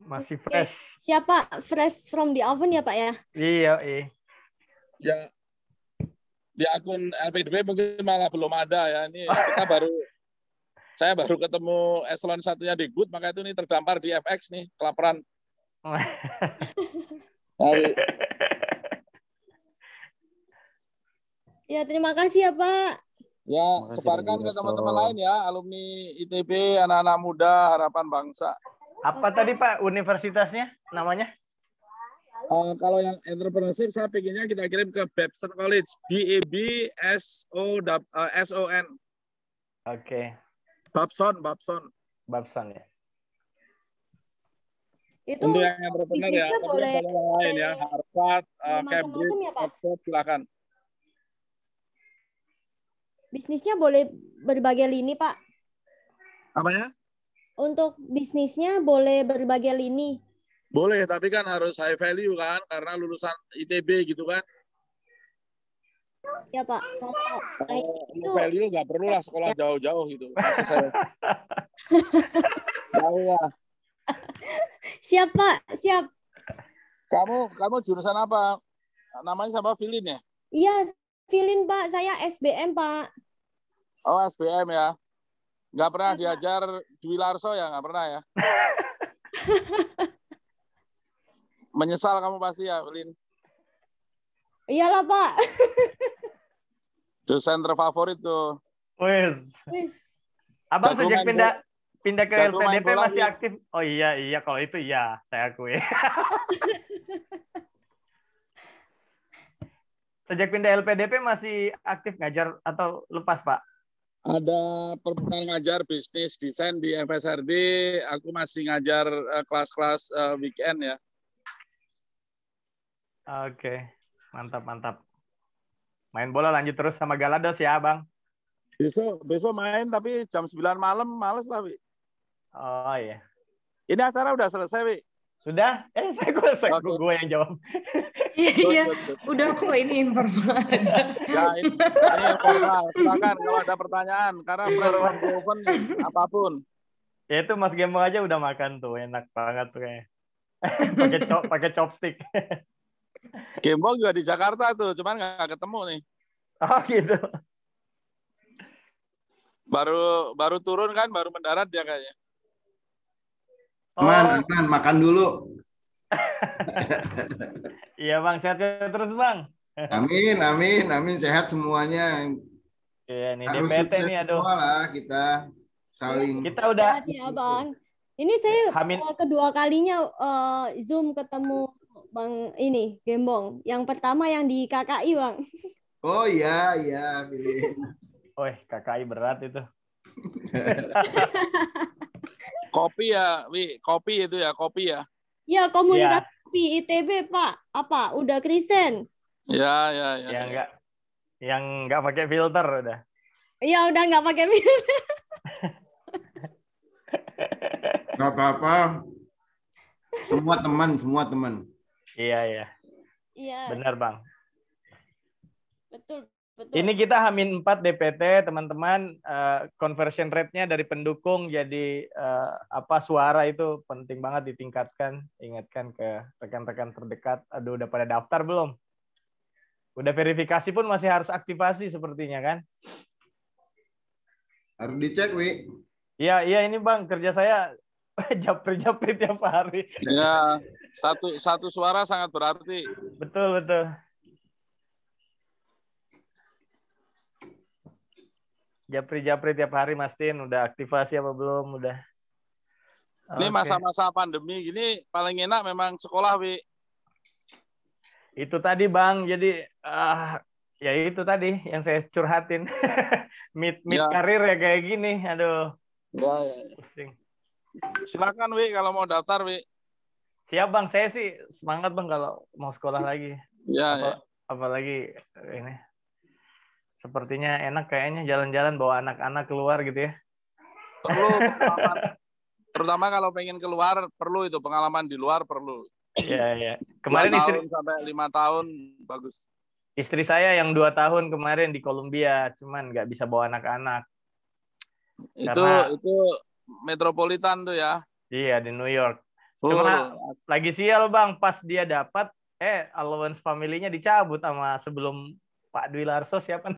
Masih fresh. Siapa fresh from the oven ya Pak ya? Iya. Ya, di akun LPDP mungkin malah belum ada ya. Ini saya baru ketemu eselon 1-nya di Good, maka itu ini terdampar di FX nih, kelaparan. Ya, terima kasih ya Pak. Ya, sebarkan ke teman-teman lain ya, alumni ITB, anak-anak muda, harapan bangsa. Apa tadi Pak universitasnya namanya? Kalau yang entrepreneurship saya pengennya kita kirim ke Babson College, BABSON. Oke. Babson ya. Itu untuk yang entrepreneur ya, bisnisnya tapi boleh yang lain ya, Harvard, Cambridge, ya, Pak? Oxford, silakan. Bisnisnya boleh berbagai lini Pak. Apanya? Untuk bisnisnya boleh berbagai lini. Boleh, tapi kan harus high value kan, karena lulusan ITB gitu kan. Ya Pak, kalau itu value nggak perlu lah sekolah jauh-jauh gitu. Maksud saya. Jauh ya. Siap Pak, siap. Kamu jurusan apa? Namanya siapa? Filin ya? Iya, Filin Pak. Saya SBM Pak. Oh SBM ya. Nggak pernah diajar Dwi Larso ya? Nggak pernah ya? Menyesal kamu pasti ya, Filin. Iyalah Pak. Dosen terfavorit tuh. Wis. Abang sejak pindah ke LPDP masih aktif. Oh iya kalau itu iya, saya akui. Sejak pindah LPDP masih aktif ngajar atau lepas, Pak? Ada perputaran ngajar bisnis desain di FSRD, aku masih ngajar kelas-kelas weekend ya. Oke, mantap. Main bola lanjut terus sama Galados ya, Bang. Besok main tapi jam 9 malam males lah, Wi. Oh iya. Ini acara udah selesai, Wi. Sudah? Gue yang jawab. Iya. Udah kok ini informal aja. Ya, ini informal. Silakan kalau ada pertanyaan karena press open apapun. Ya itu Mas Gembong aja udah makan tuh, enak banget tuh kayaknya. Pakai chopstick. Gembong juga di Jakarta tuh, cuman nggak ketemu nih. Oh gitu. Baru turun kan, baru mendarat dia kayaknya. Aman, makan dulu. Iya Bang, sehat terus Bang. Amin, sehat semuanya. Iya nih harus DPT nih, aduh. Semua lah kita saling. Kita udah. Sehat ya Bang. Ini saya kedua kalinya Zoom ketemu Bang ini Gembong. Yang pertama yang di KKI Bang. Oh iya, pilih. Woi, KKI berat itu. Kopi ya, Wi. Kopi itu ya, kopi ya. Ya, komunitas kopi ITB, Pak. Apa? Udah krisen? Ya. Yang nggak pakai filter udah. Iya, udah nggak pakai filter. Nggak apa-apa. Semua teman. Iya. Benar, Bang. Betul. Ini kita H-4 DPT, teman-teman. Conversion rate-nya dari pendukung jadi suara itu penting banget ditingkatkan. Ingatkan ke rekan-rekan terdekat. Aduh, udah pada daftar belum? Udah verifikasi pun masih harus aktivasi sepertinya kan? Harus dicek, Wi. Iya ini Bang, kerja saya japri tiap hari. Ya, satu suara sangat berarti. Betul. Japri tiap hari Mas Tin, udah aktivasi apa belum? Udah. Ini masa-masa pandemi gini paling enak memang sekolah, Wi. Itu tadi Bang, jadi ya itu tadi yang saya curhatin. Mid karir ya kayak gini, aduh. Ya. Pusing. Silakan Wi kalau mau daftar, Wi. Siap Bang, saya sih semangat Bang kalau mau sekolah lagi. Ya. Apalagi ini. Sepertinya enak kayaknya jalan-jalan bawa anak-anak keluar gitu ya. Perlu pengalaman. Terutama kalau pengen keluar, perlu itu pengalaman di luar perlu. Iya, iya. Kemarin 2 tahun sampai 5 tahun bagus. Istri saya yang 2 tahun kemarin di Kolombia, cuman nggak bisa bawa anak-anak. Itu metropolitan tuh ya. Iya, di New York. Cuma lagi sial Bang, pas dia dapat allowance family-nya dicabut sama sebelum Pak Dwi Larso siapa